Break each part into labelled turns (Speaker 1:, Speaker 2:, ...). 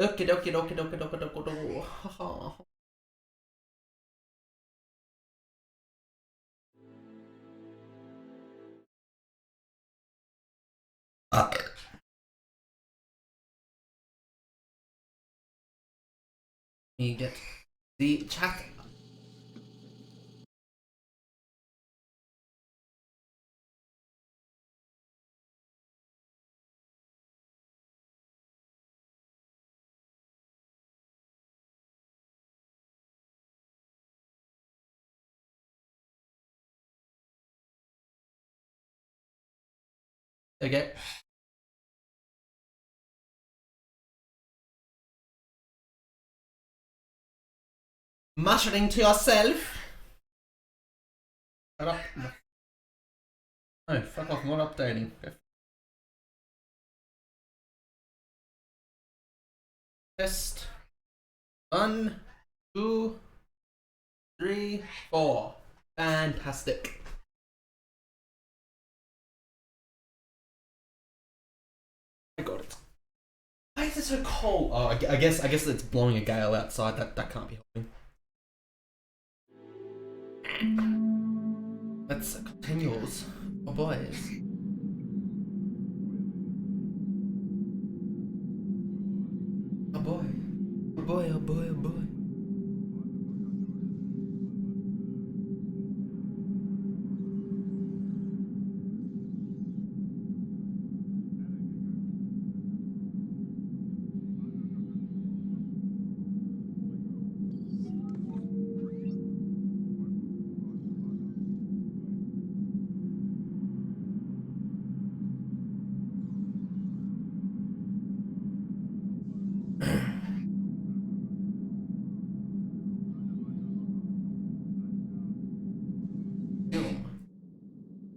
Speaker 1: Okie dokie dokie dokie dokie dokie dokie. You get the chat. Okay. Muttering to yourself. Shut up. No, fuck off, I'm not updating. Test. 1, 2, 3, 4. Fantastic. I got it. Why is it so cold? Oh, I guess it's blowing a gale outside. That can't be helping. Let's continue. Oh boys. Oh boy. Oh boy, oh boy, oh boy.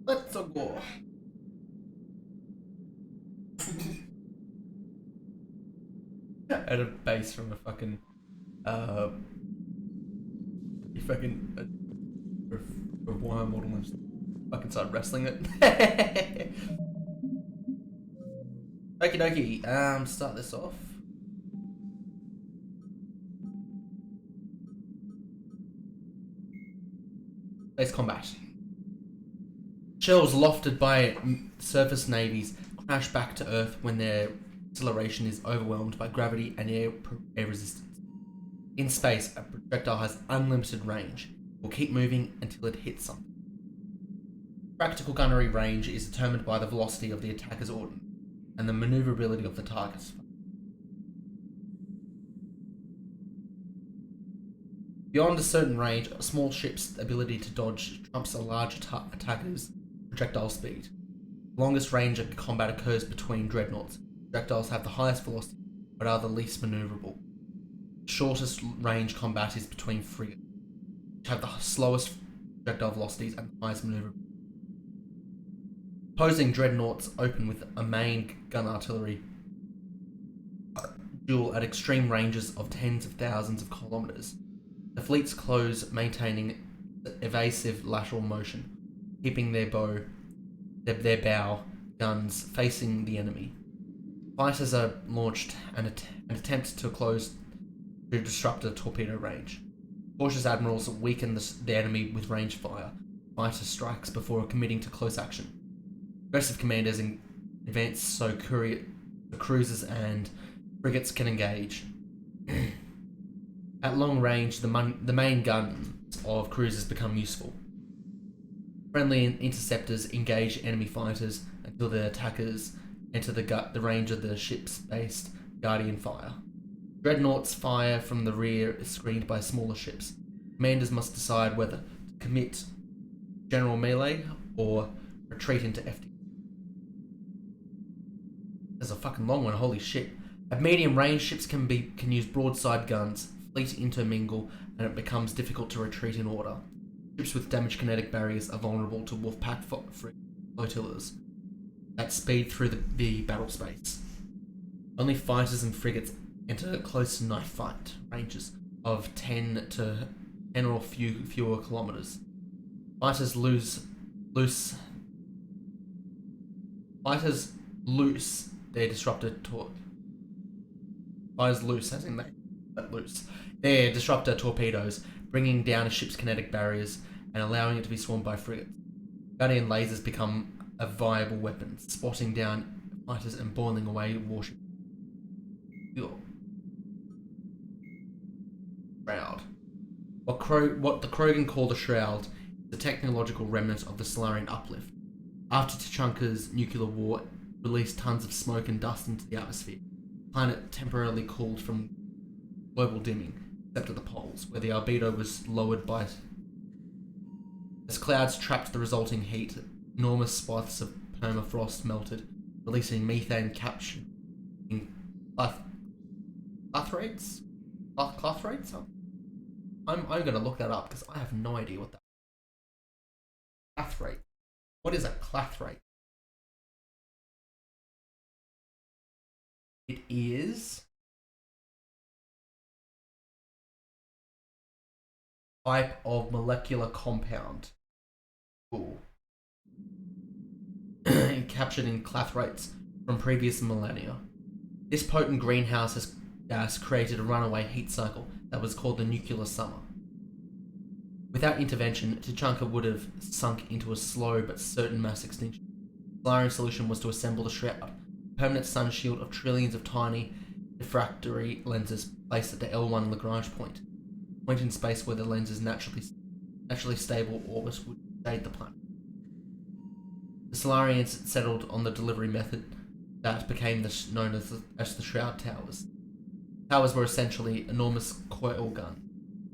Speaker 1: Let's go. At a base from a fucking uh you fucking a wire model and just fucking start wrestling it. Okie dokie, start this off. Base combat. Shells lofted by surface navies crash back to Earth when their acceleration is overwhelmed by gravity and air resistance. In space, a projectile has unlimited range. It will keep moving until it hits something. Practical gunnery range is determined by the velocity of the attacker's ordnance and the maneuverability of the target. Beyond a certain range, a small ship's ability to dodge trumps a large attacker's projectile speed. The longest range of combat occurs between dreadnoughts. Projectiles have the highest velocity, but are the least maneuverable. The shortest range combat is between frigates, which have the slowest projectile velocities and the highest maneuverability. Opposing dreadnoughts open with a main gun artillery duel at extreme ranges of tens of thousands of kilometers. The fleets close, maintaining evasive lateral motion, keeping their bow guns facing the enemy. Fighters are launched and attempt to close to disrupt a torpedo range. Cautious admirals weaken the enemy with range fire. Fighter strikes before committing to close action. Aggressive commanders advance so cruisers and frigates can engage. At long range, the main guns of cruisers become useful. Friendly interceptors engage enemy fighters until the attackers enter the range of the ship's based Guardian fire. Dreadnoughts fire from the rear, screened by smaller ships. Commanders must decide whether to commit general melee or retreat into FD. There's a fucking long one, holy shit. At medium range, ships can use broadside guns, fleet intermingle, and it becomes difficult to retreat in order. Ships with damaged kinetic barriers are vulnerable to wolfpack flotillas that speed through the battle space. Only fighters and frigates enter close knife fight ranges of 10 or fewer kilometers. Fighters loose their disrupted fires loose, as in they let loose their disruptor torpedoes, bringing down a ship's kinetic barriers and allowing it to be swarmed by frigates. Guardian lasers become a viable weapon, spotting down fighters and boiling away warships. Shroud. What the Krogan call the Shroud is the technological remnant of the Solarian uplift. After Tuchanka's nuclear war released tons of smoke and dust into the atmosphere, the planet temporarily cooled from global dimming, except at the poles, where the albedo was lowered by... As clouds trapped the resulting heat, enormous swaths of permafrost melted, releasing methane captured in clathrates? Clathrates? I'm gonna look that up because I have no idea what that clathrate. What is a clathrate? It is type of molecular compound. Cool. Captured in clathrates from previous millennia. This potent greenhouse gas created a runaway heat cycle that was called the nuclear summer. Without intervention, Tuchanka would have sunk into a slow but certain mass extinction. The Solarian solution was to assemble the Shroud, a permanent sun shield of trillions of tiny diffractory lenses placed at the L1 Lagrange point in space where the lens's naturally stable orbit would shade the planet. The Solarians settled on the delivery method that became known as the Shroud Towers. Towers were essentially enormous coil guns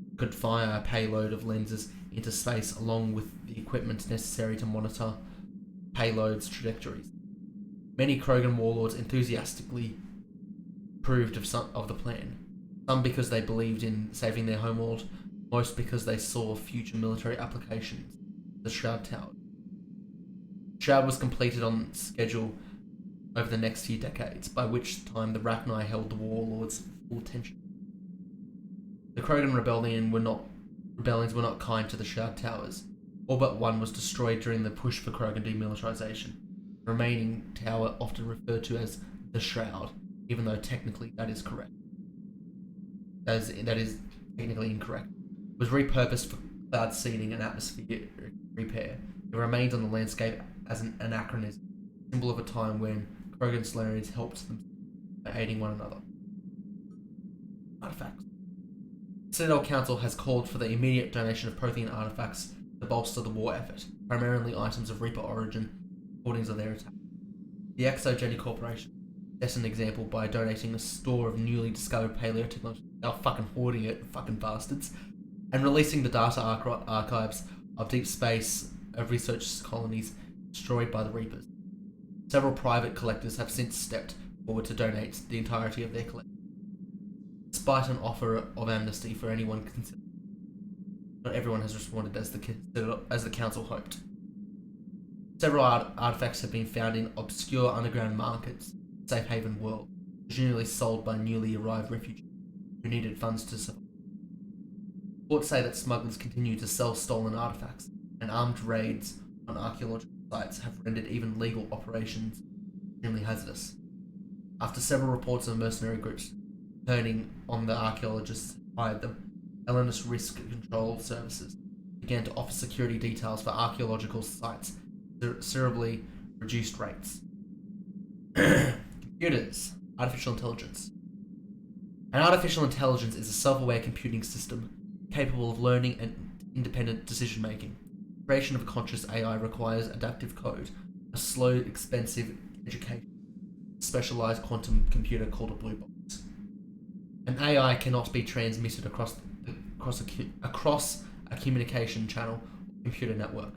Speaker 1: that could fire a payload of lenses into space along with the equipment necessary to monitor payloads' trajectories. Many Krogan warlords enthusiastically approved of the plan, some because they believed in saving their homeworld, most because they saw future military applications of the Shroud Tower. Shroud was completed on schedule over the next few decades, by which time the Rachni held the warlords' full attention. The Krogan rebellions were not kind to the Shroud Towers. All but one was destroyed during the push for Krogan demilitarization. The remaining tower, often referred to as the Shroud, even though technically that is correct. That is technically incorrect, was repurposed for cloud seeding and atmospheric repair. It remains on the landscape as an anachronism, symbol of a time when Krogan Solarians helped them by aiding one another. Artifacts. The Citadel Council has called for the immediate donation of Prothean artifacts to bolster the war effort, primarily items of Reaper origin, according to their attack. The Exogeny Corporation set an example by donating a store of newly discovered paleo technology. They're fucking hoarding it, fucking bastards, and releasing the data archives of deep space of research colonies destroyed by the Reapers. Several private collectors have since stepped forward to donate the entirety of their collection, despite an offer of amnesty for anyone considered. Not everyone has responded as the council hoped. Several artifacts have been found in obscure underground markets, safe haven world, presumably sold by newly arrived refugees who needed funds to survive. Reports say that smugglers continue to sell stolen artifacts, and armed raids on archaeological sites have rendered even legal operations extremely hazardous. After several reports of mercenary groups turning on the archaeologists who hired them, Hellenist Risk Control Services began to offer security details for archaeological sites at considerably reduced rates. Computers. Artificial intelligence. An artificial intelligence is a self-aware computing system capable of learning and independent decision-making. Creation of a conscious AI requires adaptive code, a slow, expensive education, a specialized quantum computer called a blue box. An AI cannot be transmitted across a communication channel or computer network.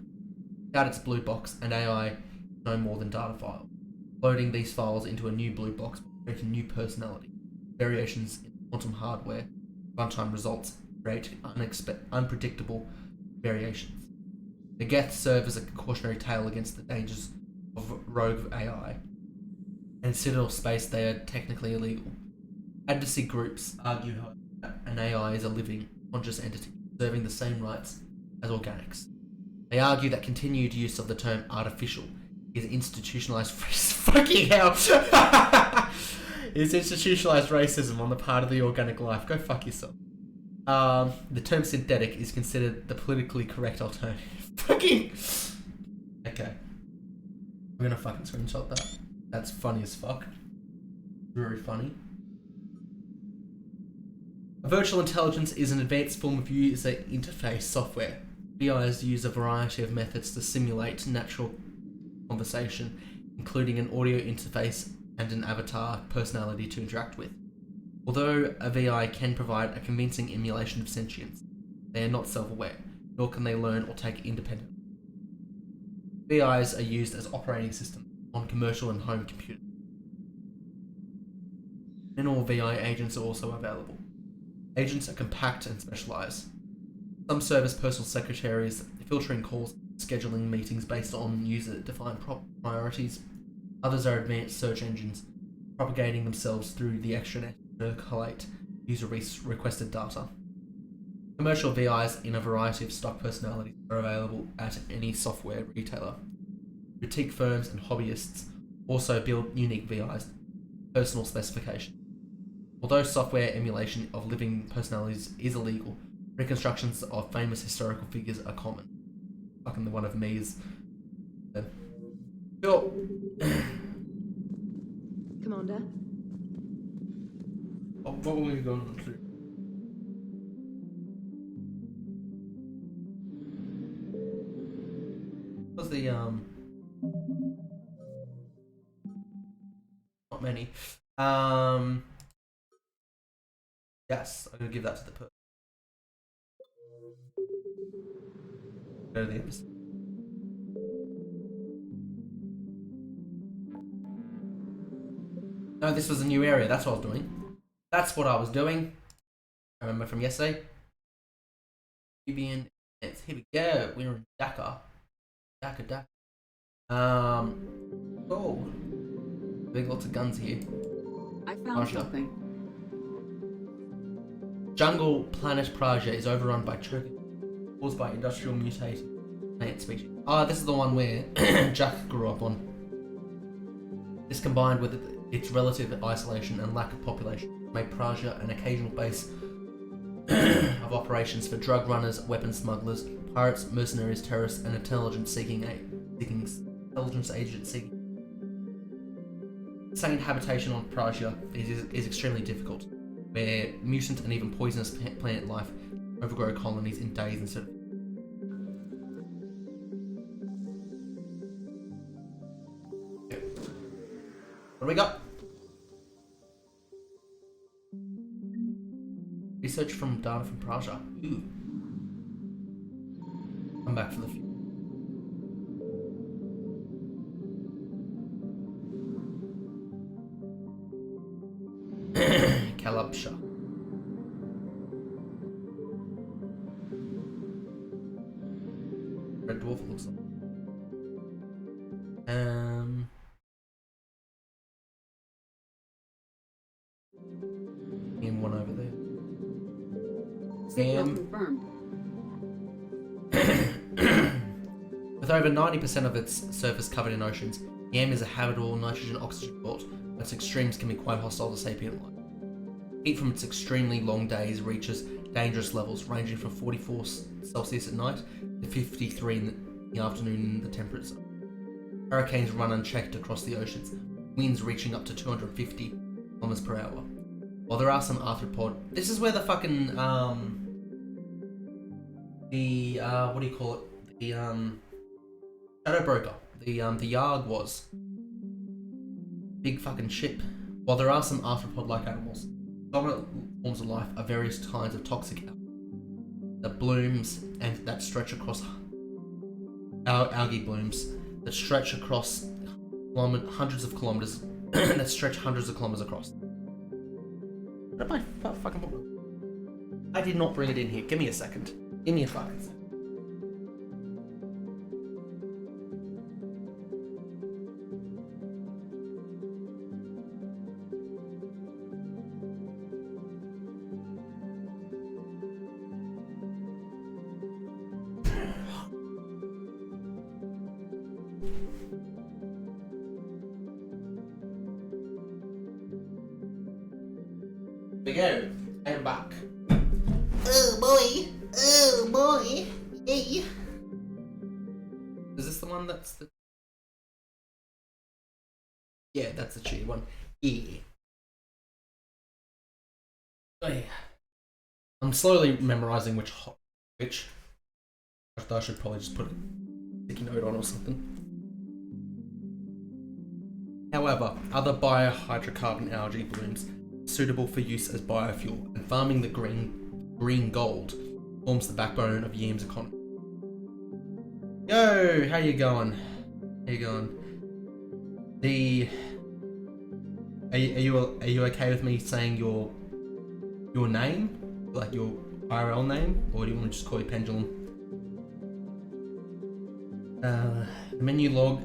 Speaker 1: Without its blue box, an AI is no more than data file. Loading these files into a new blue box will create a new personality. Variations in quantum hardware runtime results create unpredictable variations. The Geth serve as a cautionary tale against the dangers of rogue AI. In Citadel space, they are technically illegal. Advocacy groups argue that an AI is a living, conscious entity, serving the same rights as organics. They argue that continued use of the term artificial is institutionalized fucking hell. is institutionalized racism on the part of the organic life. Go fuck yourself. The term synthetic is considered the politically correct alternative. Fucking. Okay. I'm gonna fucking screenshot that. That's funny as fuck. Very funny. A virtual intelligence is an advanced form of user interface software. VIs use a variety of methods to simulate natural conversation, including an audio interface and an avatar personality to interact with. Although a VI can provide a convincing emulation of sentience, they are not self-aware, nor can they learn or take independent. VIs are used as operating systems on commercial and home computers. And all VI agents are also available. Agents are compact and specialized. Some serve as personal secretaries, filtering calls, scheduling meetings based on user-defined priorities. Others are advanced search engines, propagating themselves through the extranet to collate user-requested data. Commercial VIs in a variety of stock personalities are available at any software retailer. Boutique firms and hobbyists also build unique VIs, personal specifications. Although software emulation of living personalities is illegal, reconstructions of famous historical figures are common. Fucking the one of me is... Cool.
Speaker 2: Commander?
Speaker 1: What were we going to do? What was the, Not many. Yes, I'm gonna give that to the person. Go to the episode. No, this was a new area. That's what I was doing. That's what I was doing. I remember from yesterday. Here we go. We're in Dakar. Dakar. Oh. Big lots of guns here.
Speaker 2: I found something.
Speaker 1: Jungle planet Praja is overrun by choking caused by industrial mutated plant species. This is the one where Jack grew up on. This combined with its relative isolation and lack of population made Praja an occasional base of operations for drug runners, weapon smugglers, pirates, mercenaries, terrorists, and intelligence agents seeking. Sane habitation on Praja is extremely difficult, where mutant and even poisonous plant life overgrow colonies in days instead of... What do we got? Research from data from Praja. Ooh. Come back for the future. Kalabsha. Red dwarf looks like. And one over there.
Speaker 2: Signal confirmed.
Speaker 1: With over 90% of its surface covered in oceans, Yam is a habitable nitrogen-oxygen belt, but its extremes can be quite hostile to sapient life. Heat from its extremely long days reaches dangerous levels, ranging from 44 Celsius at night to 53 in the afternoon in the temperate zone. Hurricanes run unchecked across the oceans, winds reaching up to 250 kilometers per hour. While there are some arthropod, this is where the fucking what do you call it? The Shadow Broker, the Yarg was. Big fucking ship. While there are some arthropod-like animals, dominant forms of life are various kinds of toxic algae that blooms and that stretch across algae blooms that stretch across hundreds of kilometers that stretch hundreds of kilometers across. What am I fucking problem? I did not bring it in here. Give me a second. Give me a fucking second. go. I'm back. Oh boy. Oh boy. Yay. Is this the one that's the... Yeah, that's the cheaty one. Yeah. Oh yeah. I'm slowly memorizing which. I should probably just put a sticky note on or something. However, other biohydrocarbon algae blooms suitable for use as biofuel, and farming the green gold forms the backbone of Yam's economy. Yo, how you going? How you going? Are you okay with me saying your name, like your IRL name, or do you want to just call you Pendulum? The menu log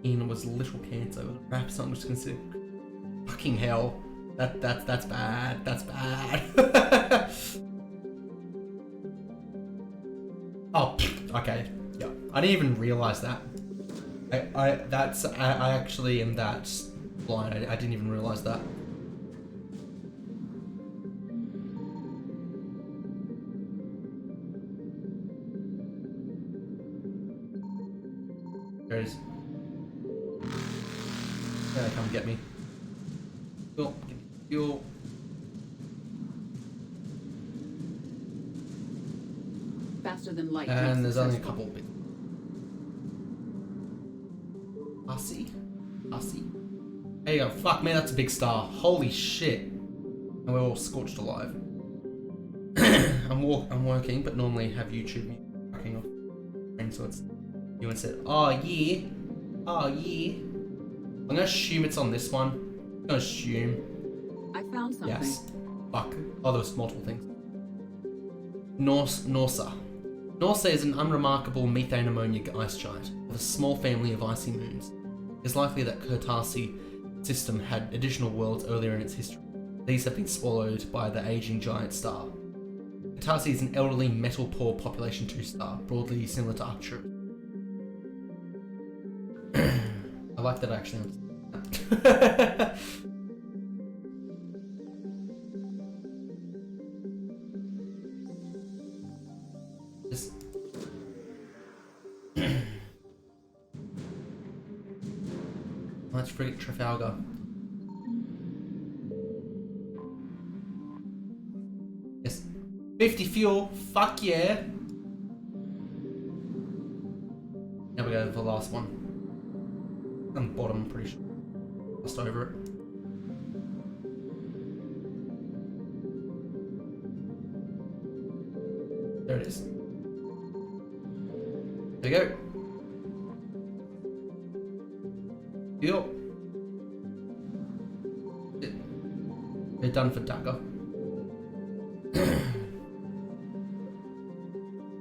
Speaker 1: in was little cancer with a rap song which is considered. Fucking hell, that's bad. That's bad. Oh, okay. Yeah, I didn't even realize that. I actually am that blind. I didn't even realize that. There it is. Yeah, come get me. Fuel. Give me fuel.
Speaker 2: Faster than light.
Speaker 1: And there's only a couple of bits. Hussy. There you go. Fuck me, that's a big star. Holy shit. And we're all scorched alive. I'm working, but normally have YouTube music fucking off. And so it's you and said, oh yeah. I'm gonna assume it's on this one. I'm gonna assume.
Speaker 2: I found something.
Speaker 1: Yes. Fuck. Oh, there was multiple things. Norsa. Norsa is an unremarkable methane ammonia ice giant with a small family of icy moons. It's likely that Kurtasi system had additional worlds earlier in its history. These have been swallowed by the aging giant star. Kurtasi is an elderly metal-poor population 2 star, broadly similar to Arcturus. I like that I actually understand that. Let's frigate Trafalgar. Yes. 50 fuel, fuck yeah! Now we go to the last one. On the bottom, I'm pretty sure. Just over it. There it is. There you go. Yup. They're done for Dagger.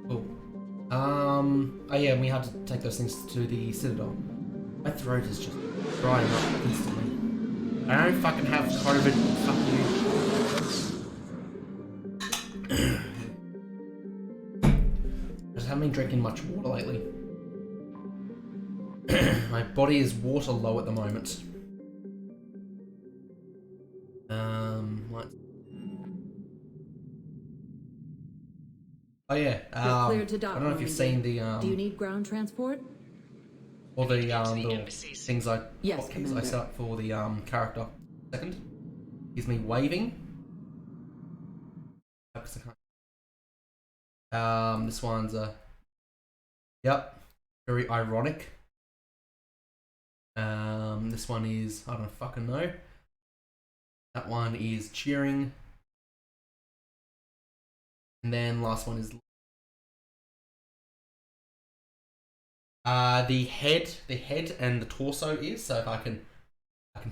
Speaker 1: Cool. Oh yeah, and we had to take those things to the Citadel. My throat is just drying up instantly. I don't fucking have COVID. Fuck you. I just haven't been drinking much water lately. My body is water low at the moment. What? Oh yeah.
Speaker 2: You're cleared to dock,
Speaker 1: I don't know if you've seen the
Speaker 2: Do you need ground transport?
Speaker 1: or the little things I
Speaker 2: Yes,
Speaker 1: hotkeys I
Speaker 2: Commander.
Speaker 1: set up for the character. Second, gives me waving. This one's yep, very ironic. This one is, I don't fucking know. That one is cheering. And then last one is the head and the torso is, so if I can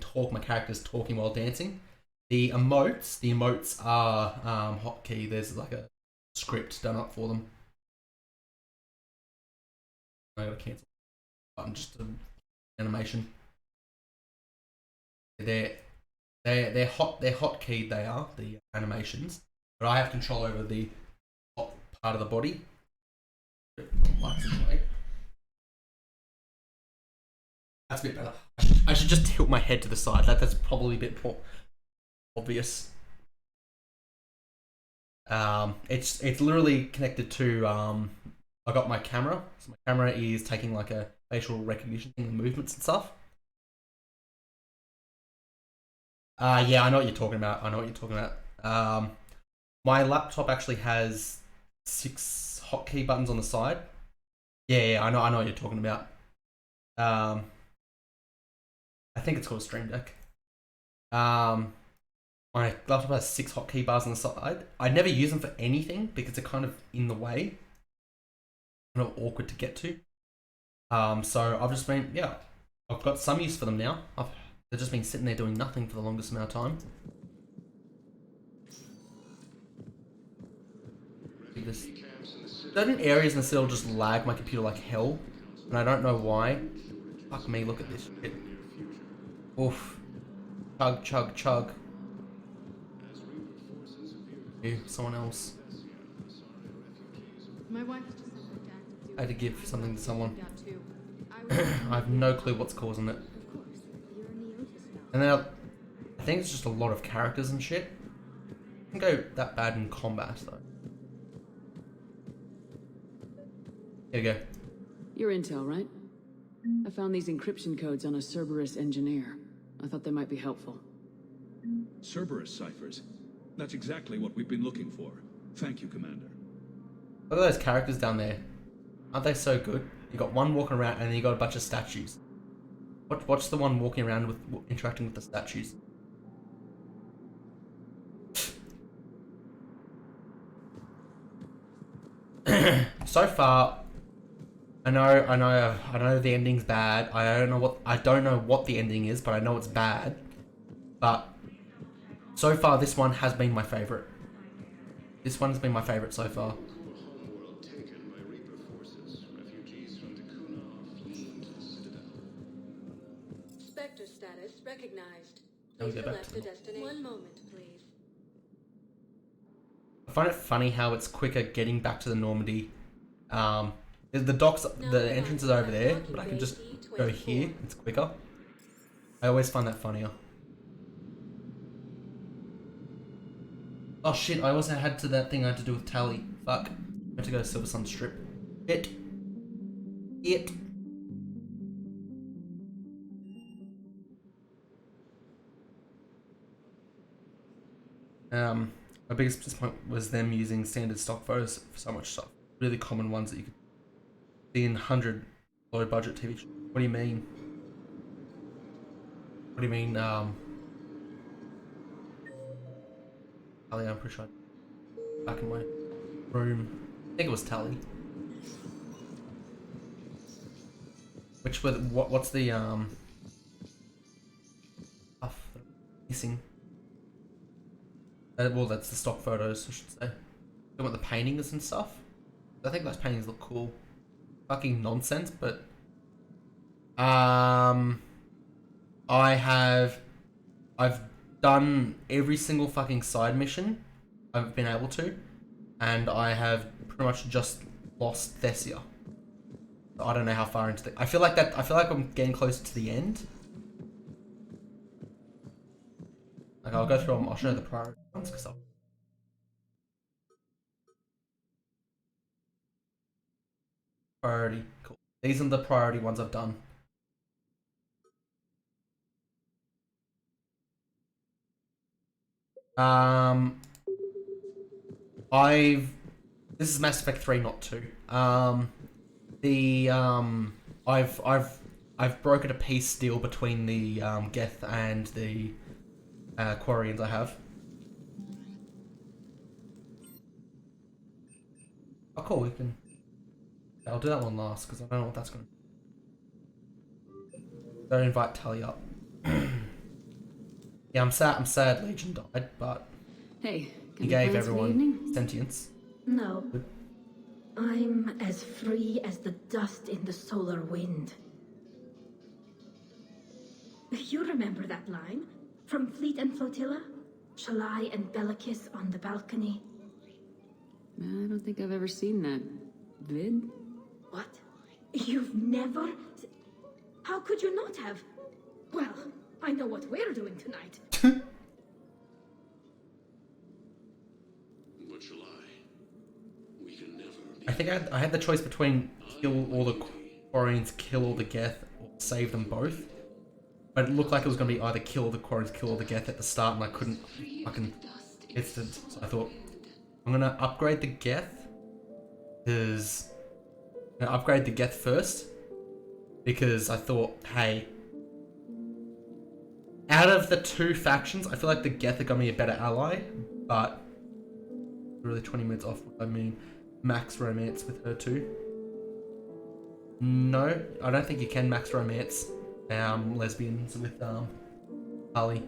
Speaker 1: talk, my character's talking while dancing. The emotes are hotkey. There's like a script done up for them. I gotta cancel the button just to animation. They're hotkeyed. They are the animations, but I have control over the hot part of the body. That's a bit better. I should just tilt my head to the side. That's probably a bit more obvious. It's literally connected to I got my camera. So my camera is taking like a facial recognition thing, the movements and stuff. Yeah, I know what you're talking about. I know what you're talking about. My laptop actually has 6 hotkey buttons on the side. Yeah, I know what you're talking about. I think it's called Stream Deck. My laptop has 6 hotkey bars on the side. I never use them for anything because they're kind of in the way, kind of awkward to get to. So I've just been, yeah, I've got some use for them now. They've just been sitting there doing nothing for the longest amount of time. This. Certain areas in the cell just lag my computer like hell, and I don't know why. Fuck me, look at this shit. Oof. Chug, chug, chug. You, someone else.
Speaker 3: My wife just sent my dad to do
Speaker 1: I had to give something to someone.
Speaker 3: I
Speaker 1: I have no clue what's causing it.
Speaker 3: Of course, you're a Neotis now.
Speaker 1: And then I think it's just a lot of characters and shit. It can go that bad in combat though. Here we go.
Speaker 2: Your intel, right? I found these encryption codes on a Cerberus engineer. I thought they might be helpful.
Speaker 4: Cerberus ciphers. That's exactly what we've been looking for. Thank you, Commander.
Speaker 1: Look at those characters down there. Aren't they so good? You got one walking around and then you got a bunch of statues. Watch the one walking around with interacting with the statues. So far, I know the ending's bad. I don't know what the ending is, but I know it's bad. But so far, this one has been my favorite. This one's been my favorite so far.
Speaker 5: Homeworld taken by Reaper forces. Refugees from Tikkun fleeing to the Citadel.
Speaker 6: Spectre status recognized.
Speaker 1: Now we
Speaker 6: Please
Speaker 1: go back
Speaker 6: select
Speaker 1: to
Speaker 6: a destination. One moment, please.
Speaker 1: I find it funny how it's quicker getting back to the Normandy. The docks, the entrance is over there, but I can just go here. It's quicker. I always find that funnier. Oh shit! I also had to that thing I had to do with Tally. Fuck. I had to go to Silver Sun Strip. It. My biggest disappointment was them using standard stock photos for so much stuff. Really common ones that you could see in 100 low budget TV shows. What do you mean? What do you mean, Tally, I'm pretty sure back in my room. I think it was Tally. Which with what's the stuff that I'm missing? Well, that's the stock photos, I should say. Talking about the paintings and stuff. I think those paintings look cool. Fucking nonsense, but I've done every single fucking side mission I've been able to, and I have pretty much just lost Thessia. I don't know how far into the. I feel like I'm getting closer to the end. Like I'll go through them. I'll show the priority ones because priority. Cool. These are the priority ones I've done. This is Mass Effect 3, not 2. I've brokered a peace deal between the Geth and the Quarians I have. Oh cool, we can. I'll do that one last because I don't know what that's gonna. Don't invite Tally up. Yeah, I'm sad Legion died, but
Speaker 2: Hey,
Speaker 1: he gave everyone sentience.
Speaker 7: No. I'm as free as the dust in the solar wind. You remember that line? From Fleet and Flotilla? Shalai and Bellicus on the balcony.
Speaker 2: I don't think I've ever seen that vid.
Speaker 7: What? You've never... How could you not have? Well, I know what we're doing tonight.
Speaker 5: But July, we can never be.
Speaker 1: I think I had the choice between kill all the Quarians, kill all the Geth, or save them both. But it looked like it was going to be either kill all the Quarians, kill all the Geth at the start, and I couldn't fucking instant. So I thought, I'm going to upgrade the Geth, because... I'm going to upgrade the Geth first, because I thought, hey... Out of the two factions, I feel like the Geth are going to be a better ally, but... Really 20 minutes off what I mean. Max romance with her too. No, I don't think you can max romance lesbians with Harley.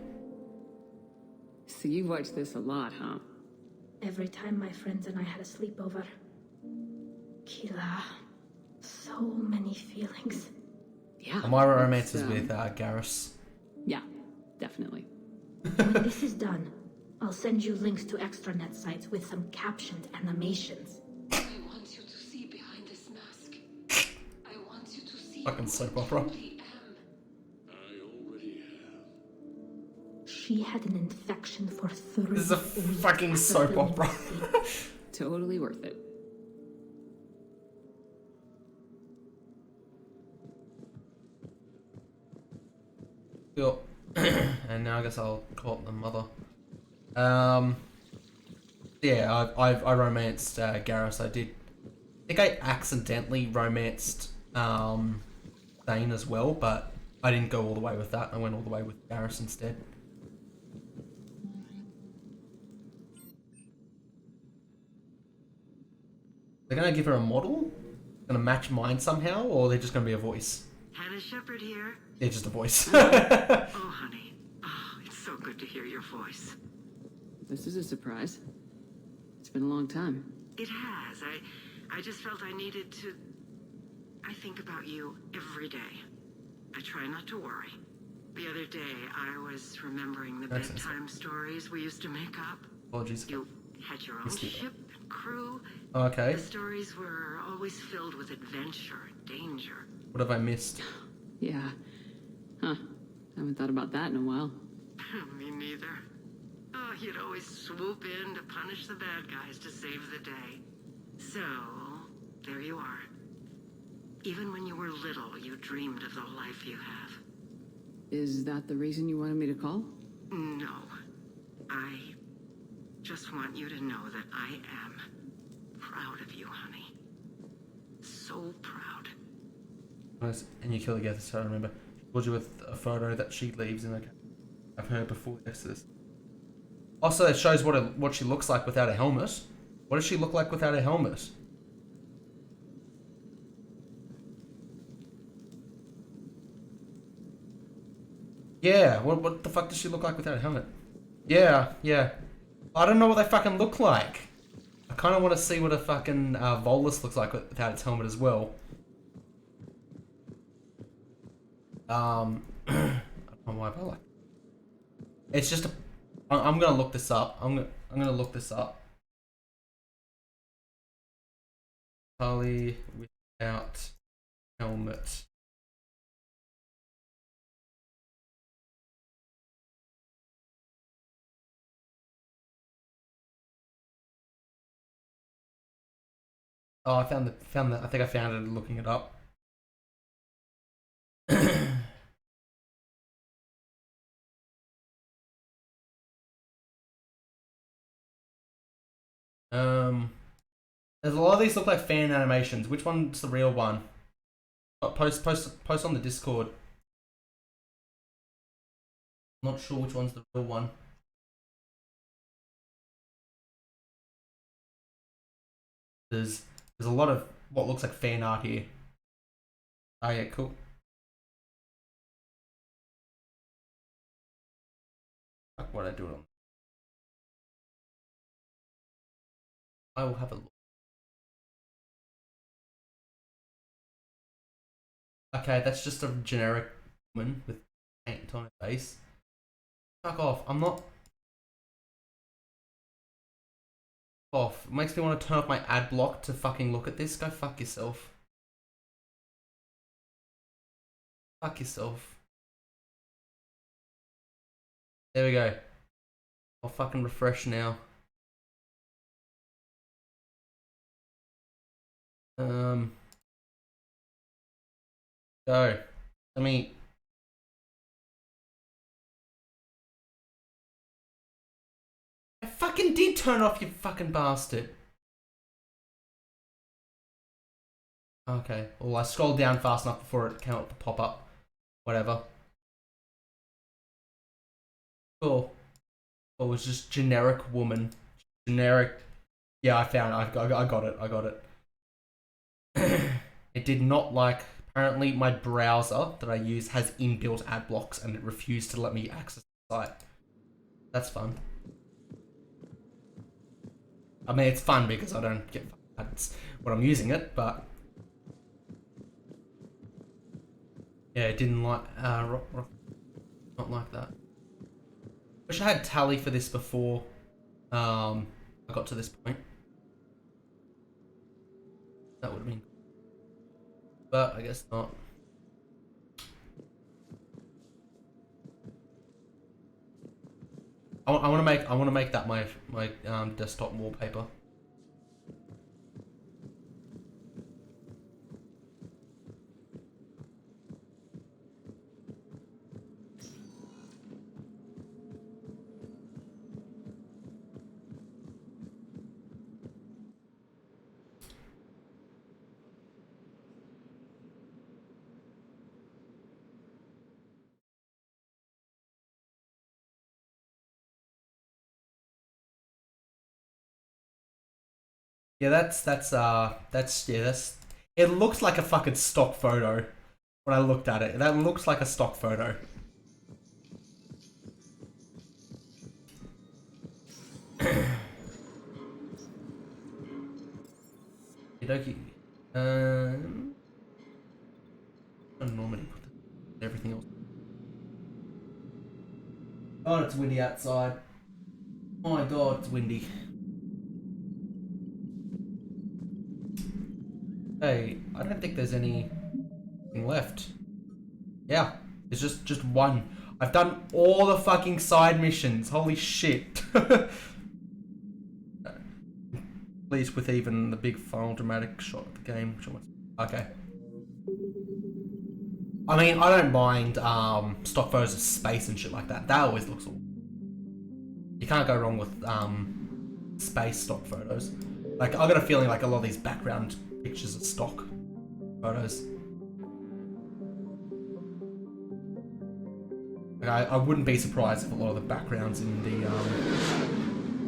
Speaker 2: So you watched this a lot, huh?
Speaker 7: Every time my friends and I had a sleepover. Kila. So many feelings.
Speaker 2: Yeah.
Speaker 1: My romance
Speaker 2: it's,
Speaker 1: is with Garrus.
Speaker 2: Yeah, definitely.
Speaker 7: When this is done, I'll send you links to extranet sites with some captioned animations.
Speaker 8: I want you to see behind this mask. I want you to see
Speaker 1: Fucking
Speaker 8: who
Speaker 1: soap
Speaker 8: I
Speaker 1: opera.
Speaker 8: truly am.
Speaker 5: I already have.
Speaker 7: She had an infection for 3
Speaker 1: This is a
Speaker 7: weeks
Speaker 1: fucking
Speaker 7: after
Speaker 1: soap
Speaker 7: filming
Speaker 1: opera.
Speaker 7: the scene.
Speaker 2: Totally worth it.
Speaker 1: Cool. And now I guess I'll call up the mother. Yeah, I romanced Garrus. I did. I think I accidentally romanced Thane as well, but I didn't go all the way with that. I went all the way with Garrus instead. They're gonna give her a model? Gonna match mine somehow, or they're just gonna be a voice?
Speaker 9: Hannah Shepherd here.
Speaker 1: They're just a voice.
Speaker 9: Oh, honey. Oh, it's so good to hear your voice.
Speaker 2: This is a surprise. It's been a long time.
Speaker 9: It has. I just felt I needed to... I think about you every day. I try not to worry. The other day, I was remembering the
Speaker 1: Makes sense.
Speaker 9: bedtime stories we used to make up.
Speaker 1: Apologies.
Speaker 9: You had your own
Speaker 1: Missed it.
Speaker 9: ship and crew.
Speaker 1: Okay.
Speaker 9: The stories were always filled with adventure and danger.
Speaker 1: What have I missed?
Speaker 2: Yeah. Huh. Haven't thought about that in a while.
Speaker 9: Me neither. Oh, you'd always swoop in to punish the bad guys to save the day. So, there you are. Even when you were little, you dreamed of the life you have.
Speaker 2: Is that the reason you wanted me to call?
Speaker 9: No. I just want you to know that I am proud of you, honey. So proud.
Speaker 1: Nice. And you kill the Geth, so I remember. She told you with a photo that she leaves in of her before the Exodus. Also, it shows what she looks like without a helmet. What does she look like without a helmet? Yeah, what the fuck does she look like without a helmet? Yeah. I don't know what they fucking look like. I kind of want to see what a fucking Volus looks like without its helmet as well. I don't know why, but like, it's just a. I'm gonna look this up. I'm gonna look this up. Harley without helmet. Oh, I found the. I think I found it looking it up. There's a lot of these look like fan animations. Which one's the real one? Post on the Discord. Not sure which one's the real one. There's a lot of what looks like fan art here. Oh yeah, cool. Fuck, what I do it on? I will have a look. Okay, that's just a generic woman with paint on her face. Fuck off. I'm not... off. It makes me want to turn off my ad block to fucking look at this. Go fuck yourself. Fuck yourself. There we go. I'll fucking refresh now. Go. Let me. I fucking did turn off, you fucking bastard. Okay, well I scrolled down fast enough before it came up to pop up. Whatever. Cool. It was just generic woman. Generic. Yeah, I found it. I got it. I got it. It did not like. Apparently, my browser that I use has inbuilt ad blocks and it refused to let me access the site. That's fun. I mean, it's fun because I don't get ads when I'm using it, but. Yeah, it didn't like. Not like that. Wish I had tally for this before I got to this point. That would have been, but I guess not. I want to make that my desktop wallpaper. Yeah, that's it looks like a fucking stock photo when I looked at it. That looks like a stock photo. Okie. I normally put everything else. Oh, it's windy outside. Oh my god, it's windy. Hey, I don't think there's anything left. Yeah, there's just one. I've done all the fucking side missions. Holy shit. Pleased with even the big final dramatic shot of the game. Okay. I mean, I don't mind stock photos of space and shit like that. That always looks awesome. You can't go wrong with space stock photos. Like, I got a feeling like a lot of these background pictures are stock photos. Like, I wouldn't be surprised if a lot of the backgrounds in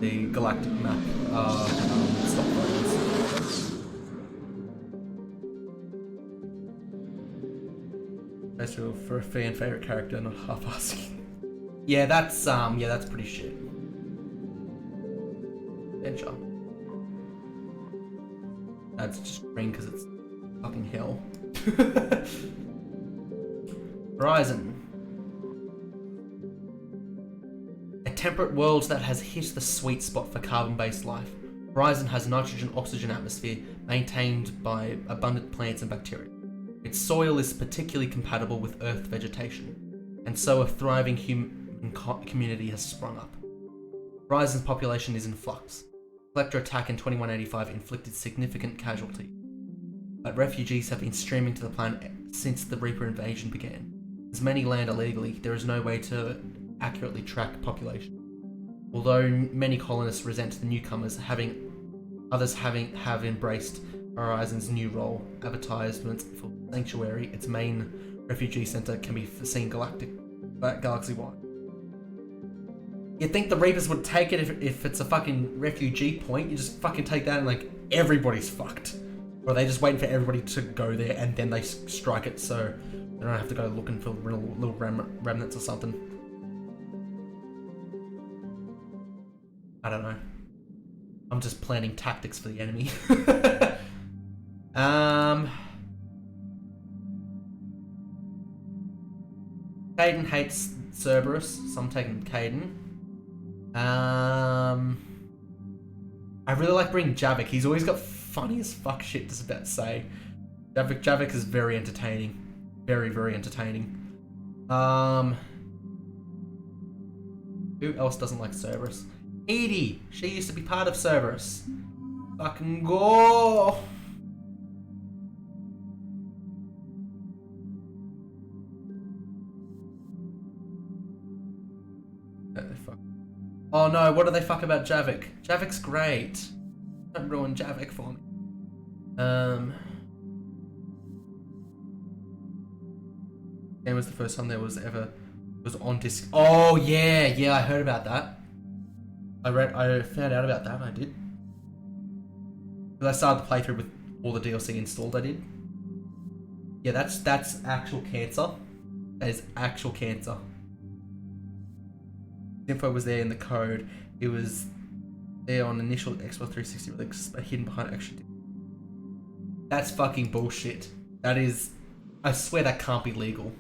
Speaker 1: the galactic map are stock photos. Best for a fan favorite character, not half-assing. Yeah, that's pretty shit. Adventure. That's just green because it's fucking hell. Horizon. A temperate world that has hit the sweet spot for carbon-based life. Horizon has nitrogen-oxygen atmosphere maintained by abundant plants and bacteria. Its soil is particularly compatible with Earth vegetation, and so a thriving human community has sprung up. Horizon's population is in flux. Collector attack in 2185 inflicted significant casualty, but refugees have been streaming to the planet since the Reaper invasion began. As many land illegally, there is no way to accurately track population. Although many colonists resent the newcomers, others have embraced Horizon's new role. Advertisements for Sanctuary, its main refugee center, can be seen galaxy-wide. You'd think the Reapers would take it if it's a fucking refugee point. You just fucking take that and like everybody's fucked. Or are they just waiting for everybody to go there and then they strike it so they don't have to go looking for little remnants or something. I don't know. I'm just planning tactics for the enemy. Kaidan hates Cerberus, so I'm taking Kaidan. I really like bringing Javik. He's always got funny as fuck shit to say. Javik is very entertaining. Very, very entertaining. Who else doesn't like Cerberus? Edie! She used to be part of Cerberus. Fucking go! Oh no, what do they fuck about Javik? Javik's great. Don't ruin Javik for me. When was the first time there was on disc? Oh yeah, I heard about that. I found out about that. I did. Because I started the playthrough with all the DLC installed. I did. Yeah, that's actual cancer. That is actual cancer. The info was there in the code. It was there on initial Xbox 360 release, but hidden behind extra. That's fucking bullshit. That is. I swear that can't be legal.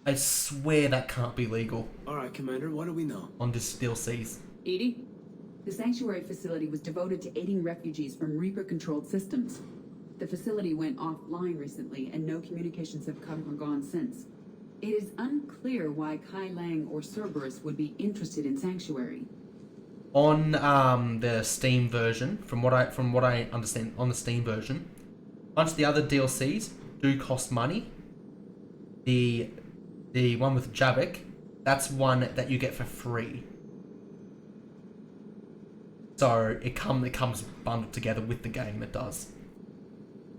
Speaker 1: I swear that can't be legal.
Speaker 10: Alright, Commander, what do we know?
Speaker 1: On this DLCs.
Speaker 2: Edie?
Speaker 11: The sanctuary facility was devoted to aiding refugees from Reaper-controlled systems. The facility went offline recently, and no communications have come or gone since. It is unclear why Kai Lang or Cerberus would be interested in Sanctuary.
Speaker 1: On the Steam version, from what I understand, on the Steam version, a bunch of the other DLCs do cost money. The one with Javik, that's one that you get for free. So it comes bundled together with the game. It does.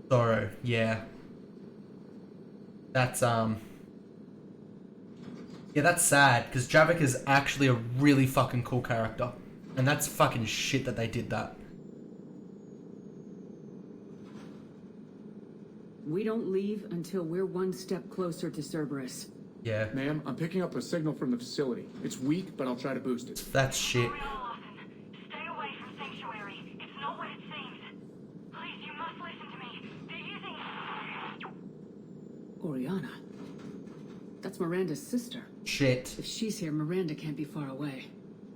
Speaker 1: So yeah, that's that's sad because Javik is actually a really fucking cool character, and that's fucking shit that they did that.
Speaker 2: We don't leave until we're one step closer to Cerberus.
Speaker 1: Yeah.
Speaker 12: Ma'am, I'm picking up a signal from the facility. It's weak, but I'll try to boost it.
Speaker 1: That's shit.
Speaker 7: Stay away from Sanctuary. It's not what it seems. Please, you must listen to me. They're using...
Speaker 2: Oriana. That's Miranda's sister.
Speaker 1: Shit.
Speaker 2: If she's here, Miranda can't be far away.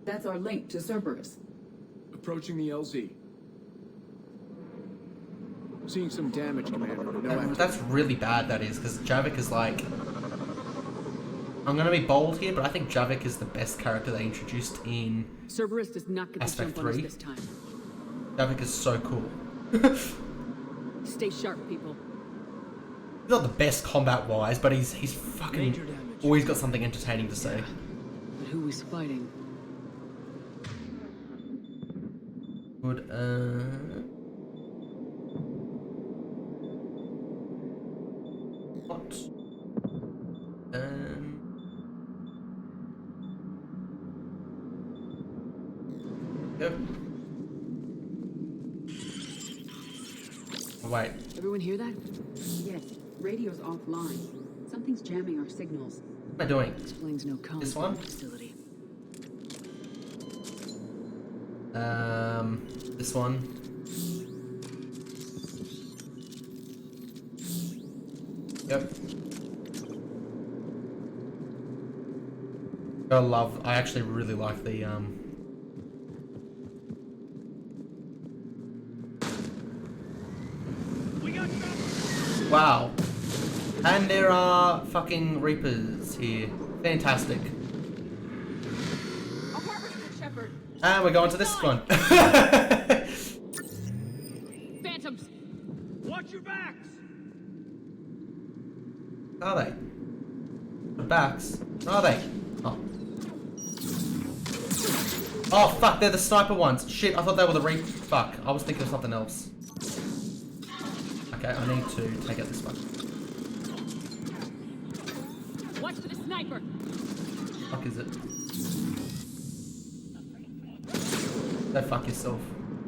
Speaker 11: That's our link to Cerberus.
Speaker 12: Approaching the LZ. Seeing some damage, Commander. No activity.
Speaker 1: That's really bad, that is, because Javik is like... I'm gonna be bold here, but I think Javik is the best character they introduced in
Speaker 2: Cerberus does not get the
Speaker 1: Aspect
Speaker 2: jump on us
Speaker 1: 3.
Speaker 2: this time.
Speaker 1: Javik is so cool.
Speaker 2: Stay sharp, people.
Speaker 1: He's not the best combat-wise, but he's fucking always got something entertaining to say.
Speaker 2: But who is fighting?
Speaker 1: Good, what? Go. Oh, wait.
Speaker 2: Everyone hear that?
Speaker 11: Yes, radio's offline. Something's jamming our signals.
Speaker 1: What am I doing?
Speaker 2: Explains no comms
Speaker 1: This one?
Speaker 2: facility.
Speaker 1: This one. Yep. I actually really like the, Wow. And there are fucking Reapers here. Fantastic. And we're going to this one.
Speaker 2: Phantoms!
Speaker 10: Watch your backs!
Speaker 1: Are they? The backs? Are they? Oh. Oh fuck, they're the sniper ones. Shit, I thought they were the Reaper. Fuck, I was thinking of something else. Okay, I need to take out this one.
Speaker 2: Watch for the sniper!
Speaker 1: Fuck is it? Go fuck yourself.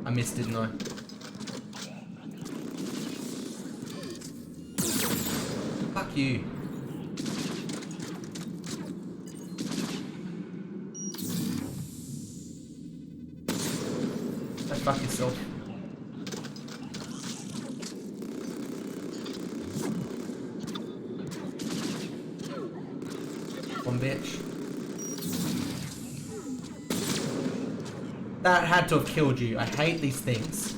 Speaker 1: I missed, didn't I? Fuck you. Go fuck yourself. One bitch. That had to have killed you. I hate these things.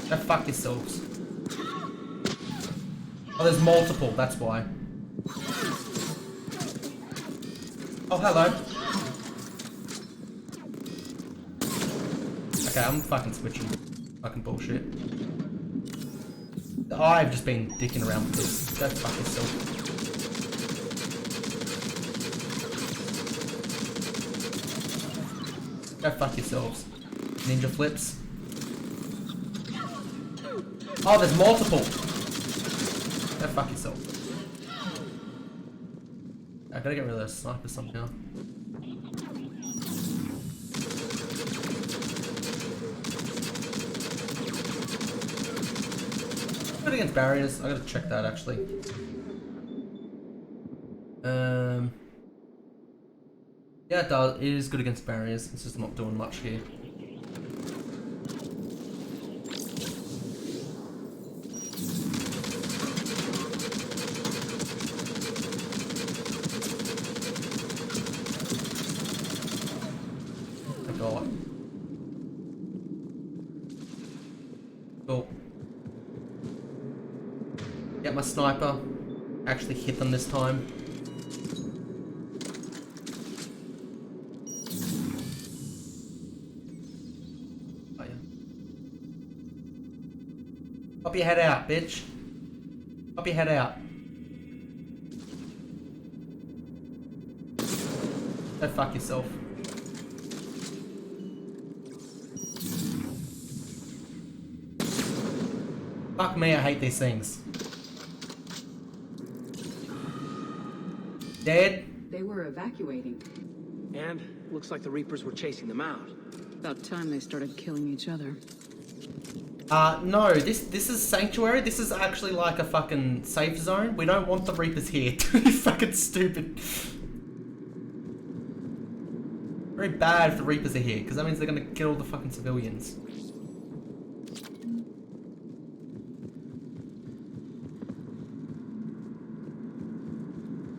Speaker 1: Go fuck yourselves. Oh, there's multiple, that's why. Oh, hello. Okay, I'm fucking switching. Fucking bullshit. I've just been dicking around with this. Go fuck yourself. Go fuck yourselves. Ninja flips. Oh, there's multiple. Go fuck yourself. I gotta get rid of those snipers somehow. Good against barriers. I gotta check that actually. Yeah, it does. It is good against barriers. It's just not doing much here. Oh god. Cool. Get my sniper. Actually hit them this time. Oh yeah. Pop your head out, bitch. Pop your head out. Go fuck yourself. Fuck me, I hate these things. Dead?
Speaker 11: They were evacuating.
Speaker 10: And looks like the Reapers were chasing them out.
Speaker 2: About time they started killing each other.
Speaker 1: No, this is Sanctuary. This is actually like a fucking safe zone. We don't want the Reapers here. You're fucking stupid. Very bad if the Reapers are here, because that means they're gonna kill all the fucking civilians.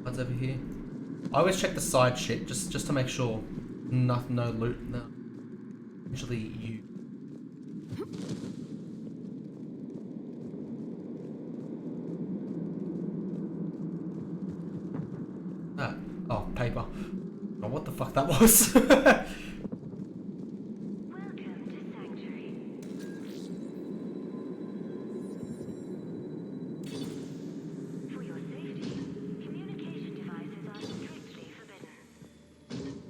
Speaker 1: What's over here? I always check the side shit just to make sure no loot. No. Usually you. Oh, paper. Oh, what the fuck that was?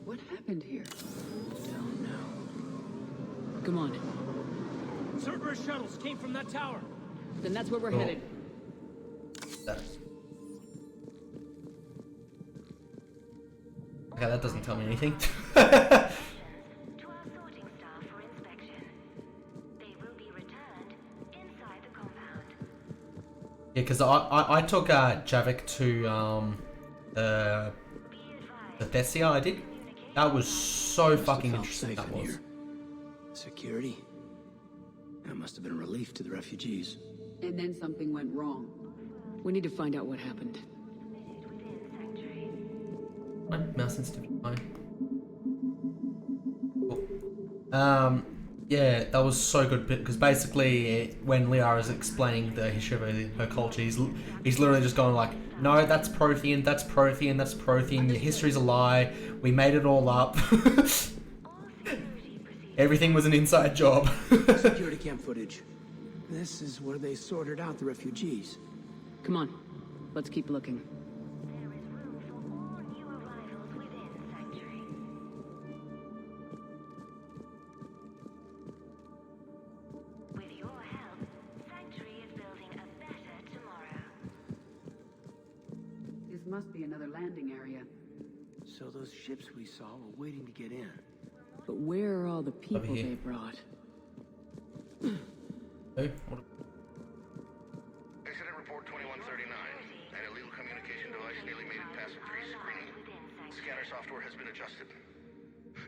Speaker 2: What happened here? Don't know. Come on.
Speaker 10: Cerberus shuttles came from that tower.
Speaker 2: Then that's where we're
Speaker 1: Cool.
Speaker 2: headed.
Speaker 1: Okay, that doesn't tell me anything. Yeah, because I took Javik to the Thessia. I did. That was so fucking interesting. That was.
Speaker 10: Security? That must have been a relief to the refugees.
Speaker 11: And then something went wrong.
Speaker 2: We need to find out what happened.
Speaker 1: Mouse sensitivity. Fine. Cool. Yeah, that was so good because basically when Liara is explaining the history of her culture, he's literally just going like, no, that's Prothean, that's Prothean, that's Prothean, your history's a lie, we made it all up. Everything was an inside job.
Speaker 10: Security cam footage. This is where they sorted out the refugees.
Speaker 2: Come on. Let's keep looking.
Speaker 11: This must be another landing area.
Speaker 10: So those ships we saw were waiting to get in.
Speaker 2: But where are all the people
Speaker 1: here.
Speaker 2: they brought?
Speaker 1: Hey, what?
Speaker 5: Incident report 2139. An illegal communication device nearly made it past tree screening. Scanner software has been adjusted.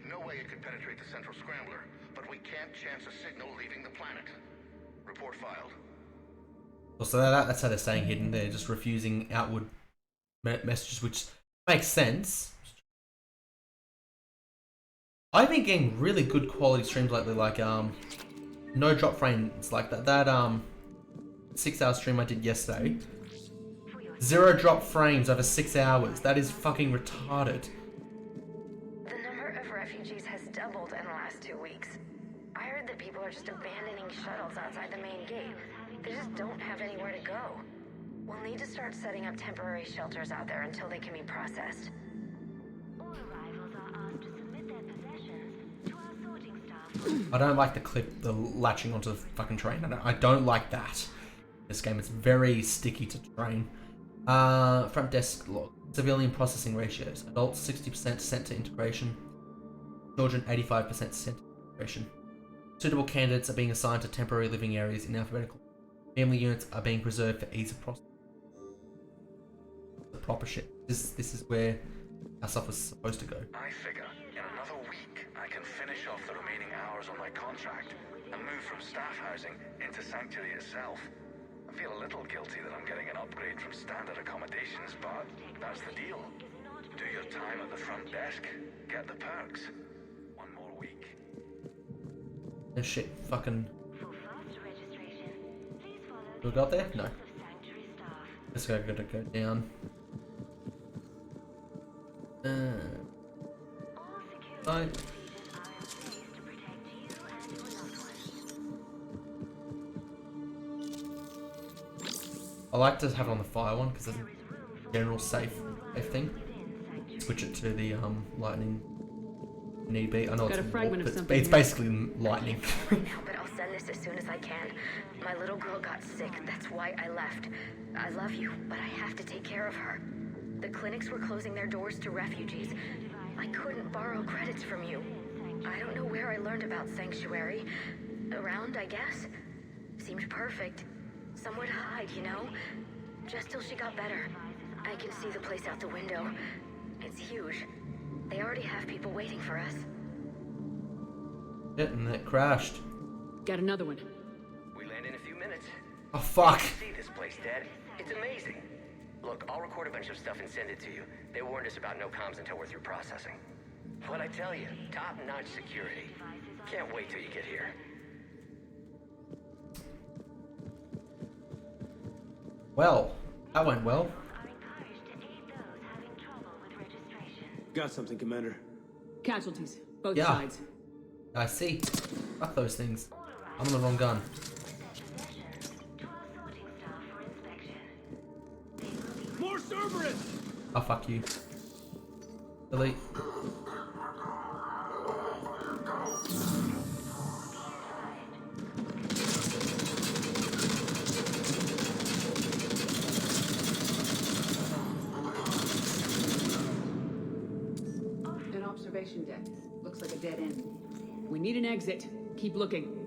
Speaker 5: No way it could penetrate the central scrambler, but we can't chance a signal leaving the planet. Report filed.
Speaker 1: Well, so that's how they're staying hidden. They're just refusing outward messages, which makes sense. I've been getting really good quality streams lately, like no drop frames, like that 6-hour stream I did yesterday. 0 drop frames over 6 hours. That is fucking retarded.
Speaker 13: The number of refugees has doubled in the last 2 weeks. I heard that people are just abandoning shuttles outside the main gate. They just don't have anywhere to go. We'll need to start setting up temporary shelters out there until they can be processed. All arrivals are asked to submit their possessions to our
Speaker 1: I don't like the latching onto the fucking train. I don't like that. This game, it's very sticky to train. Front desk log. Civilian processing ratios. Adults 60% sent to integration. Children 85% sent to integration. Suitable candidates are being assigned to temporary living areas in alphabetical. Family units are being preserved for ease of process. The proper shit. This is where our stuff was supposed to go.
Speaker 5: I figure in another week I can finish off the remaining hours on my contract and move from staff housing into Sanctuary itself. I feel a little guilty that I'm getting an upgrade from standard accommodations, but that's the deal. Do your time at the front desk, get the perks. One more week.
Speaker 1: Oh shit, fucking... We got there? No. This guy gotta go down. Right. I like to have it on the fire one because it's a general safe thing. Switch it to the lightning need be. I know
Speaker 2: Got
Speaker 1: it's
Speaker 2: a fragment
Speaker 1: warp,
Speaker 2: of
Speaker 1: but
Speaker 2: something
Speaker 1: it's
Speaker 2: here.
Speaker 1: basically lightning.
Speaker 13: Right now, but I'll send this as soon as I can. My little girl got sick. That's why I left. I love you, but I have to take care of her. The clinics were closing their doors to refugees. I couldn't borrow credits from you. I don't know where I learned about Sanctuary. Around, I guess. Seemed perfect. Somewhere to hide, you know? Just till she got better. I can see the place out the window. It's huge. They already have people waiting for us.
Speaker 1: Yeah, and that crashed.
Speaker 2: Got another one.
Speaker 10: We land in a few minutes.
Speaker 1: Oh fuck!
Speaker 10: See this place, Dad? It's amazing. Look, I'll record a bunch of stuff and send it to you. They warned us about no comms until we're through processing. What I tell you, top-notch security. Can't wait till you get here.
Speaker 1: Well, that went well.
Speaker 14: Got something, Commander.
Speaker 2: Casualties, both
Speaker 1: Yeah.
Speaker 2: sides.
Speaker 1: I see. Fuck those things. I'm on the wrong gun.
Speaker 4: More Cerberus!
Speaker 1: Oh fuck you. Delete.
Speaker 11: An observation deck. Looks like a dead end.
Speaker 2: We need an exit. Keep looking.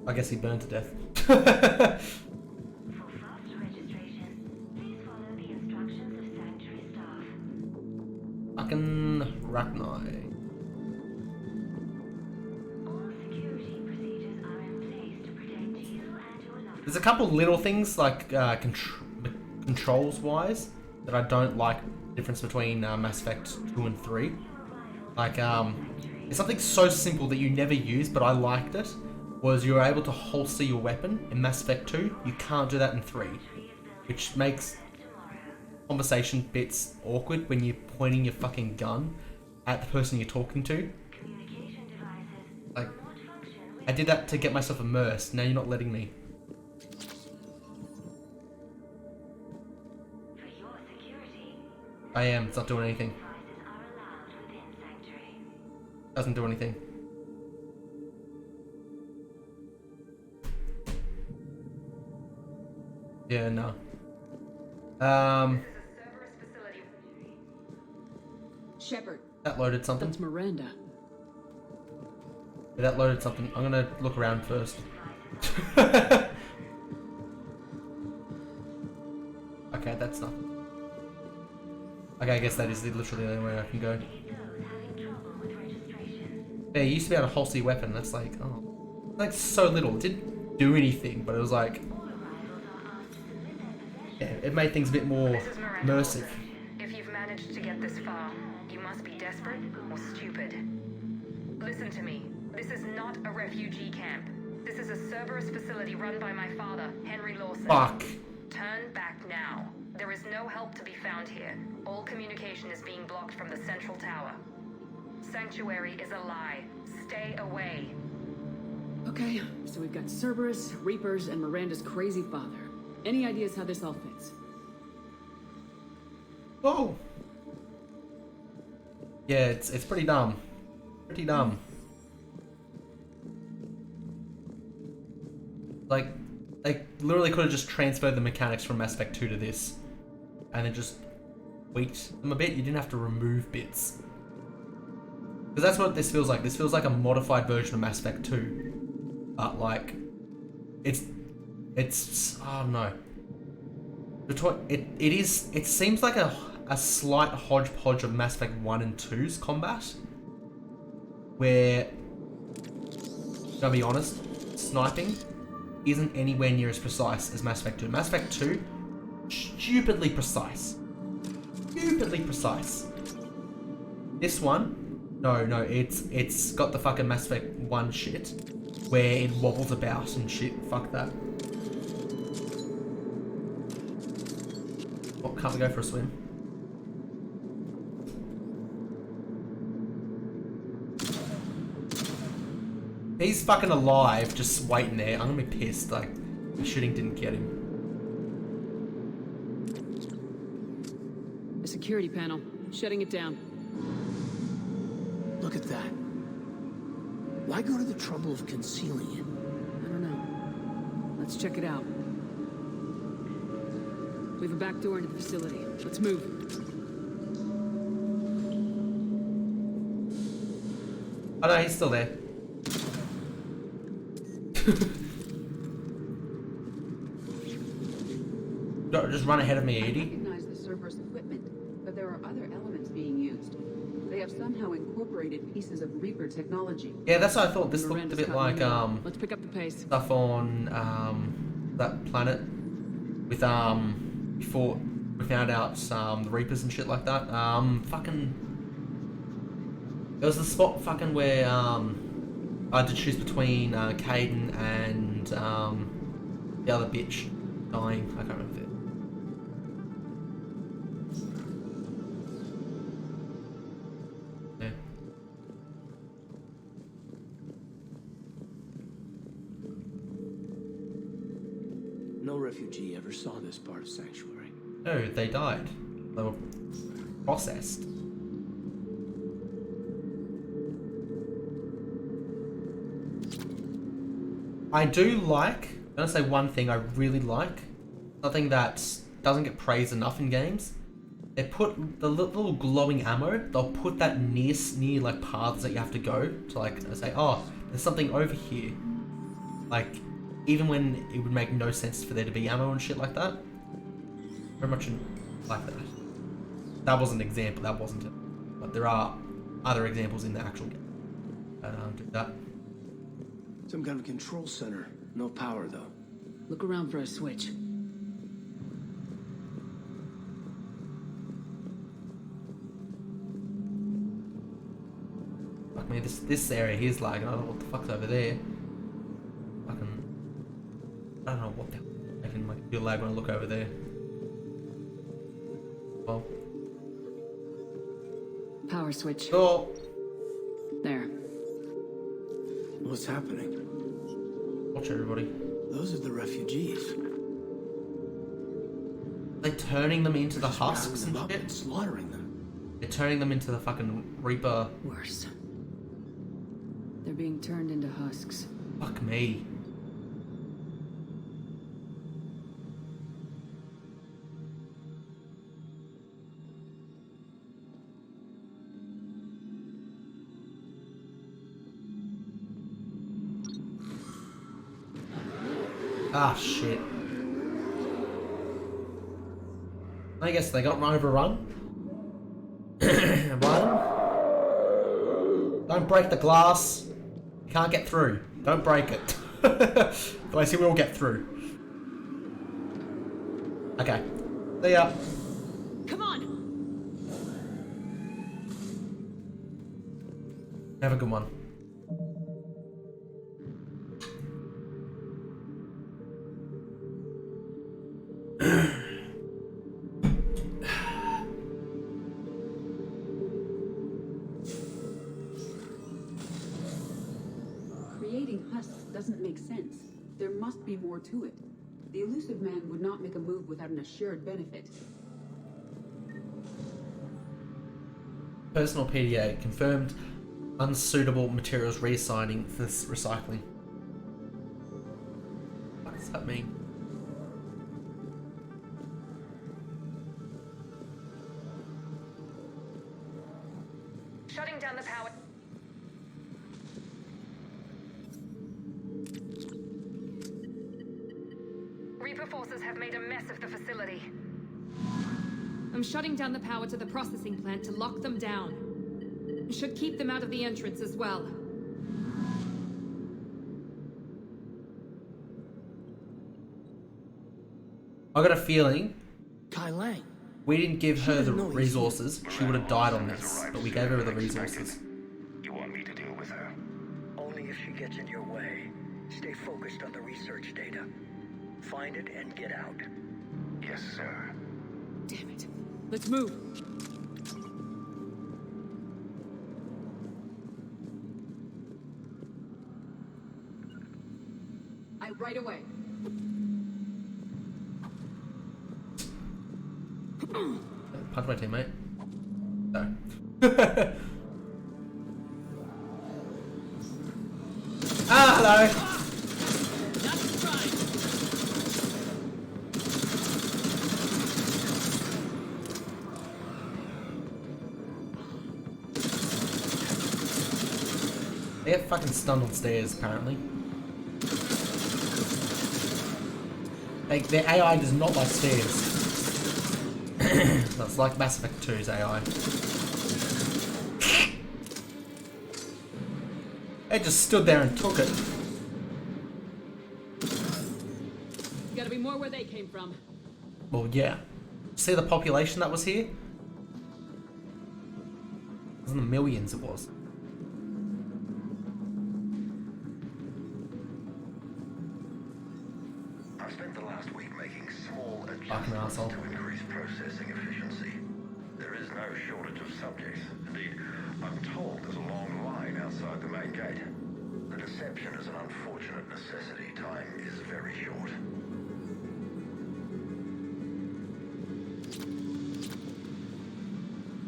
Speaker 1: I guess he burned to death. Fucking Rachni. There's a couple little things like controls wise that I don't like the difference between Mass Effect 2 and 3. Like it's something so simple that you never use, but I liked it. Was you were able to holster your weapon in Mass Effect 2. You can't do that in 3, which makes conversation bits awkward when you're pointing your fucking gun at the person you're talking to. Like, I did that to get myself immersed. Now you're not letting me. I am. It's not doing anything. Doesn't do anything. Yeah, no.
Speaker 11: Shepard.
Speaker 1: That loaded something.
Speaker 2: That's Miranda.
Speaker 1: Yeah, that loaded something. I'm gonna look around first. Okay, that's nothing. Okay, I guess that is literally the only way I can go. Yeah, you used to be able to holster your weapon. That's like, oh, like so little. It didn't do anything, but it was like, yeah, it made things a bit more immersive.
Speaker 13: If you've managed to get this far, you must be desperate or stupid. Listen to me. This is not a refugee camp. This is a Cerberus facility run by my father, Henry Lawson.
Speaker 1: Fuck.
Speaker 13: Turn back now. There is no help to be found here. All communication is being blocked from the central tower. Sanctuary is a lie. Stay away.
Speaker 2: Okay, so we've got Cerberus, Reapers, and Miranda's crazy father. Any ideas how this all fits?
Speaker 1: Whoa. Yeah, it's pretty dumb. Pretty dumb. Like, they literally could have just transferred the mechanics from Mass Effect 2 to this. And then just tweaked them a bit. You didn't have to remove bits. Because that's what this feels like. This feels like a modified version of Mass Effect 2. But, like, it's, oh no. It seems like a slight hodgepodge of Mass Effect 1 and 2's combat. Where, gotta be honest, sniping isn't anywhere near as precise as Mass Effect 2. Mass Effect 2, stupidly precise. Stupidly precise. This one, no, it's got the fucking Mass Effect 1 shit, where it wobbles about and shit. Fuck that. Oh, can't we go for a swim? He's fucking alive, just waiting there. I'm gonna be pissed, like, the shooting didn't get him.
Speaker 2: A security panel. Shutting it down.
Speaker 15: Look at that. Why go to the trouble of concealing it?
Speaker 2: I don't know. Let's check it out. We have a back door into the facility. Let's move.
Speaker 1: Oh no, he's still there. Don't just run ahead of me, Edie.
Speaker 11: I recognize the Cerberus equipment, but there are other elements being used. They have somehow incorporated pieces of Reaper technology.
Speaker 1: Yeah, that's what I thought. This looked a bit like
Speaker 2: let's pick up the pace.
Speaker 1: Stuff on that planet with before we found out the Reapers and shit like that. Fucking, it was the spot fucking where I had to choose between Caden and the other bitch dying. I can't remember it. Yeah.
Speaker 15: No refugee ever saw this part of Sanctuary.
Speaker 1: No, they died. They were processed. I do like, I'm gonna say one thing I really like, something that doesn't get praised enough in games. They put the little glowing ammo, they'll put that near like paths that you have to go to, like say, oh, there's something over here. Like, even when it would make no sense for there to be ammo and shit like that. Very much like that. That was an example, that wasn't it. But there are other examples in the actual game that do that.
Speaker 15: Some kind of control center. No power, though.
Speaker 2: Look around for a switch.
Speaker 1: Fuck me, this area here's like, I don't know what the fuck's over there. Fucking, I don't know what the hell. Making my computer lag when I look over there. Well.
Speaker 2: Power switch.
Speaker 1: Oh.
Speaker 2: There.
Speaker 15: What's happening?
Speaker 1: Watch everybody.
Speaker 15: Those are the refugees.
Speaker 1: They're turning them into the
Speaker 15: Just
Speaker 1: husks
Speaker 15: rounding them
Speaker 1: and
Speaker 15: up
Speaker 1: shit.
Speaker 15: and slaughtering them.
Speaker 1: They're turning them into the fucking Reaper.
Speaker 2: Worse. They're being turned into husks.
Speaker 1: Fuck me. Ah, shit. I guess they got overrun. Run. Don't break the glass. You can't get through. Don't break it. I see we all get through. Okay. See ya.
Speaker 2: Come on.
Speaker 1: Have a good one.
Speaker 11: Creating husks doesn't make sense. There must be more to it. The Illusive Man would not make a move without an assured benefit.
Speaker 1: Personal PDA confirmed unsuitable materials reassigning for recycling. does that mean?
Speaker 16: Shutting down the power. Reaper forces have made a mess of the facility.
Speaker 6: I'm shutting down the power to the processing plant to lock them down. Should keep them out of the entrance as well.
Speaker 1: I got a feeling
Speaker 15: Kai Lang.
Speaker 1: we didn't give her the
Speaker 15: doesn't know he's
Speaker 1: resources. She would have died on this, but we gave her the resources.
Speaker 5: You want me to deal with her?
Speaker 17: Only if she gets in your way. Stay focused on the research data. Find it and get out.
Speaker 5: Yes, sir.
Speaker 2: Damn it. Let's move. Right away.
Speaker 1: Punch my teammate. No. Hello. They get fucking stunned on stairs, apparently. Like, their AI does not like stairs. That's like Mass Effect 2's AI. They just stood there and took it.
Speaker 2: Gotta be more where they came from.
Speaker 1: Well, yeah. See the population that was here? It was in the millions, it was.
Speaker 5: I've spent the last week making small
Speaker 1: Fucking
Speaker 5: adjustments
Speaker 1: asshole.
Speaker 5: to increase processing efficiency. There is no shortage of subjects. Indeed, I'm told there's a long line outside the main gate. The deception is an unfortunate necessity. Time is very short.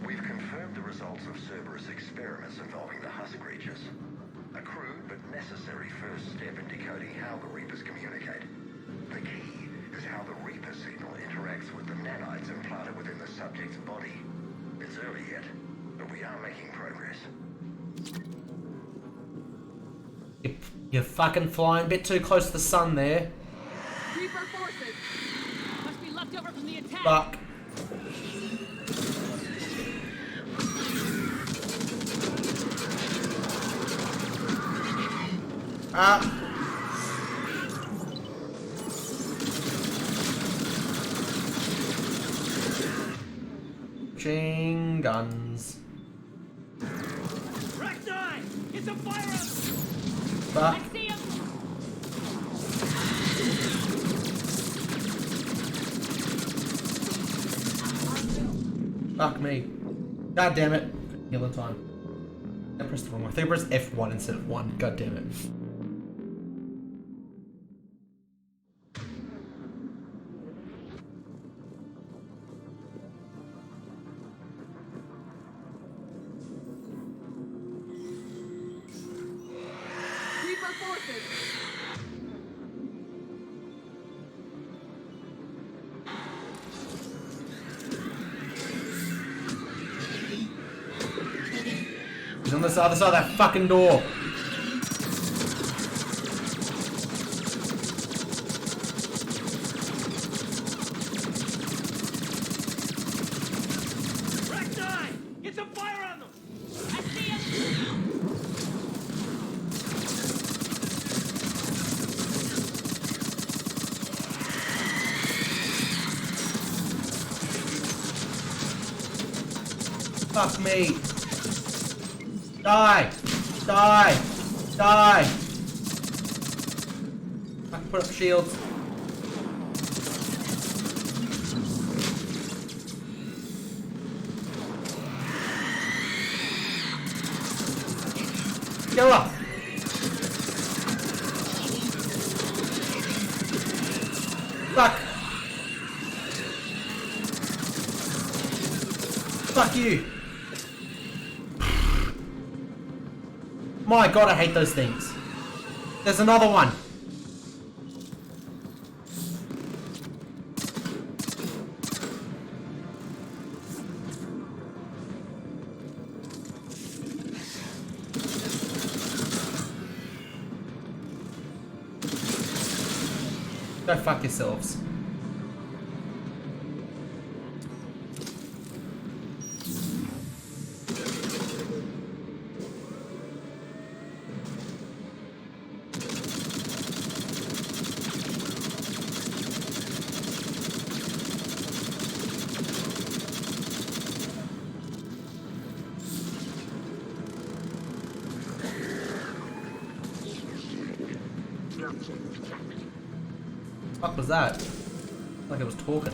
Speaker 5: We've confirmed the results of Cerberus experiments involving the husk creatures. A crude but necessary first step in decoding how the Reapers communicate. The key is how the Reaper signal interacts with the nanites implanted within the subject's body. It's early yet, but we are making progress.
Speaker 1: You're fucking flying a bit too close to the sun there.
Speaker 2: Reaper forces! Must be left over from the attack!
Speaker 1: Fuck. Machine guns.
Speaker 14: Recti! It's a fire!
Speaker 1: Fuck.
Speaker 2: I see him!
Speaker 1: Fuck me. God damn it. Heal in time. I pressed the wrong one. I think I pressed F1 instead of 1. God damn it.
Speaker 2: Reaper forces!
Speaker 1: He's on this other side of that fucking door.
Speaker 14: Recti! Get some fire on them!
Speaker 2: I see him!
Speaker 1: Fuck me. Die! Die! Die! I can put up shields. Kill her! Fuck! Fuck you! My god, I hate those things. There's another one. Go fuck yourselves. What was that? Like it was talking.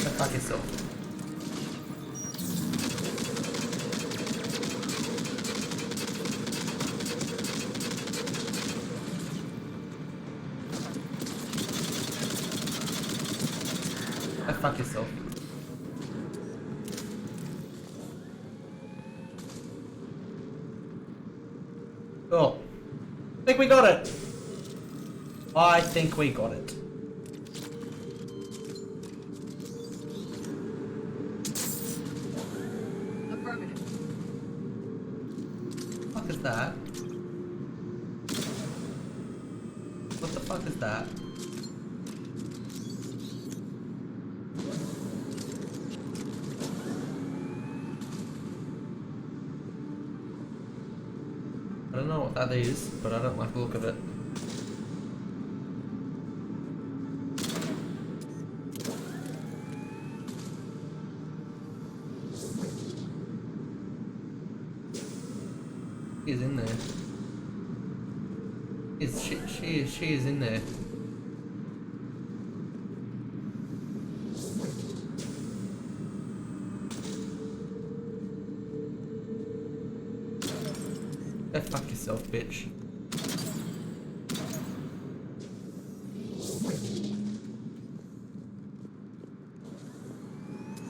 Speaker 1: Go fuck yourself. Go fuck yourself. Cool. I think we got it. I think we got it.
Speaker 11: Affirmative.
Speaker 1: What the fuck is that? What the fuck is that? I don't know what that is, but I don't like the look of it. She is in there. She is in there. Go fuck yourself, bitch.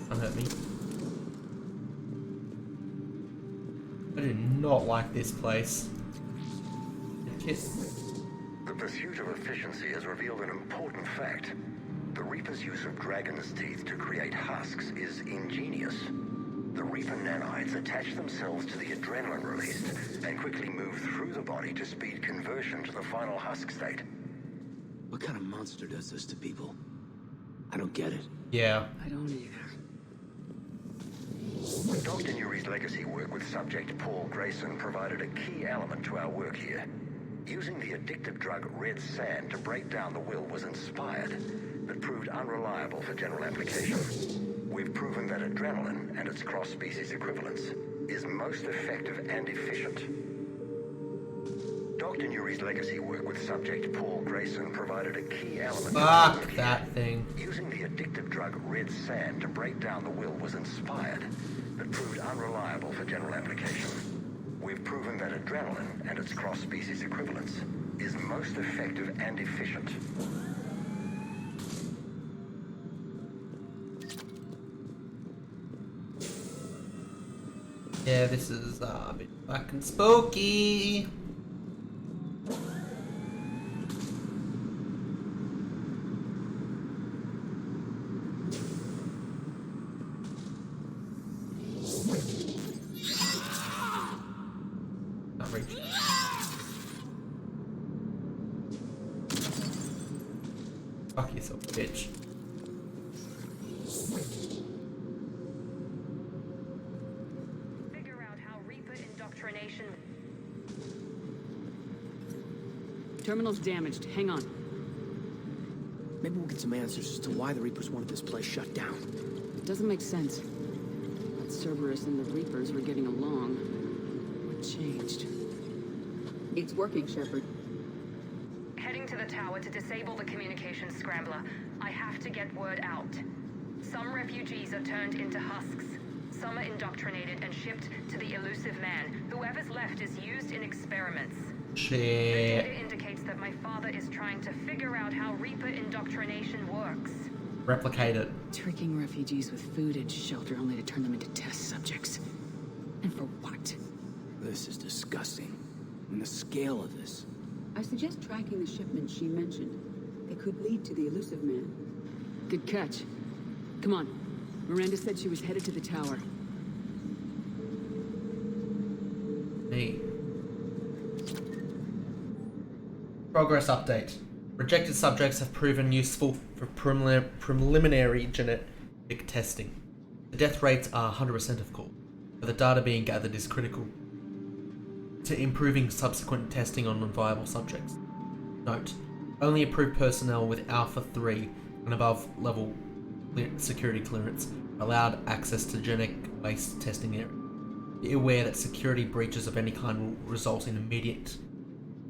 Speaker 1: Don't hurt me. I do not like this place.
Speaker 18: The pursuit of efficiency has revealed an important fact. The Reaper's use of dragon's teeth to create husks is ingenious. The Reaper nanites attach themselves to the adrenaline released and quickly move through the body to speed conversion to the final husk state.
Speaker 15: What kind of monster does this to people? I don't get it.
Speaker 1: Yeah.
Speaker 2: I don't either.
Speaker 18: Dr. Newry's legacy work with subject Paul Grayson provided a key element to our work here. Using the addictive drug Red Sand to break down the will was inspired, but proved unreliable for general application. We've proven that adrenaline and its cross-species equivalents is most effective and efficient. Dr. Newry's legacy work with subject Paul Grayson provided a key element.
Speaker 1: Fuck that thing.
Speaker 18: Using the addictive drug Red Sand to break down the will was inspired, but proved unreliable for general application. We've proven that adrenaline and its cross-species equivalents is most effective and efficient.
Speaker 1: Yeah, this is a bit fucking spooky. Not reach. Fuck yourself, bitch.
Speaker 2: Terminal's damaged. Hang on.
Speaker 15: Maybe we'll get some answers as to why the Reapers wanted this place shut down.
Speaker 2: It doesn't make sense. But Cerberus and the Reapers were getting along. What changed?
Speaker 11: It's working, Shepard.
Speaker 16: Heading to the tower to disable the communication scrambler. I have to get word out. Some refugees are turned into husks. Some are indoctrinated and shipped to the elusive man. Whoever's left is used in experiments.
Speaker 1: Shit.
Speaker 16: The data indicates that my father is trying to figure out how Reaper indoctrination works.
Speaker 1: Replicate it.
Speaker 2: Tricking refugees with food and shelter only to turn them into test subjects. And for what?
Speaker 15: This is disgusting. And the scale of this.
Speaker 11: I suggest tracking the shipments she mentioned. They could lead to the elusive man.
Speaker 2: Good catch. Come on. Miranda said she was headed to the tower.
Speaker 1: Me. Progress update. Rejected subjects have proven useful for preliminary genetic testing. The death rates are 100% of course, but the data being gathered is critical to improving subsequent testing on non-viable subjects. Note, only approved personnel with Alpha 3 and above level security clearance are allowed access to genetic waste testing area. Be aware that security breaches of any kind will result in immediate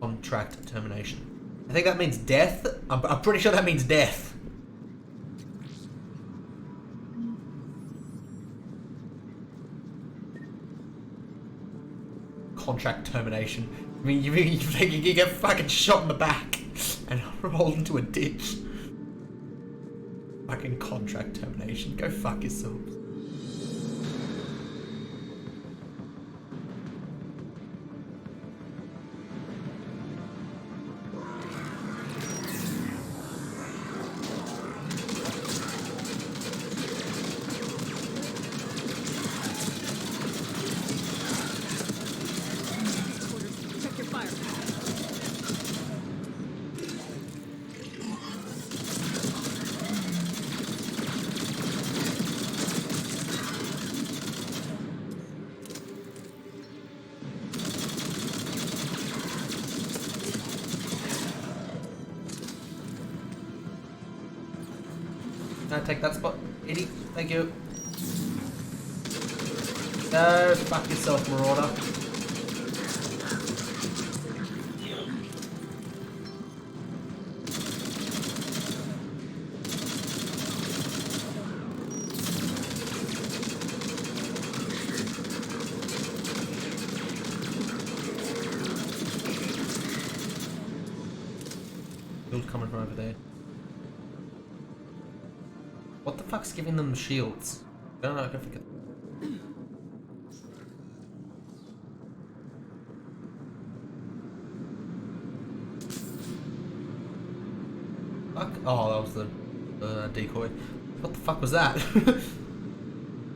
Speaker 1: contract termination. I think that means death. I'm pretty sure that means death. Contract termination. I mean, you think you get fucking shot in the back and rolled into a ditch? Fucking contract termination. Go fuck yourself.
Speaker 2: Check your fire.
Speaker 1: Can I take that spot? Eddie, thank you. No, fuck yourself, Marauder. Build coming from over there. What the fuck's giving them shields? I don't know, I can forget. Fuck. Oh, that was the decoy. What the fuck was that?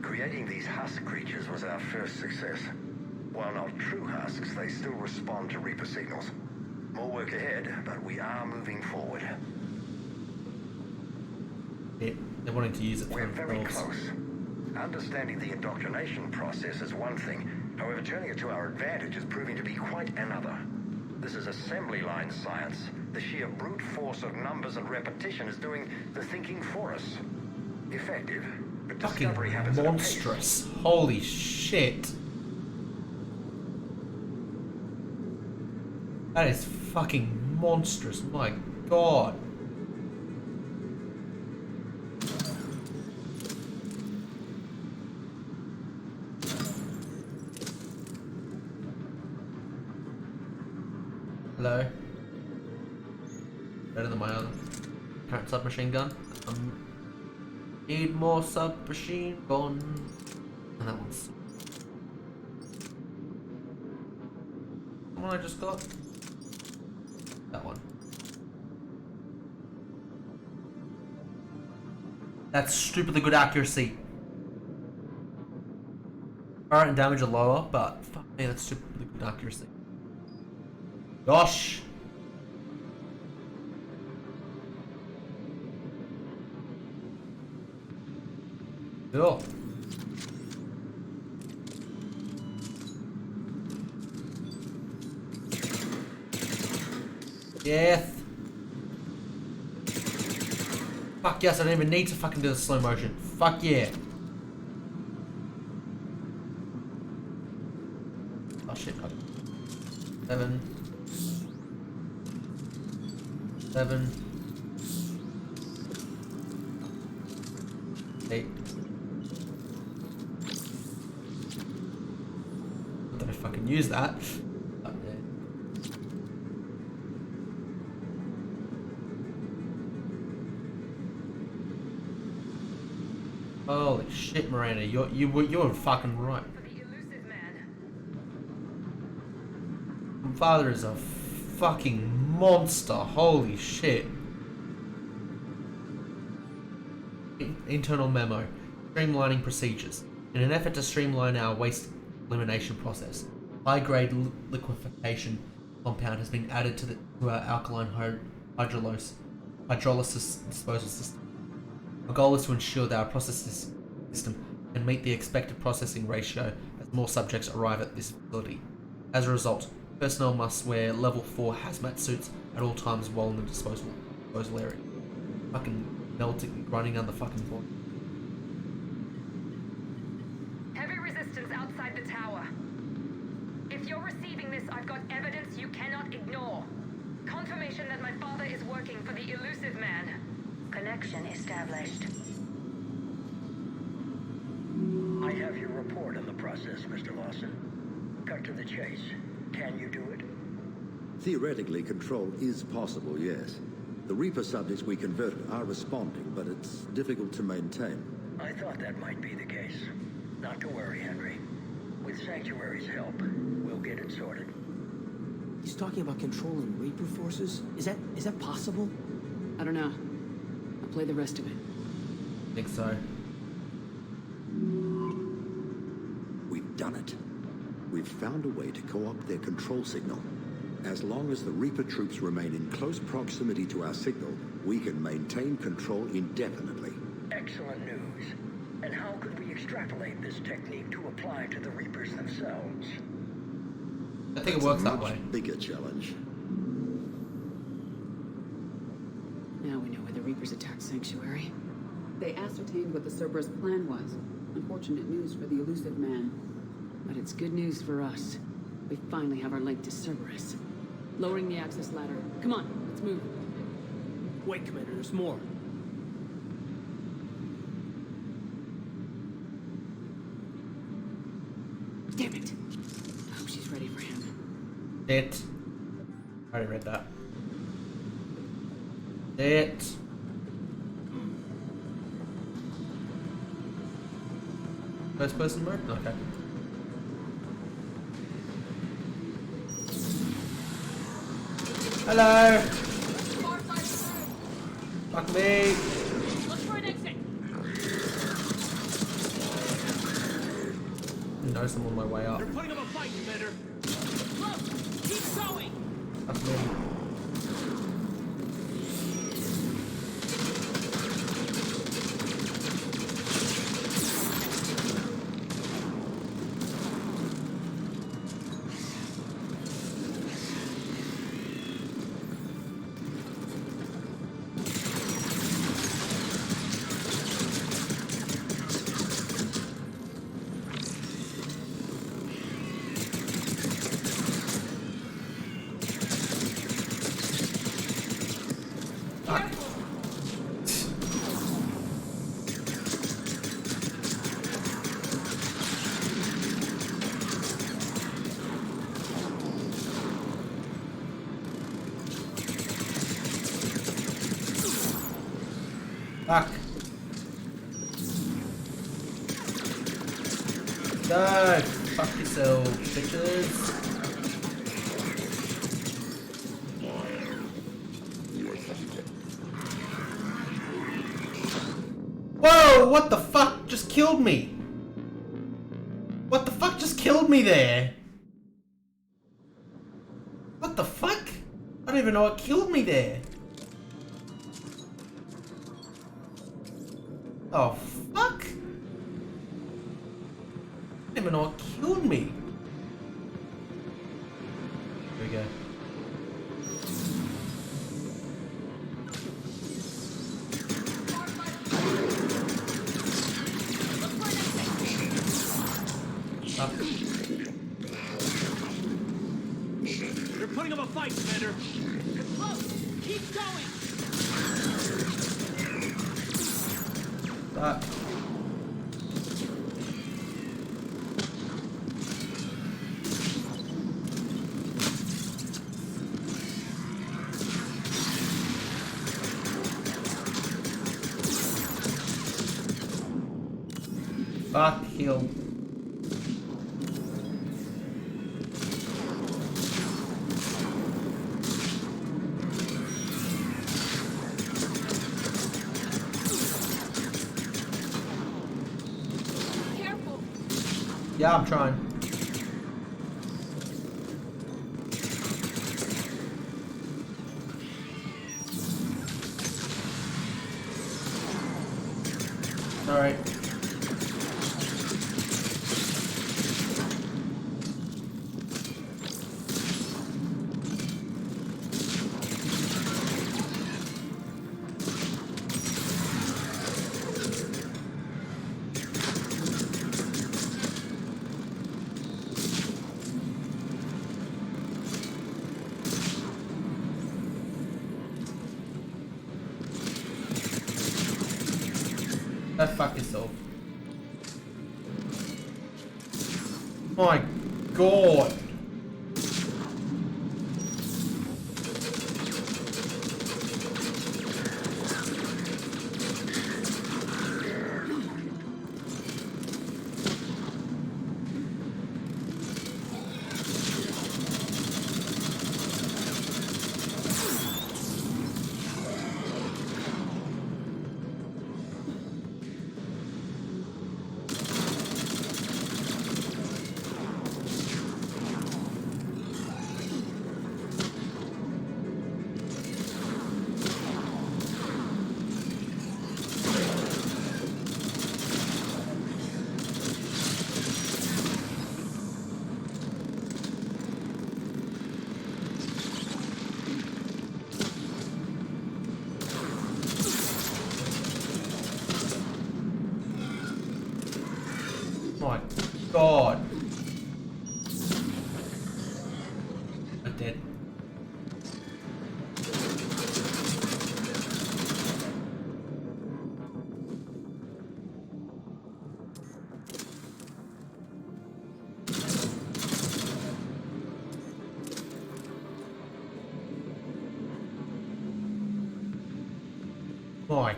Speaker 18: Creating these husk creatures was our first success. While not true husks, they still respond to Reaper signals. More work ahead, but we are moving forward.
Speaker 1: Yeah, they're wanting to use it for
Speaker 18: We're very
Speaker 1: themselves.
Speaker 18: close. Understanding the indoctrination process is one thing. However, turning it to our advantage is proving to be quite another. This is assembly line science. The sheer brute force of numbers and repetition is doing the thinking for us. Effective, but discovery happens
Speaker 1: Fucking
Speaker 18: at a pace.
Speaker 1: monstrous. Holy shit. That is fucking monstrous. My god. Hello. Better than my other current submachine gun. Need more submachine gun. And that one's the one I just got. That one. That's stupidly good accuracy. Fire and damage are lower, but fuck me, that's stupidly good accuracy. Gosh. Cool. Yes. Fuck yes, I don't even need to fucking do the slow motion. Fuck yeah. Oh shit. 7. 7. 8. Not that I fucking use that. Up there. Holy shit, Miranda, you're fucking right. My father is a fucking monster. Holy shit. Internal memo. Streamlining procedures. In an effort to streamline our waste elimination process, high-grade liquefaction compound has been added to our alkaline hydrolysis disposal system. Our goal is to ensure that our process system can meet the expected processing ratio as more subjects arrive at this facility. As a result, personnel must wear level 4 hazmat suits at all times while in the disposal area. Fucking melting, running under fucking body.
Speaker 16: Heavy resistance outside the tower. If you're receiving this, I've got evidence you cannot ignore. Confirmation that my father is working for the Elusive Man.
Speaker 13: Connection established.
Speaker 17: I have your report on the process, Mr. Lawson. Cut to the chase. Can you do it?
Speaker 19: Theoretically, control is possible, yes. The Reaper subjects we converted are responding, but it's difficult to maintain.
Speaker 17: I thought that might be the case. Not to worry, Henry. With Sanctuary's help, we'll get it sorted.
Speaker 15: He's talking about controlling Reaper forces? Is that possible?
Speaker 2: I don't know. I'll play the rest of it.
Speaker 1: I think so.
Speaker 19: We've done it. We've found a way to co-opt their control signal. As long as the Reaper troops remain in close proximity to our signal, we can maintain control indefinitely.
Speaker 17: Excellent news. And how could we extrapolate this technique to apply to the Reapers themselves?
Speaker 1: I think it works that way.
Speaker 19: Bigger challenge.
Speaker 2: Now we know why the Reapers attacked Sanctuary.
Speaker 11: They ascertained what the Cerberus plan was. Unfortunate news for the Elusive Man.
Speaker 2: But it's good news for us. We finally have our link to Cerberus. Lowering the access ladder. Come on, let's move.
Speaker 15: Wait, Commander, there's more.
Speaker 2: Damn it! I hope she's ready for him.
Speaker 1: It. I already read that. It. First person mode? Okay. Hello! Fuck me!
Speaker 14: Look for an exit.
Speaker 1: Notice I'm on my way up.
Speaker 14: They're putting up a fight, Commander. Look! Keep going!
Speaker 1: Fuck me. Fuck. No! Fuck yourself, bitches. Whoa! What the fuck just killed me? What the fuck just killed me there? What the fuck? I don't even know what killed me there. Oh, fuck! I don't even know what killed me. Here we go. Up.
Speaker 14: They're putting up a fight, Commander. It's close. Keep going.
Speaker 1: Fuck. Fuck, heal. Yeah, I'm trying. Alright. Go fuck yourself. My god. My god. I'm dead. My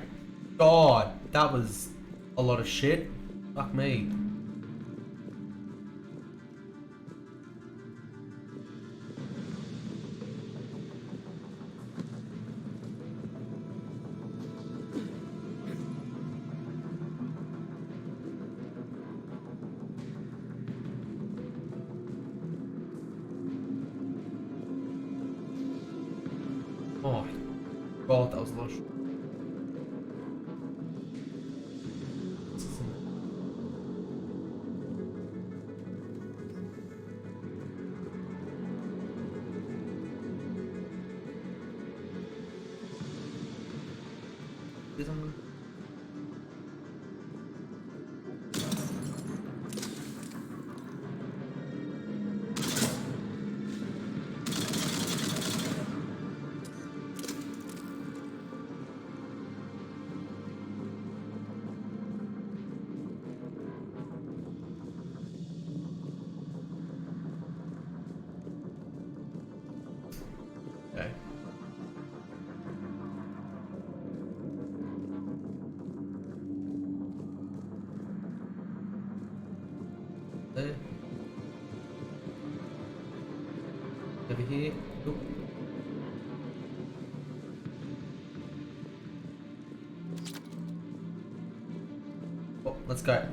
Speaker 1: god, that was a lot of shit. Fuck me. Oh my god, that was a lot of shit. Okay. There. Over here. Oop. Oh, let's go.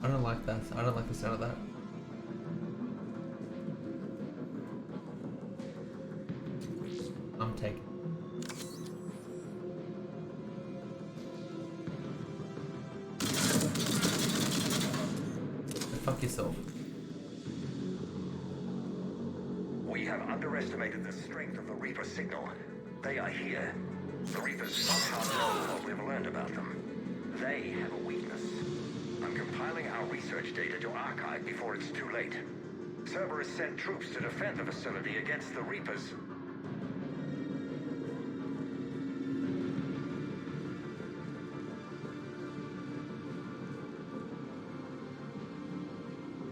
Speaker 1: I don't like that. I don't like the sound of that. I'm taking. Fuck yourself.
Speaker 18: We have underestimated the strength of the Reaper signal. They are here. The Reapers somehow know what we've learned about them. They have a weakness. I'm compiling our research data to archive before it's too late. Cerberus sent troops to defend the facility against the Reapers.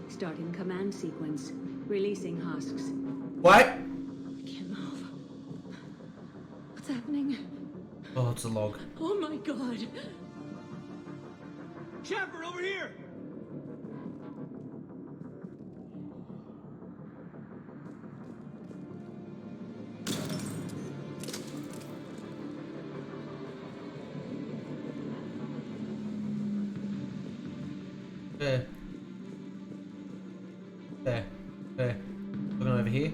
Speaker 20: Starting command sequence. Releasing husks.
Speaker 1: What?
Speaker 20: I can't move. What's happening?
Speaker 1: Oh, it's a log.
Speaker 20: Oh my god.
Speaker 14: Shepard, over here!
Speaker 1: There. There. There. Looking over here.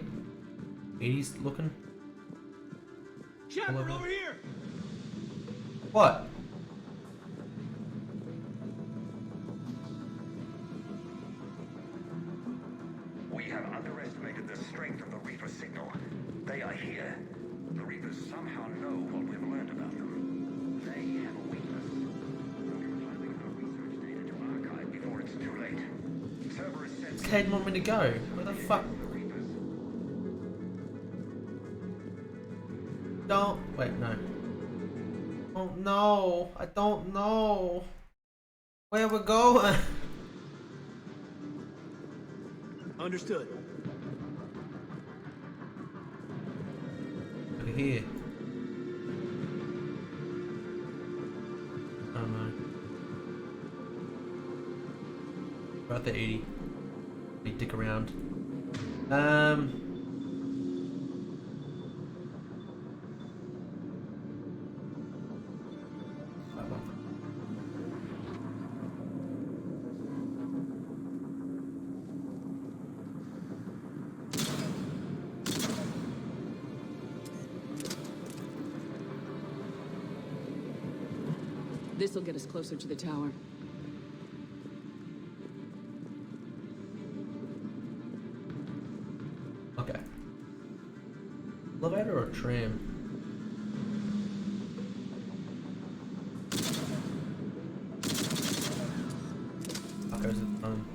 Speaker 1: Edie's looking.
Speaker 14: Shepard, over here!
Speaker 1: What?
Speaker 18: We have underestimated the strength of the Reaper signal. They are here. The Reapers somehow know what we've learned about them. They have a weakness. We're compiling our research data to archive before it's too late. Cerberus sends...
Speaker 1: Caden want me to go? Where the fuck? Don't... Wait, no. Oh no, I don't know where we're going.
Speaker 14: Understood.
Speaker 1: Over here. I don't know. Right there, Edie. Be dick around.
Speaker 2: This'll get us closer to the tower.
Speaker 1: Okay. Elevator or tram? How goes it home?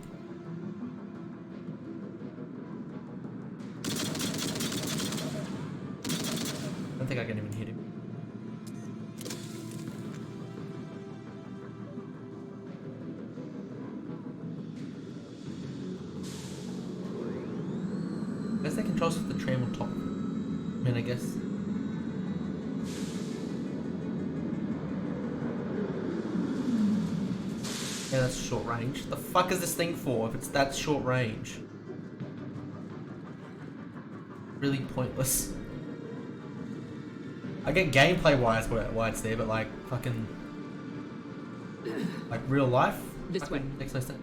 Speaker 1: I don't think I can even hit him. I guess they controls with the tram on top. I mean, I guess. Yeah, that's short range. The fuck is this thing for if it's that short range? Really pointless. I get gameplay wise why it's there, but like fucking like real life.
Speaker 2: This way
Speaker 1: makes no sense.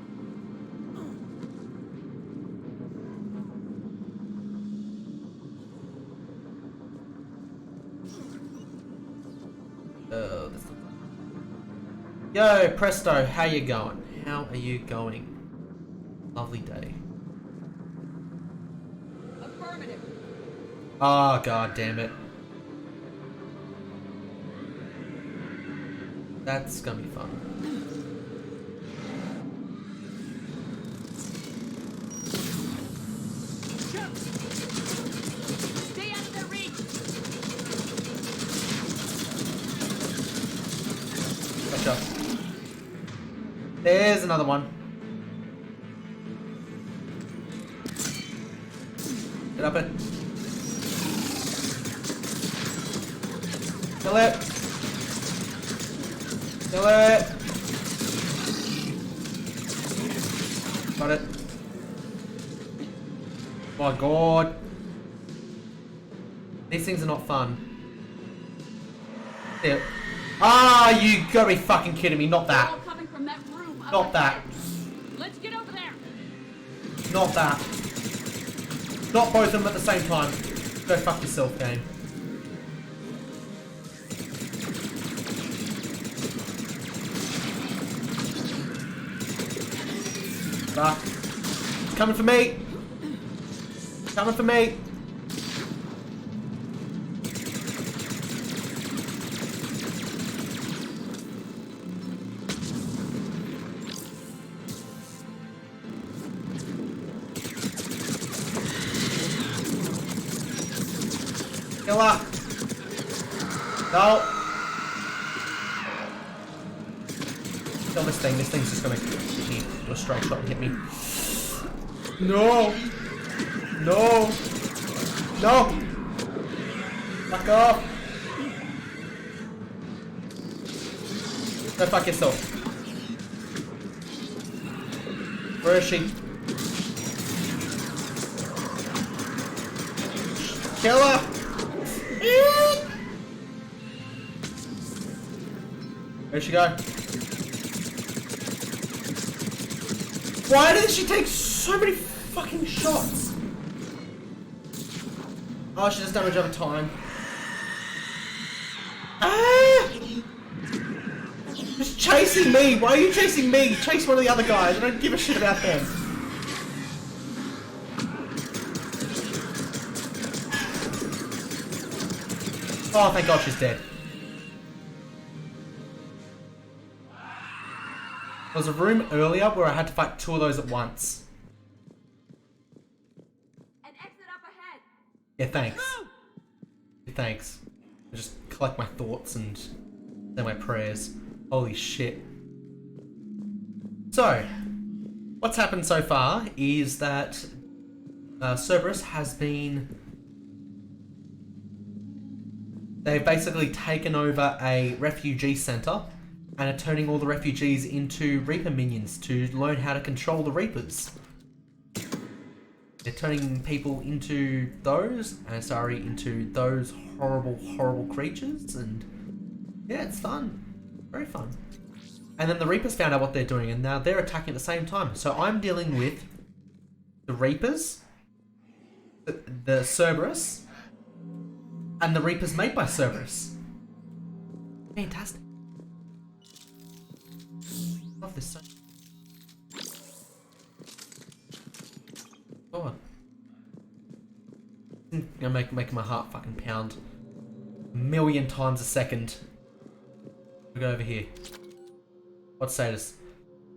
Speaker 1: Yo, Presto, how you going? How are you going? Lovely day.
Speaker 2: Affirmative.
Speaker 1: Oh, god damn it. That's gonna be fun.
Speaker 6: Stay out of their reach!
Speaker 1: Gotcha. There's another one. Get up it. Kill it. Kill it. Got it. Oh my god. These things are not fun. There. Ah, you gotta be fucking kidding me. Not that. Not that.
Speaker 6: Let's get over there.
Speaker 1: Not that. Not both of them at the same time. Go fuck yourself, game. Fuck. Coming for me. Coming for me. Killer! No! Kill this thing. This thing's just gonna hit me. Do a straight shot and hit me. No! No! No! Fuck off! Go fuck yourself. Where is she? Kill her! Where'd she go? Why did she take so many fucking shots? Oh, she does damage over time. Ah! Just chasing me! Why are you chasing me? Chase one of the other guys. I don't give a shit about them. Oh, thank God she's dead. There was a room earlier where I had to fight two of those at once.
Speaker 6: An exit up ahead.
Speaker 1: Yeah, thanks. Yeah, thanks. I just collect my thoughts and say my prayers. Holy shit. So, what's happened so far is that Cerberus has been... They've basically taken over a refugee center and are turning all the refugees into Reaper minions to learn how to control the Reapers. They're turning people into those, into those horrible, horrible creatures, and yeah, it's fun. Very fun. And then the Reapers found out what they're doing, and now they're attacking at the same time. So I'm dealing with the Reapers, the Cerberus, and the Reapers made by Cerberus. Fantastic. Love this so much. Go on. I'm making my heart fucking pound a million times a second. We go over here. Pod status.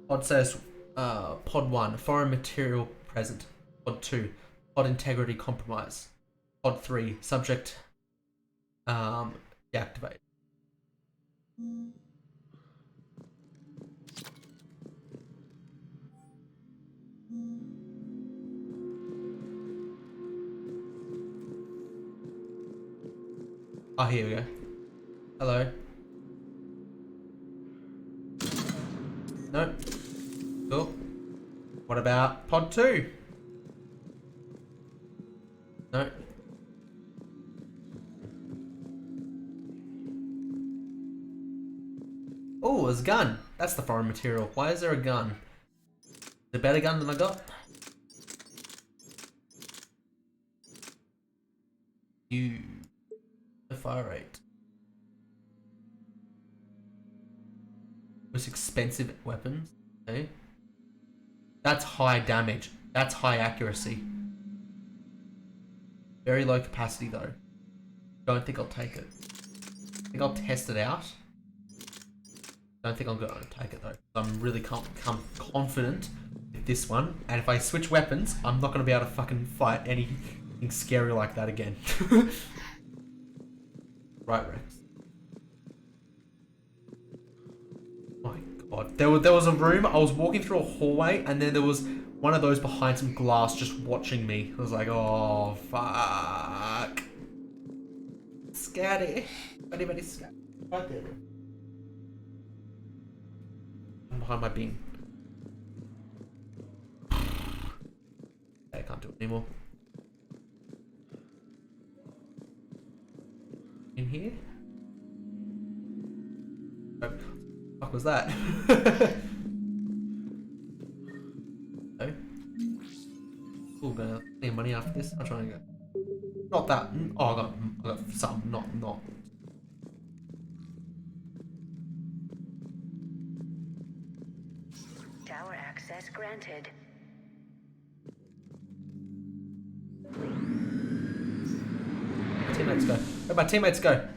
Speaker 1: Pod status. Pod 1. Foreign material present. Pod 2. Pod integrity compromised. Pod 3. Subject deactivate. Oh, here we go. Hello. No. Cool. What about pod 2? No. Oh, there's a gun. That's the foreign material. Why is there a gun? Is it a better gun than I got? The fire rate. Most expensive weapons. Okay. That's high damage. That's high accuracy. Very low capacity though. Don't think I'll take it. I think I'll test it out. Don't think I'm going to take it though. I'm really confident with this one. And if I switch weapons, I'm not going to be able to fucking fight anything scary like that again. Right, Rex. My God. There was a room, I was walking through a hallway, and then there was one of those behind some glass just watching me. I was like, oh, fuck. Scary. Very, very scary. Right there. I'm behind my bin. I can't do it anymore. In here? What the fuck was that? No. Ooh, gonna clear money after this. I'll try and go. Not that. Oh, I got some. Not.
Speaker 13: Tower access granted.
Speaker 1: Teammates go. Where'd my teammates go?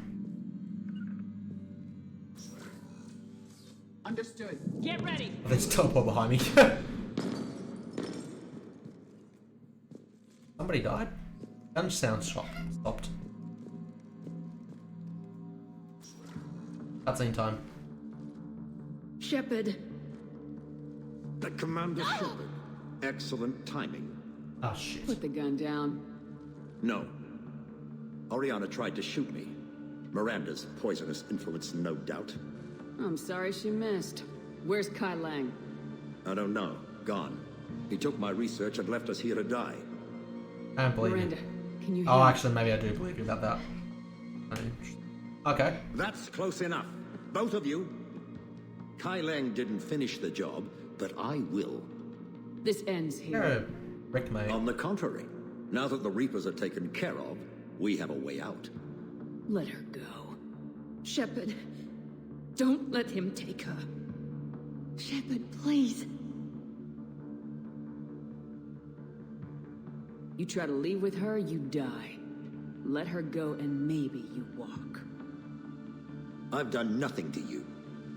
Speaker 11: Understood.
Speaker 6: Get ready.
Speaker 1: Oh, there's a teleport behind me. Somebody died. Gun sound stopped. Cutscene time.
Speaker 2: Shepard.
Speaker 19: The Commander Shepard. Excellent timing.
Speaker 1: Oh shit.
Speaker 2: Put the gun down.
Speaker 19: No. Oriana tried to shoot me. Miranda's poisonous influence, no doubt.
Speaker 2: I'm sorry she missed. Where's Kai Lang?
Speaker 19: I don't know. Gone. He took my research and left us here to die.
Speaker 1: I don't believe
Speaker 2: Miranda,
Speaker 1: you.
Speaker 2: can you hear
Speaker 1: Oh,
Speaker 2: me?
Speaker 1: actually, maybe I do believe you about that. Okay.
Speaker 19: That's close enough. Both of you. Kai Lang didn't finish the job, but I will.
Speaker 2: This ends here.
Speaker 1: No, Rick, mate.
Speaker 19: On the contrary, now that the Reapers are taken care of, we have a way out.
Speaker 2: Let her go.
Speaker 6: Shepard, don't let him take her. Shepard, please.
Speaker 2: You try to leave with her, you die. Let her go and maybe you walk.
Speaker 19: I've done nothing to you.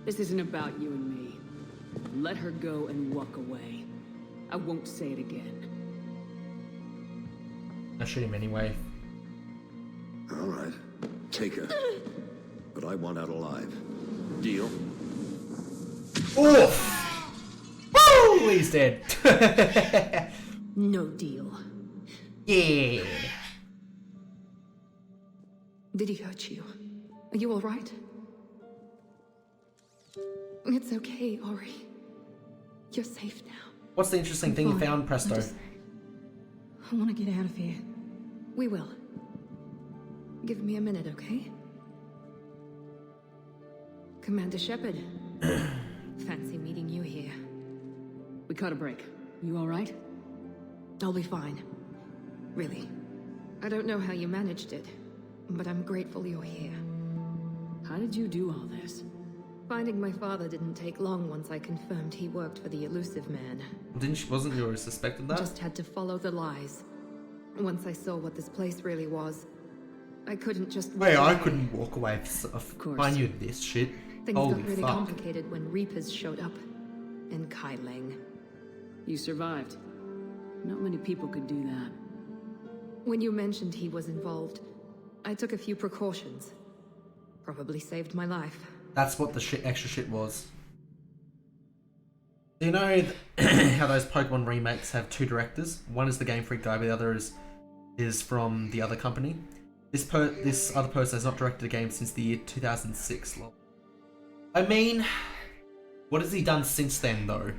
Speaker 2: This isn't about you and me. Let her go and walk away. I won't say it again.
Speaker 1: I'll shoot him anyway.
Speaker 19: All right, take her. But I want out alive. Deal?
Speaker 1: Oof! Woo! He's dead.
Speaker 6: No deal.
Speaker 1: Yeah.
Speaker 6: Did he hurt you? Are you alright? It's okay, Ori. You're safe now.
Speaker 1: What's the interesting thing you found, Presto?
Speaker 6: I want to get out of here. We will. Give me a minute, okay? Commander Shepard. Fancy meeting you here.
Speaker 2: We caught a break. You alright?
Speaker 6: I'll be fine. Really. I don't know how you managed it, but I'm grateful you're here.
Speaker 2: How did you do all this?
Speaker 6: Finding my father didn't take long once I confirmed he worked for the Elusive Man.
Speaker 1: Wasn't you already suspected that?
Speaker 6: Just had to follow the lies. Once I saw what this place really was, I couldn't just walk
Speaker 1: Wait, I
Speaker 6: away.
Speaker 1: couldn't walk away if I knew this shit.
Speaker 6: Things
Speaker 1: Holy
Speaker 6: got really
Speaker 1: fuck.
Speaker 6: complicated when Reapers showed up. And Kai Lang.
Speaker 2: You survived. Not many people could do that.
Speaker 6: When you mentioned he was involved, I took a few precautions. Probably saved my life.
Speaker 1: That's what the extra shit was. You know how those Pokemon remakes have two directors? One is the Game Freak guy, but the other is from the other company. This other person has not directed a game since the year 2006. I mean, what has he done since then, though?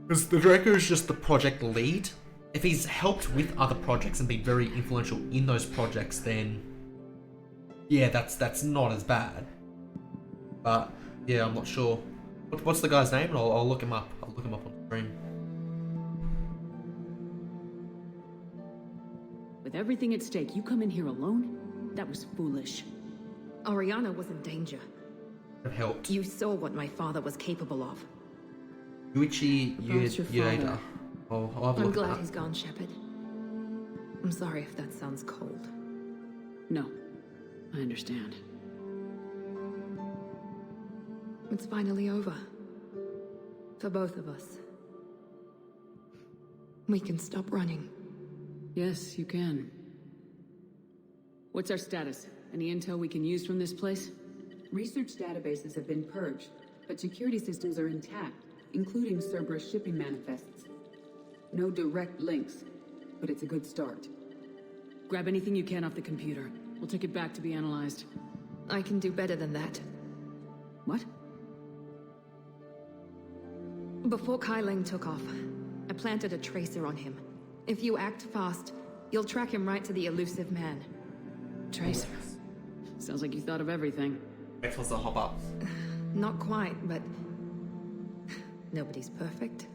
Speaker 1: Because the director is just the project lead. If he's helped with other projects and been very influential in those projects, then yeah, that's not as bad. But yeah, I'm not sure. What's the guy's name? And I'll look him up. I'll look him up on the screen.
Speaker 2: With everything at stake, you come in here alone? That was foolish.
Speaker 6: Oriana was in danger.
Speaker 1: It helped.
Speaker 6: You saw what my father was capable of.
Speaker 1: Yuichi
Speaker 6: About your
Speaker 1: Ueda.
Speaker 6: father.
Speaker 1: I'll have a
Speaker 6: I'm
Speaker 1: look at
Speaker 6: glad
Speaker 1: that.
Speaker 6: he's gone, Shepard. I'm sorry if that sounds cold.
Speaker 2: No, I understand.
Speaker 6: It's finally over. For both of us. We can stop running.
Speaker 2: Yes, you can. What's our status? Any intel we can use from this place? Research databases have been purged, but security systems are intact, including Cerberus shipping manifests. No direct links, but it's a good start. Grab anything you can off the computer. We'll take it back to be analyzed.
Speaker 6: I can do better than that.
Speaker 2: What?
Speaker 6: Before Kai Lang took off, I planted a tracer on him. If you act fast, you'll track him right to the Elusive Man.
Speaker 2: Tracer. Sounds like you thought of everything.
Speaker 1: Next one's to hop up.
Speaker 6: Not quite, but nobody's perfect.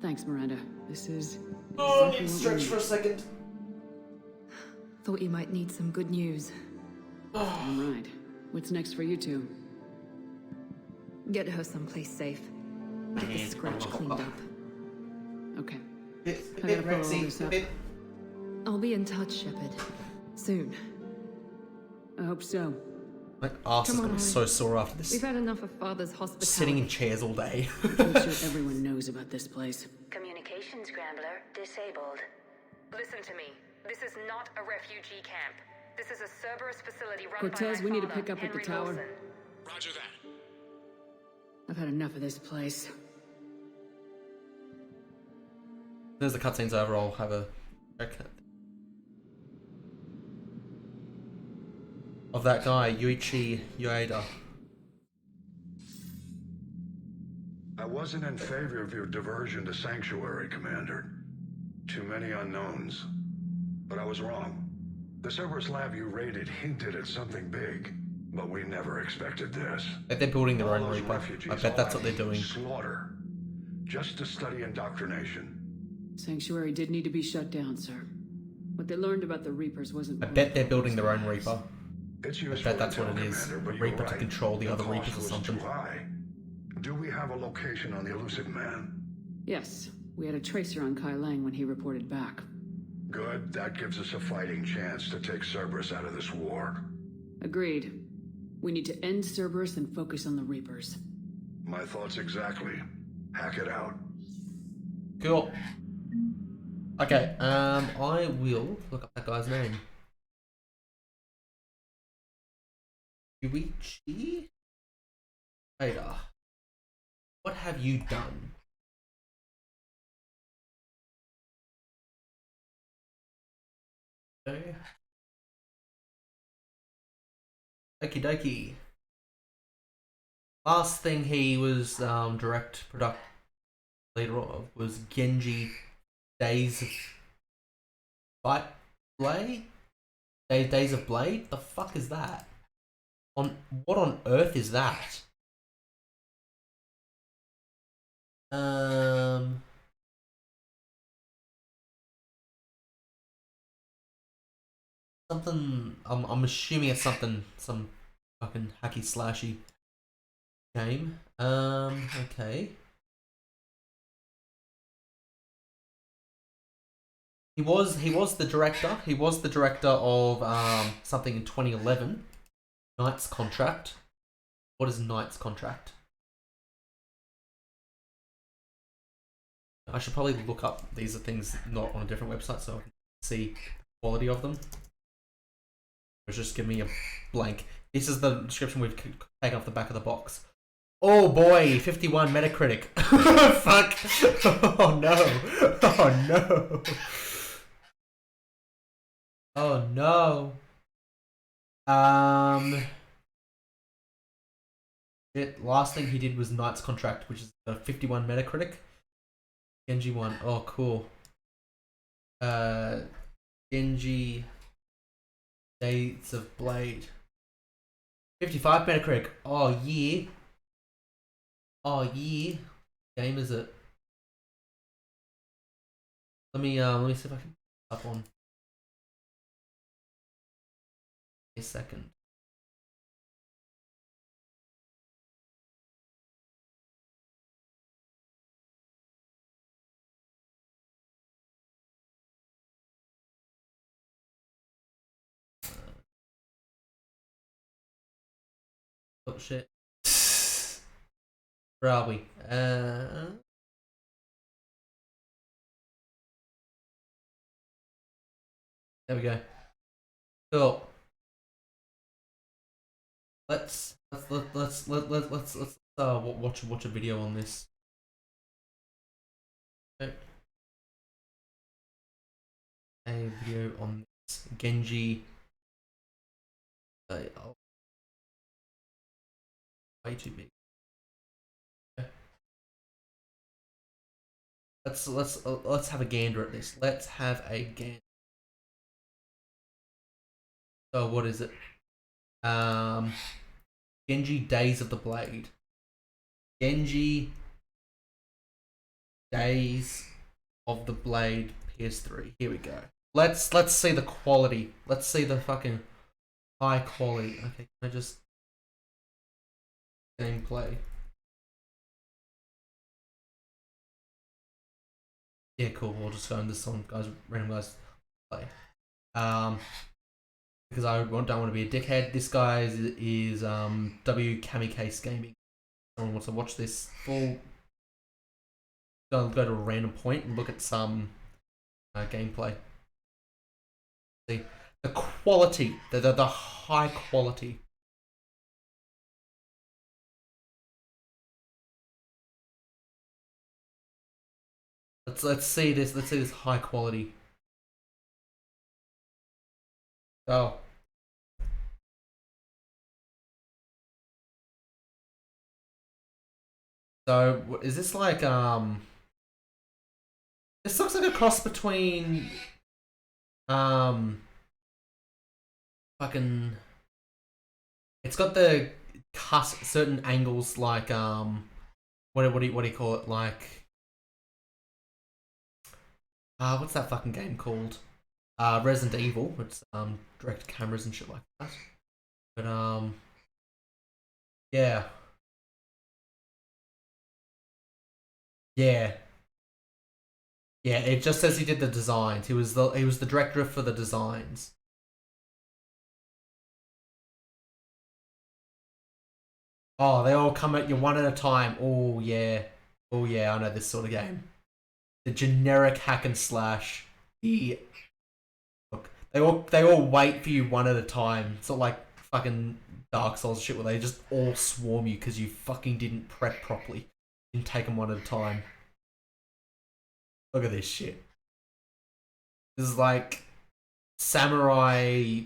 Speaker 2: Thanks, Miranda. This is...
Speaker 1: Oh,
Speaker 2: exactly
Speaker 1: need
Speaker 2: what
Speaker 1: stretch
Speaker 2: we
Speaker 1: for a second.
Speaker 6: Thought you might need some good news.
Speaker 2: All right. What's next for you two?
Speaker 6: Get her someplace safe. Get the scratch cleaned up.
Speaker 2: Okay.
Speaker 1: Bit,
Speaker 2: I gotta follow all this up.
Speaker 6: I'll be in touch, Shepard. Soon.
Speaker 2: I hope so.
Speaker 1: My ass is
Speaker 6: Come on,
Speaker 1: gonna be
Speaker 6: Ori.
Speaker 1: so sore after this.
Speaker 6: We've had enough of Father's hospitality.
Speaker 1: Sitting in chairs all day.
Speaker 2: I'm sure everyone knows about this place.
Speaker 13: Communication scrambler disabled.
Speaker 16: Listen to me. This is not a refugee camp. This is a Cerberus facility run
Speaker 2: Cortez,
Speaker 16: by my
Speaker 2: we need to
Speaker 16: father,
Speaker 2: pick up at the
Speaker 16: Henry
Speaker 2: tower.
Speaker 16: Wilson.
Speaker 14: Roger that.
Speaker 2: I've had enough of this place.
Speaker 1: As the cutscene's over, I'll have a check of that guy, Yuichi Ueda.
Speaker 18: I wasn't in favor of your diversion to Sanctuary, Commander. Too many unknowns. But I was wrong. The Cerberus lab you raided hinted at something big. But we never expected this.
Speaker 1: Bet they're building their
Speaker 18: All
Speaker 1: own
Speaker 18: those
Speaker 1: Reaper. I
Speaker 18: refugees
Speaker 1: bet that's
Speaker 18: all
Speaker 1: what they're doing.
Speaker 18: Slaughter. Just to study indoctrination.
Speaker 2: Sanctuary did need to be shut down, sir. What they learned about the Reapers wasn't...
Speaker 1: I bet they're building their own Reaper.
Speaker 18: It's
Speaker 1: I
Speaker 18: useful
Speaker 1: bet that's what it
Speaker 18: intel,
Speaker 1: is.
Speaker 18: Commander,
Speaker 1: A
Speaker 18: but you're
Speaker 1: Reaper to
Speaker 18: right.
Speaker 1: control the other
Speaker 18: cost
Speaker 1: Reapers or
Speaker 18: was
Speaker 1: something.
Speaker 18: Too high. Do we have a location on the elusive man?
Speaker 2: Yes, we had a tracer on Kai Lang when he reported back.
Speaker 18: Good. That gives us a fighting chance to take Cerberus out of this war.
Speaker 2: Agreed. We need to end Cerberus and focus on the Reapers.
Speaker 18: My thoughts exactly. Hack it out.
Speaker 1: Cool. Okay, I will look up that guy's name. Yuichi Ada. What have you done? Okay. Okie dokie. Last thing he was direct product leader of was Genji Days of Fight Blade? Days of Blade? The fuck is that? What on earth is that? Something. I'm assuming it's some fucking hacky slashy game. Okay. He was the director. He was the director of something in 2011. Knight's Contract. What is Knight's Contract? I should probably look up. These are things not on a different website, so I can see the quality of them. Or just give me a blank. This is the description we've taken off the back of the box. Oh boy, 51 Metacritic. Fuck. Oh no. Oh no. Oh no. Shit, last thing he did was Knight's Contract, which is a 51 Metacritic. Genji one. Oh cool. Genji Days of Blade. 55 Metacritic. Oh yeah. Oh yeah. Game is it? Let me see if I can up on a second. Oh shit. Where are we? There we go. Cool. Let's watch a video on this. Okay. A video on this Genji. Oh. Way too big. Okay. Let's have a gander at this. Let's have a gander. So what is it? Genji Days of the Blade. Genji Days of the Blade PS3. Here we go. Let's see the quality. Let's see the fucking high quality. Okay, can I just gameplay? Yeah, cool. We'll just go in this one, guys. Random guys play. Because I don't want to be a dickhead. This guy is W Kamikaze Gaming. Someone wants to watch this full. Go to a random point and look at some gameplay. See the quality, the high quality. Let's see this. Let's see this high quality. Oh. So is this like this looks like a cross between fucking It's got the certain angles like what do you call it, like what's that fucking game called? Resident Evil. It's direct cameras and shit like that. But yeah. Yeah. Yeah, it just says he did the designs. He was the director for the designs. Oh, they all come at you one at a time. Oh yeah. Oh yeah, I know this sort of game. The generic hack and slash. Look, they all wait for you one at a time. It's not like fucking Dark Souls shit where they just all swarm you because you fucking didn't prep properly. You didn't take them one at a time. Look at this shit. This is like samurai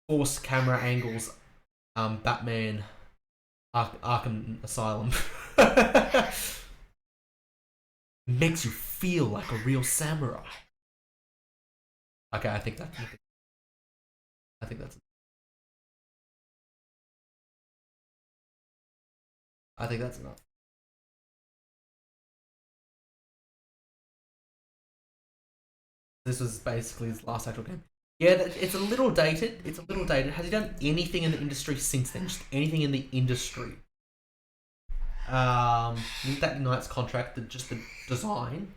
Speaker 1: forced camera angles Batman Arkham Asylum. Makes you feel like a real samurai. Okay, I think that's enough. This was basically his last actual game. Yeah, it's a little dated. It's a little dated. Has he done anything in the industry since then? Just anything in the industry? That Knight's contract, just the design.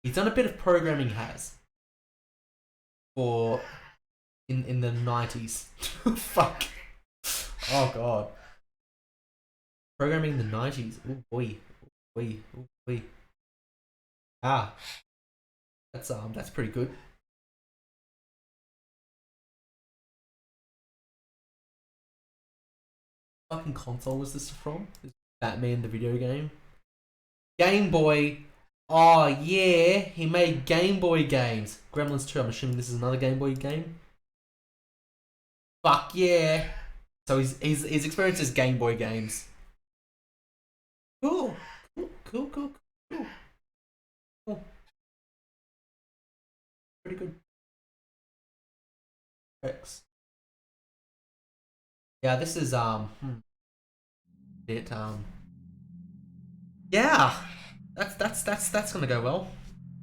Speaker 1: He's done a bit of programming. Has for in the 90s. Fuck. Oh god. Programming in the 90s. Oh boy. Oh boy. Ah. That's pretty good. Fucking console was this from? Batman the video game? Game Boy. Oh yeah, he made Game Boy games. Gremlins 2, I'm assuming this is another Game Boy game. Fuck yeah. So his experience is Game Boy games. Cool. Pretty good. X. Yeah, this is yeah, that's gonna go well.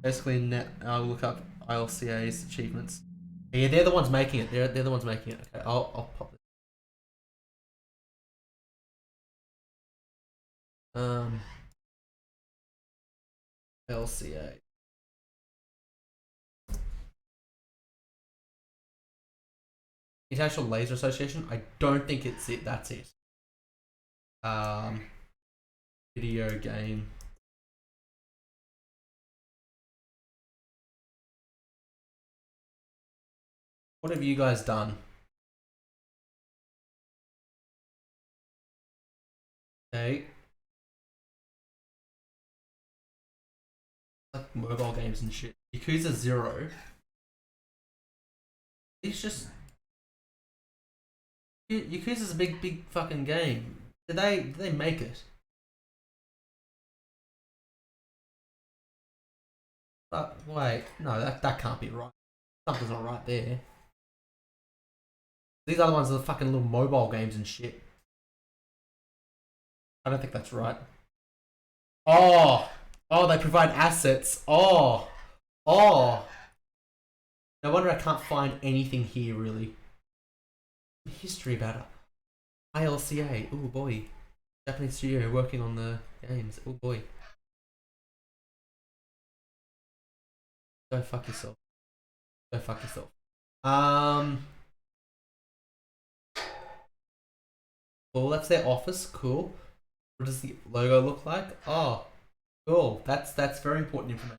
Speaker 1: Basically, I'll look up ILCA's achievements. Yeah, they're the ones making it. They're the ones making it. Okay, I'll pop this. LCA. International Laser Association. I don't think it's it. That's it. Video game. What have you guys done? Okay. Like mobile games and shit. Yakuza 0. It's just Yakuza's a big fucking game. Did they make it? Wait, no, that can't be right. Something's not right there. These other ones are the fucking little mobile games and shit. I don't think that's right. Oh, they provide assets. Oh. No wonder I can't find anything here really. History about it. ILCA. Oh boy. Japanese studio working on the games. Oh boy. Go fuck yourself. Cool, that's their office. Cool. What does the logo look like? Oh, cool. That's very important information.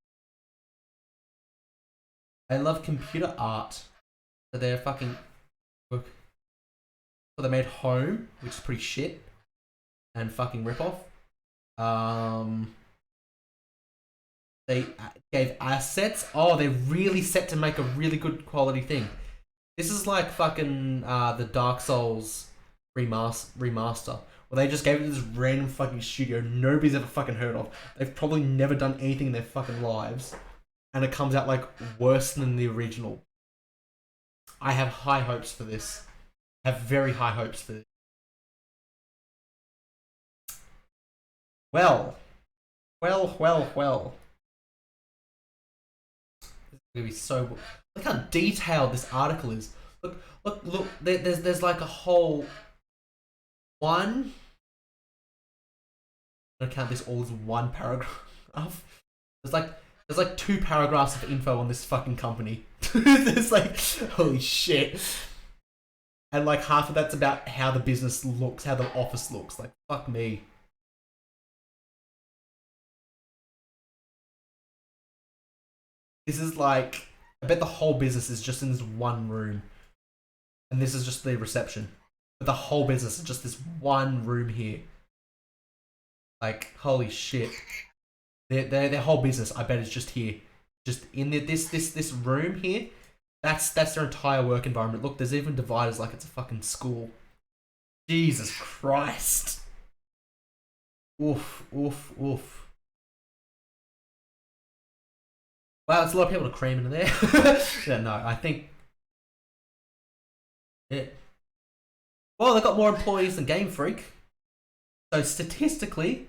Speaker 1: I love computer art. So they're fucking work. So they made Home, which is pretty shit, and fucking ripoff. They gave assets. Oh, they're really set to make a really good quality thing. This is like fucking the Dark Souls remaster. Well, they just gave it to this random fucking studio nobody's ever fucking heard of. They've probably never done anything in their fucking lives, and it comes out like worse than the original. I have high hopes for this. I have very high hopes for this. Well. This is gonna be so. Look how detailed this article is. Look. There's like a whole one. I don't count this all as one paragraph. There's like 2 paragraphs of info on this fucking company. There's like, holy shit. And like half of that's about how the business looks, how the office looks. Like, fuck me. This is like, I bet the whole business is just in this one room. And this is just the reception. But the whole business is just this one room here. Like, holy shit. Their whole business, I bet, is just here. Just in this room here. That's their entire work environment. Look, there's even dividers like it's a fucking school. Jesus Christ. Oof. Wow, that's a lot of people to cram into there. Yeah, no, I think... Yeah. Well, they've got more employees than Game Freak. So statistically,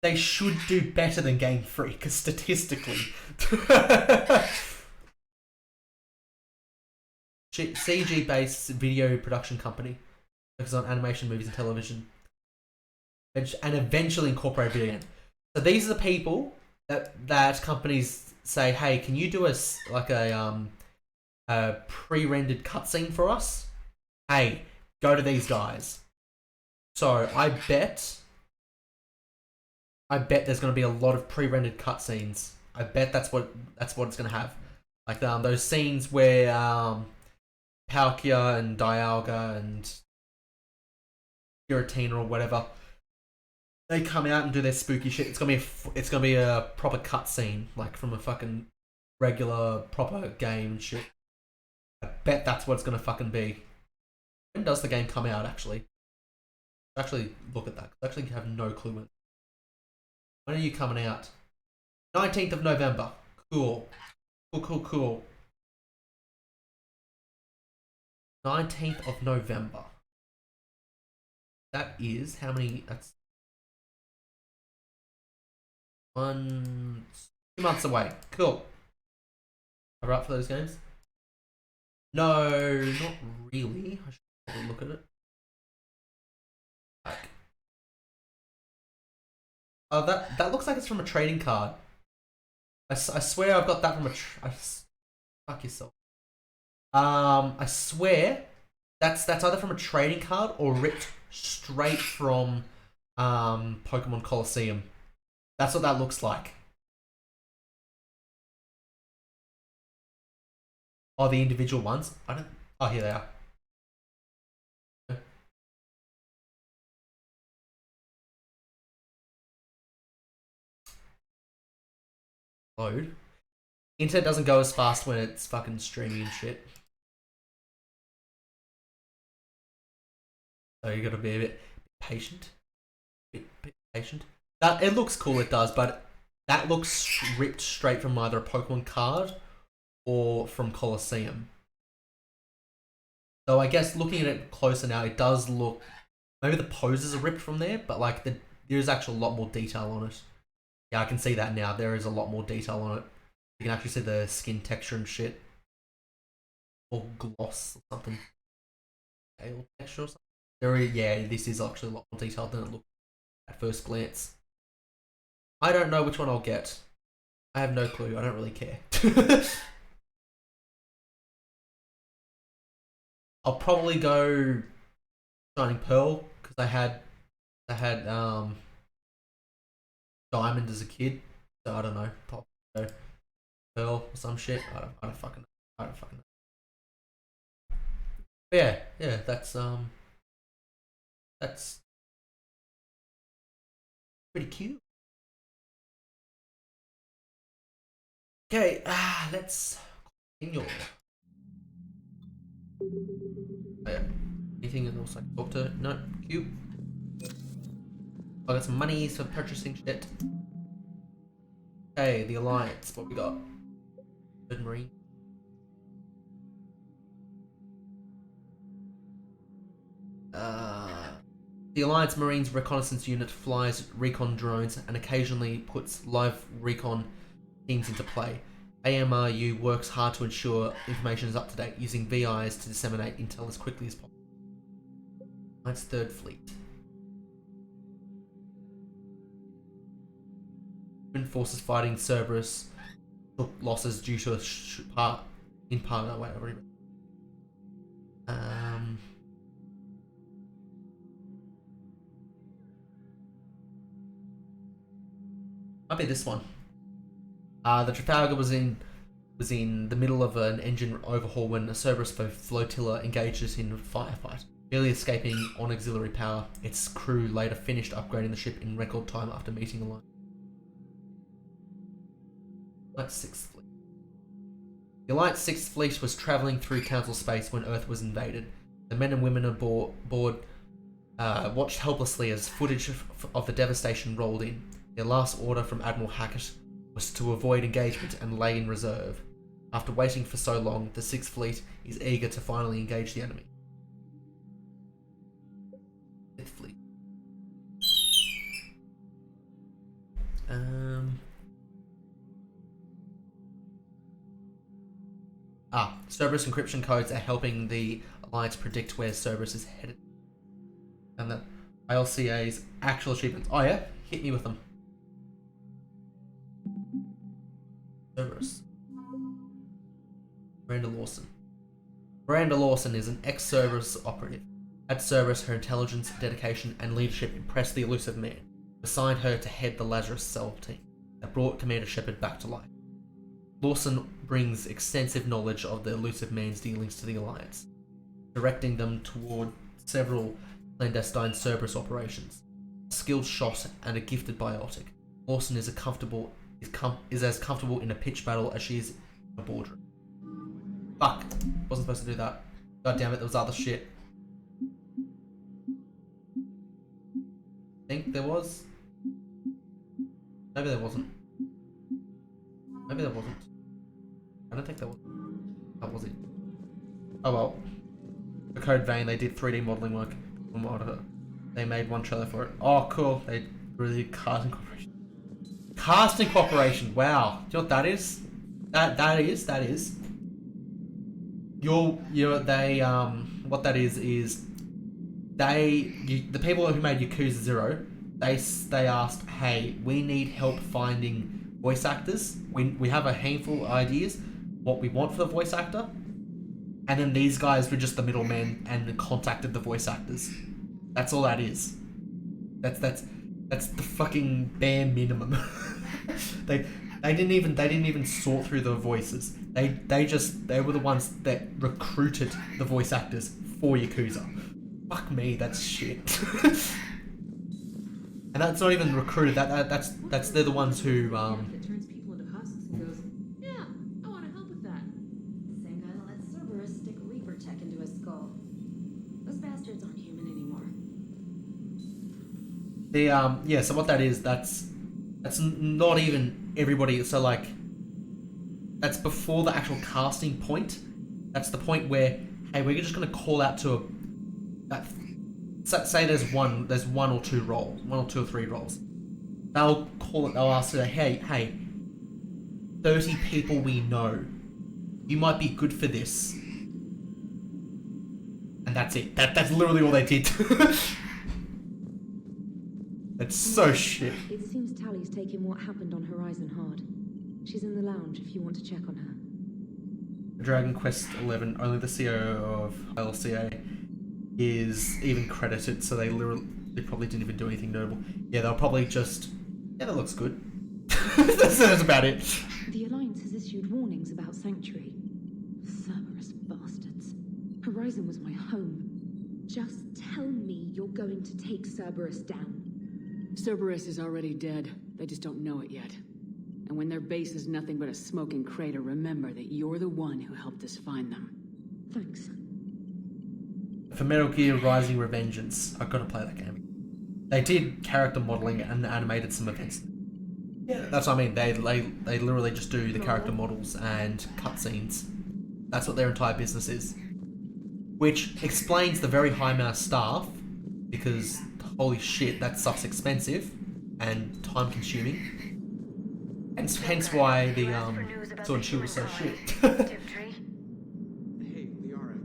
Speaker 1: they should do better than Game Freak, statistically. CG-based video production company. Focuses on animation, movies, and television. And eventually incorporate video games. So these are the people that companies say, hey, can you do us like a pre-rendered cutscene for us? Hey, go to these guys. So I bet there's going to be a lot of pre-rendered cutscenes. I bet that's what it's going to have. Like those scenes where Palkia and Dialga and Giratina or whatever, they come out and do their spooky shit. It's gonna be a proper cutscene, like from a fucking regular proper game and shit. I bet that's what it's gonna fucking be. When does the game come out? Actually look at that. I actually have no clue when are you coming out? 19th of November. Cool. 19th of November. That is how many? That's 2 months away. Cool. Are you up for those games? No, not really. I should probably look at it. Like, oh, that looks like it's from a trading card. I swear I've got that from fuck yourself. I swear that's either from a trading card or ripped straight from Pokemon Colosseum. That's what that looks like. Oh, the individual ones? I don't... Oh, here they are. Load. Internet doesn't go as fast when it's fucking streaming and shit. So you gotta be a bit patient. Bit patient. That it looks cool, it does, but that looks ripped straight from either a Pokemon card or from Colosseum. So I guess looking at it closer now, it does look... Maybe the poses are ripped from there, but like there's actually a lot more detail on it. Yeah, I can see that now. There is a lot more detail on it. You can actually see the skin texture and shit. Or gloss or something. Pale texture or something. Yeah, this is actually a lot more detailed than it looked at first glance. I don't know which one I'll get. I have no clue. I don't really care. I'll probably go Shining Pearl because I had Diamond as a kid, so I don't know. Probably go Pearl or some shit. I don't fucking know. But yeah, that's pretty cute. Okay, let's continue. Oh, yeah. Anything else I can talk to? No, cute. I got some money for purchasing shit. Okay, the Alliance. What we got? Good Marine. The Alliance Marines Reconnaissance Unit flies recon drones and occasionally puts live recon teams into play. AMRU works hard to ensure information is up to date, using VIs to disseminate intel as quickly as possible. Alliance 3rd Fleet. Human forces fighting Cerberus took losses due to a might be this one. The Trafalgar was in the middle of an engine overhaul when a Cerberus flotilla engages in a firefight. Barely escaping on auxiliary power, its crew later finished upgrading the ship in record time after meeting a line. Alliance 6th Fleet. The Alliance 6th Fleet was travelling through Council space when Earth was invaded. The men and women aboard watched helplessly as footage of the devastation rolled in. Their last order from Admiral Hackett was to avoid engagement and lay in reserve. After waiting for so long, the 6th Fleet is eager to finally engage the enemy. 5th Fleet. Cerberus encryption codes are helping the Alliance predict where Cerberus is headed. And the ILCA's actual achievements. Oh yeah? Hit me with them. Cerberus. Miranda Lawson. Miranda Lawson is an ex-Cerberus operative. At Cerberus, her intelligence, dedication, and leadership impressed the Elusive Man, who assigned her to head the Lazarus Cell team that brought Commander Shepard back to life. Lawson brings extensive knowledge of the Elusive Man's dealings to the Alliance, directing them toward several clandestine Cerberus operations. A skilled shot and a gifted biotic, Lawson is as comfortable in a pitch battle as she is in a boardroom. Fuck! Wasn't supposed to do that. God damn it, there was other shit. Think there was? Maybe there wasn't. Maybe there wasn't. I don't think there was. How was it? Oh well. For Code Vein, they did 3D modeling work on Monitor. They made one trailer for it. Oh, cool. They really Casting Corporation. Casting Corporation. Wow. Do you know what that is? That is. What that is the people who made Yakuza 0, they asked, hey, we need help finding voice actors. We have a handful of ideas what we want for the voice actor, and then these guys were just the middlemen and contacted the voice actors. That's all that is. That's the fucking bare minimum. They didn't even sort through the voices. They were the ones that recruited the voice actors for Yakuza. Fuck me, that's shit. And that's not even recruited. That's they're the ones who
Speaker 2: That turns people into husks and goes, yeah, I want to help with that.
Speaker 3: Same guy that let Cerberus stick Reaper tech into his skull. Those bastards aren't human anymore.
Speaker 1: So what that is, that's not even everybody. So like, that's before the actual casting point. That's the point where, hey, we're just gonna call out to say there's one or two or three roles. They'll ask her, hey, 30 people we know, you might be good for this. And that's it. That's literally all they did. It's so shit.
Speaker 3: It seems Tally's taking what happened on Horizon hard. She's in the lounge if you want to check on her.
Speaker 1: Dragon Quest XI, only the CEO of LCA is even credited, so they probably didn't even do anything notable. Yeah, they'll probably just, yeah, that looks good. That's about it.
Speaker 3: The Alliance has issued warnings about Sanctuary. Cerberus bastards. Horizon was my home. Just tell me you're going to take Cerberus down.
Speaker 2: Cerberus is already dead. They just don't know it yet. And when their base is nothing but a smoking crater, remember that you're the one who helped us find them.
Speaker 3: Thanks.
Speaker 1: For Metal Gear Rising Revengeance, I've got to play that game. They did character modeling and animated some events. Yeah, that's what I mean. They literally just do the character models and cutscenes. That's what their entire business is. which explains the very high amount of staff, because holy shit, that stuff's expensive and time consuming. Hence why the Sword and Shield was so shit.
Speaker 15: Hey, Liara,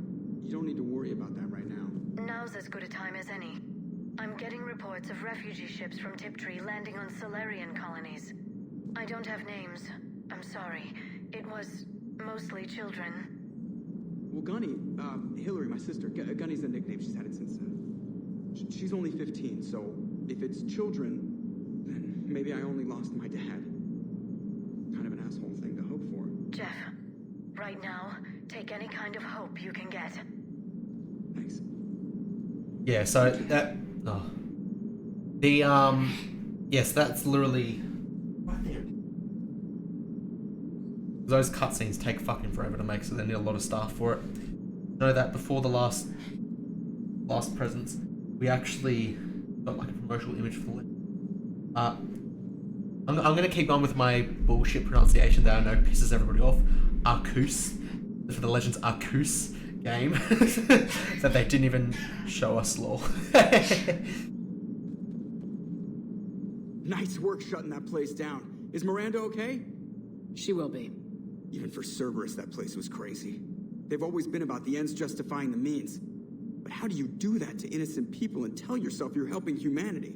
Speaker 15: you don't need to worry about that right now.
Speaker 16: Now's as good a time as any. I'm getting reports of refugee ships from Tiptree landing on Solarian colonies. I don't have names. I'm sorry. It was mostly children.
Speaker 15: Well, Gunny, Hillary, my sister, Gunny's the nickname. She's had it since, she's only 15, so if it's children, then maybe I only lost my dad. Kind of an asshole thing to hope for.
Speaker 16: Jeff, right now, take any kind of hope you can get.
Speaker 15: Thanks.
Speaker 1: Yeah, so that... Oh. The, yes, that's literally... Right there. Those cutscenes take fucking forever to make, so they need a lot of staff for it. Know that before the last presents, we actually got like a promotional image for it. I'm gonna keep going with my bullshit pronunciation that I know pisses everybody off. Arcus, for the Legends Arcus game, that they didn't even show us lol.
Speaker 15: Nice work shutting that place down. Is Miranda okay?
Speaker 2: She will be.
Speaker 15: Even for Cerberus, that place was crazy. They've always been about the ends justifying the means. But how do you do that to innocent people and tell yourself you're helping humanity?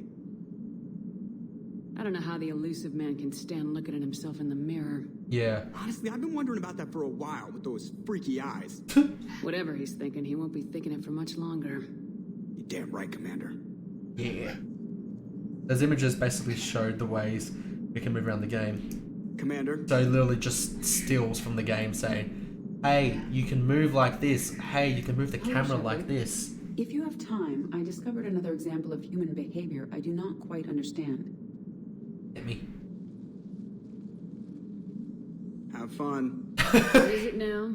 Speaker 2: I don't know how the elusive man can stand looking at himself in the mirror.
Speaker 1: Yeah.
Speaker 15: Honestly, I've been wondering about that for a while with those freaky eyes.
Speaker 2: Whatever he's thinking, he won't be thinking it for much longer.
Speaker 15: You're damn right, Commander.
Speaker 1: Yeah. Those images basically showed the ways we can move around the game.
Speaker 15: Commander?
Speaker 1: So literally just stills from the game saying, hey, you can move like this. Hey, you can move the camera like this.
Speaker 11: If you have time, I discovered another example of human behavior I do not quite understand.
Speaker 1: Hit me.
Speaker 15: Have fun.
Speaker 2: What is it now?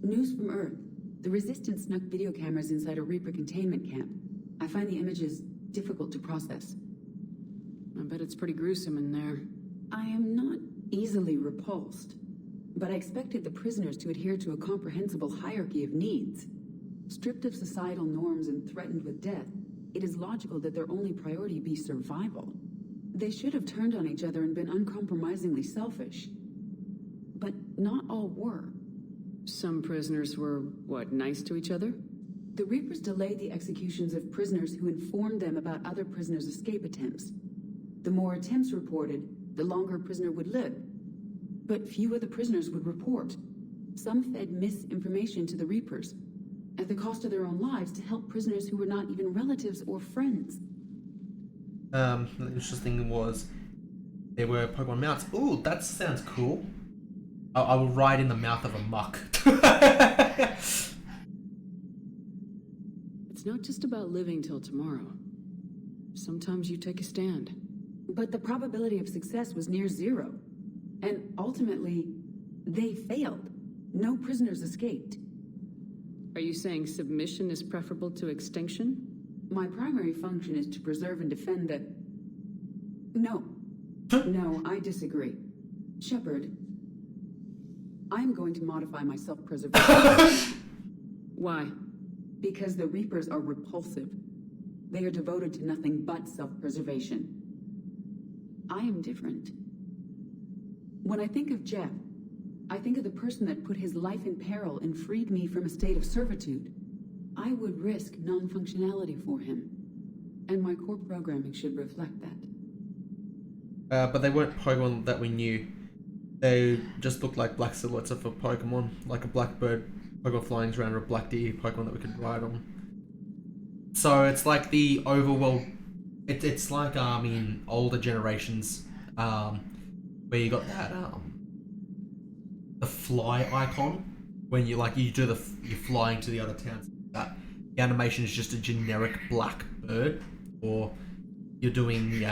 Speaker 11: News from Earth. The Resistance snuck video cameras inside a Reaper containment camp. I find the images difficult to process.
Speaker 2: I bet it's pretty gruesome in there.
Speaker 11: I am not easily repulsed, but I expected the prisoners to adhere to a comprehensible hierarchy of needs. Stripped of societal norms and threatened with death, it is logical that their only priority be survival. They should have turned on each other and been uncompromisingly selfish. But not all were.
Speaker 2: Some prisoners were, what, nice to each other?
Speaker 11: The Reapers delayed the executions of prisoners who informed them about other prisoners' escape attempts. The more attempts reported, the longer a prisoner would live. But few of the prisoners would report. Some fed misinformation to the Reapers, at the cost of their own lives, to help prisoners who were not even relatives or friends.
Speaker 1: The interesting thing was, there were Pokemon mounts. Ooh, that sounds cool. I will ride in the mouth of a muck.
Speaker 2: It's not just about living till tomorrow. Sometimes you take a stand.
Speaker 11: But the probability of success was near zero. And ultimately, they failed. No prisoners escaped.
Speaker 2: Are you saying submission is preferable to extinction?
Speaker 11: My primary function is to preserve and defend the... No. No, I disagree. Shepard, I'm going to modify my self-preservation.
Speaker 2: Why?
Speaker 11: Because the Reapers are repulsive. They are devoted to nothing but self-preservation. I am different. When I think of Jeff, I think of the person that put his life in peril and freed me from a state of servitude. I would risk non-functionality for him. And my core programming should reflect that.
Speaker 1: But they weren't Pokemon that we knew. They just looked like black silhouettes of a Pokemon, like a black bird Pokemon flying around, or a black deer Pokemon that we could ride on. So it's like the overworld. It's like in older generations, where you got that the fly icon when you do you're flying to the other towns. That the animation is just a generic black bird, or you're doing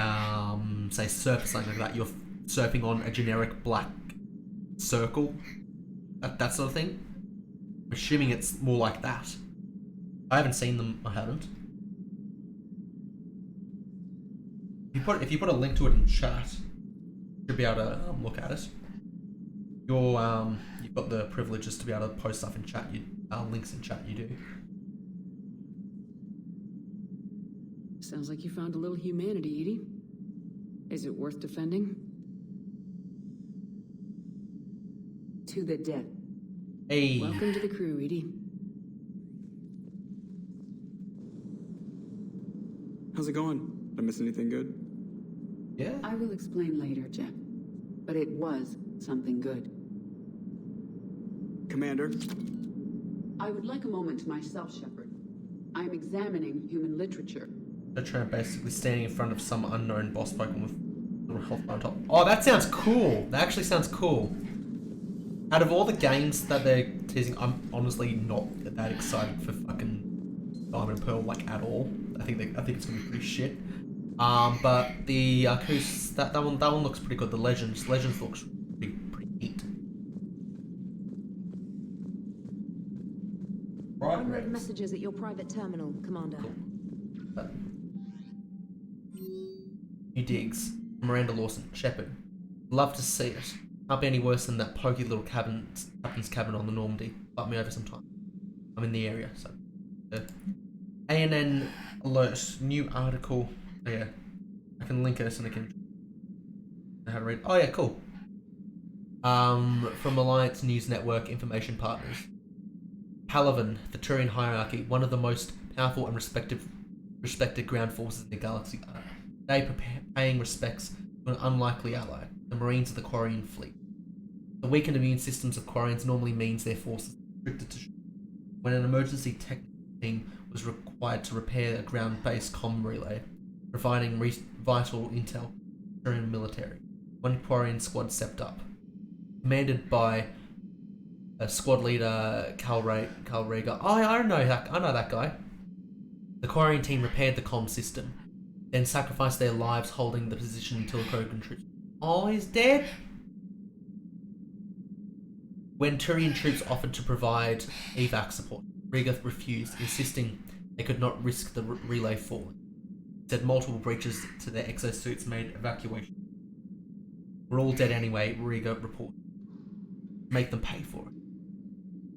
Speaker 1: say surf or something like that. You're surfing on a generic black circle, that sort of thing. I'm assuming it's more like that. I haven't seen them. I haven't. If you put a link to it in chat, you'll be able to look at it. You've got the privileges to be able to post stuff in chat. Links in chat. You do.
Speaker 2: Sounds like you found a little humanity, Edie. Is it worth defending?
Speaker 11: To the death.
Speaker 1: Hey.
Speaker 2: Welcome to the crew, Edie.
Speaker 15: How's it going? Did I miss anything good?
Speaker 1: Yeah.
Speaker 11: I will explain later, Jeff. But it was something good.
Speaker 15: Commander?
Speaker 11: I would like a moment to myself, Shepard. I am examining human literature.
Speaker 1: Bertrand basically standing in front of some unknown boss Pokemon with a little health bar on top. Oh, that sounds cool. That actually sounds cool. Out of all the games that they're teasing, I'm honestly not that excited for fucking Diamond and Pearl like at all. I think it's gonna be pretty shit. But the Arceus, that one looks pretty good. The Legends looks pretty neat. Right,
Speaker 3: Unread messages at your private terminal, Commander.
Speaker 1: Cool. New digs. Miranda Lawson, Shepard. Love to see it. Can't be any worse than that pokey little captain's cabin on the Normandy. Invite me over sometime. I'm in the area, so. ANN alert. New article. Oh, yeah. I can link it so I can know how to read. Oh yeah, cool. From Alliance News Network information partners. Palaven, the Turian hierarchy, one of the most powerful and respected ground forces in the galaxy, are today paying respects to an unlikely ally, the Marines of the Quarian fleet. The weakened immune systems of Quarians normally means their forces are restricted to when an emergency technical team was required to repair a ground-based comm relay, providing vital intel to the military. One Quarian squad stepped up, commanded by squad leader Cal Rega. Oh, I know that guy. The Quarian team repaired the comm system, then sacrificed their lives holding the position until Krogan troops. Oh, he's dead. When Turian troops offered to provide evac support, Rega refused, insisting they could not risk the relay falling. He said multiple breaches to their exosuits made evacuation. We're all dead anyway, Rega reported. Make them pay for it.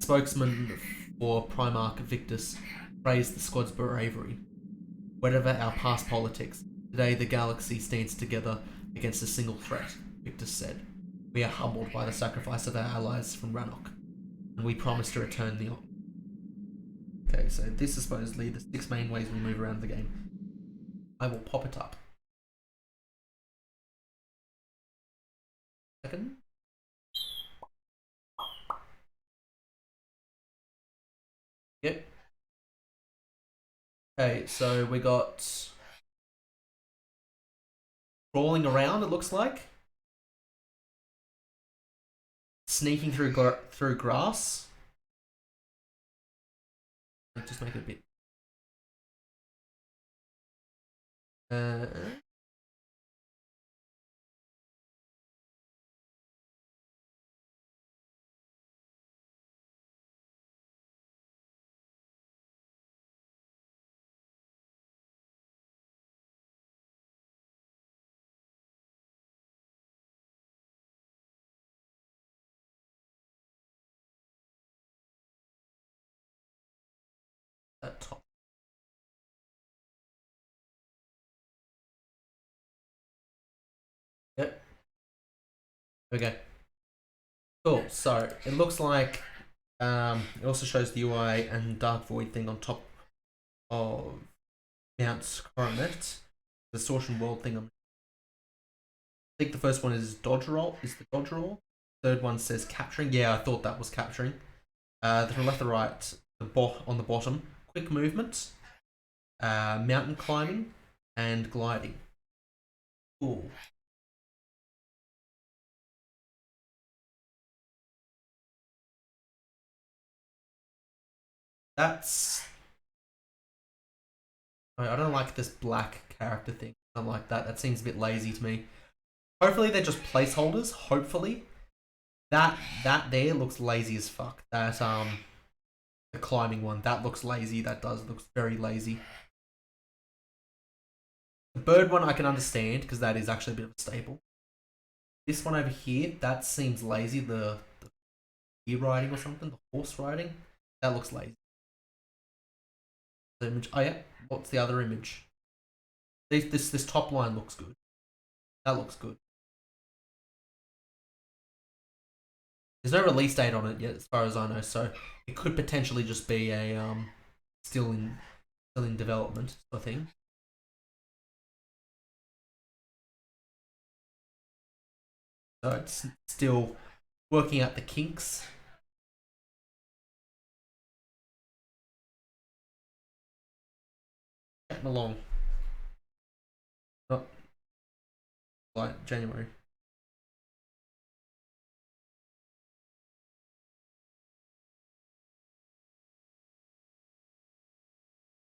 Speaker 1: Spokesman for Primarch Victus praised the squad's bravery. Whatever our past politics, today the galaxy stands together against a single threat, Victus said. We are humbled by the sacrifice of our allies from Rannoch, and we promise to return the honor. Okay, so this is supposedly the 6 main ways we move around the game. I will pop it up. Second. Yep. Okay, so we got crawling around, it looks like. Sneaking through grass. Just make it a bit. At top. Yep. Okay. Cool. So it looks like it also shows the UI and Dark Void thing on top of Mount Coronet. The Distortion World thing. I think the first one is dodge roll. Is the dodge roll? Third one says capturing. Yeah, I thought that was capturing. From left to right, on the bottom. Quick movement, mountain climbing, and gliding. Cool. That's... I don't like this black character thing. I don't like that. That seems a bit lazy to me. Hopefully they're just placeholders. Hopefully. That there looks lazy as fuck. That, the climbing one, that looks lazy. That looks very lazy. The bird one I can understand because that is actually a bit of a staple. This one over here, that seems lazy. The deer riding or something, the horse riding, that looks lazy. The image. Oh yeah, what's the other image? This top line looks good. That looks good. There's no release date on it yet, as far as I know, so it could potentially just be a still in development, I think. So it's still working out the kinks. Chatting along. Not like January.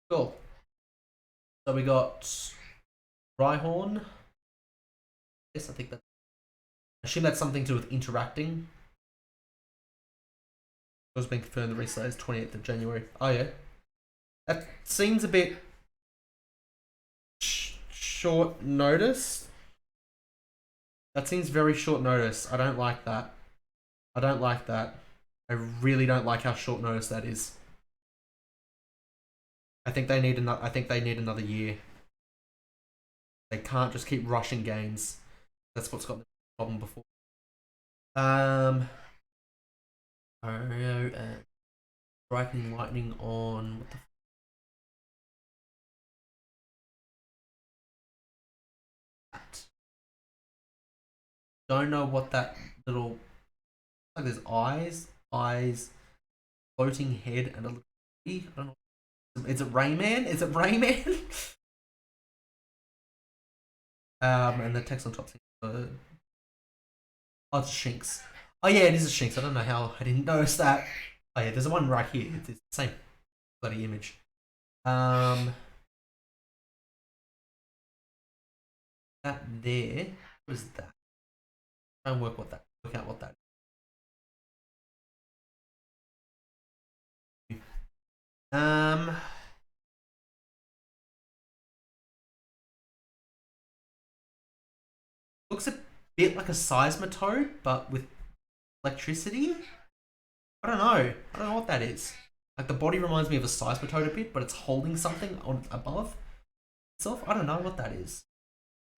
Speaker 1: Cool. So we got Rhyhorn. Yes, I think that. I assume that's something to do with interacting. It was being confirmed. The release is 28th of January. Oh yeah. That seems a bit short notice. That seems very short notice. I don't like that. I don't like that. I really don't like how short notice that is. I think they need another year. They can't just keep rushing games. That's what's got the problem before. Mario and Striking Lightning on what the that. Don't know what that little like there's eyes, floating head and a little I don't know. Is it Rayman? Is it Rayman? And the text on top. Oh, it's Shinx. Oh yeah, it is a Shinx. I don't know how I didn't notice that. Oh yeah, there's one right here. It's the same bloody image. That there. What is that? Try and work out what that is. Looks a bit like a Seismitoad, but with electricity. I don't know what that is. Like the body reminds me of a Seismitoad a bit, but it's holding something on above itself. I don't know what that is.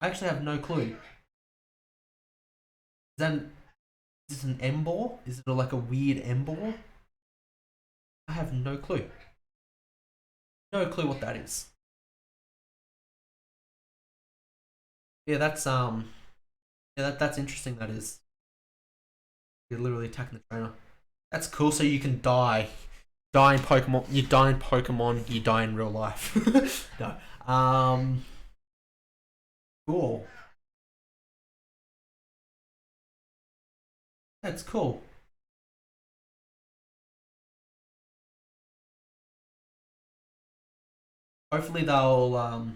Speaker 1: I actually have no clue. Is this an Embor? Is it like a weird Embor? I have no clue. No clue what that is. Yeah, that's that's interesting. That is. You're literally attacking the trainer. That's cool. So you can die. Die in Pokemon. You die in Pokemon. You die in real life. No. Cool. That's cool. Hopefully they'll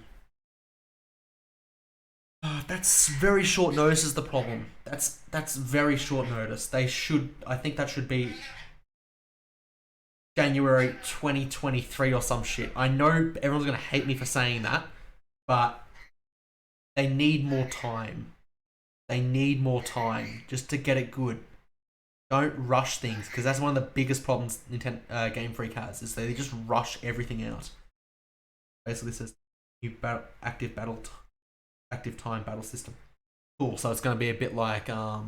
Speaker 1: that's very short notice is the problem. That's very short notice. They should I think that should be January 2023 or some shit. I know everyone's gonna hate me for saying that, but they need more time. They need more time just to get it good. Don't rush things, because that's one of the biggest problems Game Freak has, is they just rush everything out. Basically, this is new active time battle system. Cool. So it's going to be a bit like oh,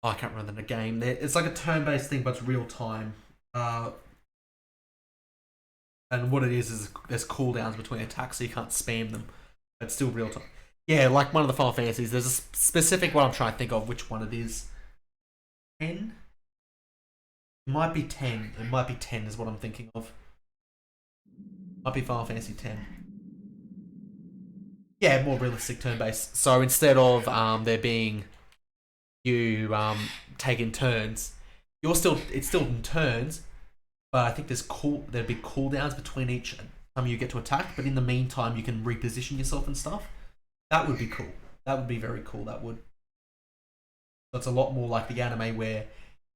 Speaker 1: I can't remember the game. It's like a turn-based thing, but it's real time. And what it is there's cooldowns between attacks, so you can't spam them. It's still real time. Yeah, like one of the Final Fantasies. There's a specific one I'm trying to think of which one it is. 10? It might be 10. It might be 10 is what I'm thinking of. Might be Final Fantasy 10. Yeah, more realistic turn-based. So instead of there being you taking turns, it's still in turns, but I think there'd be cooldowns between each time you get to attack, but in the meantime you can reposition yourself and stuff. That would be cool. That would be very cool, that would. So it's a lot more like the anime where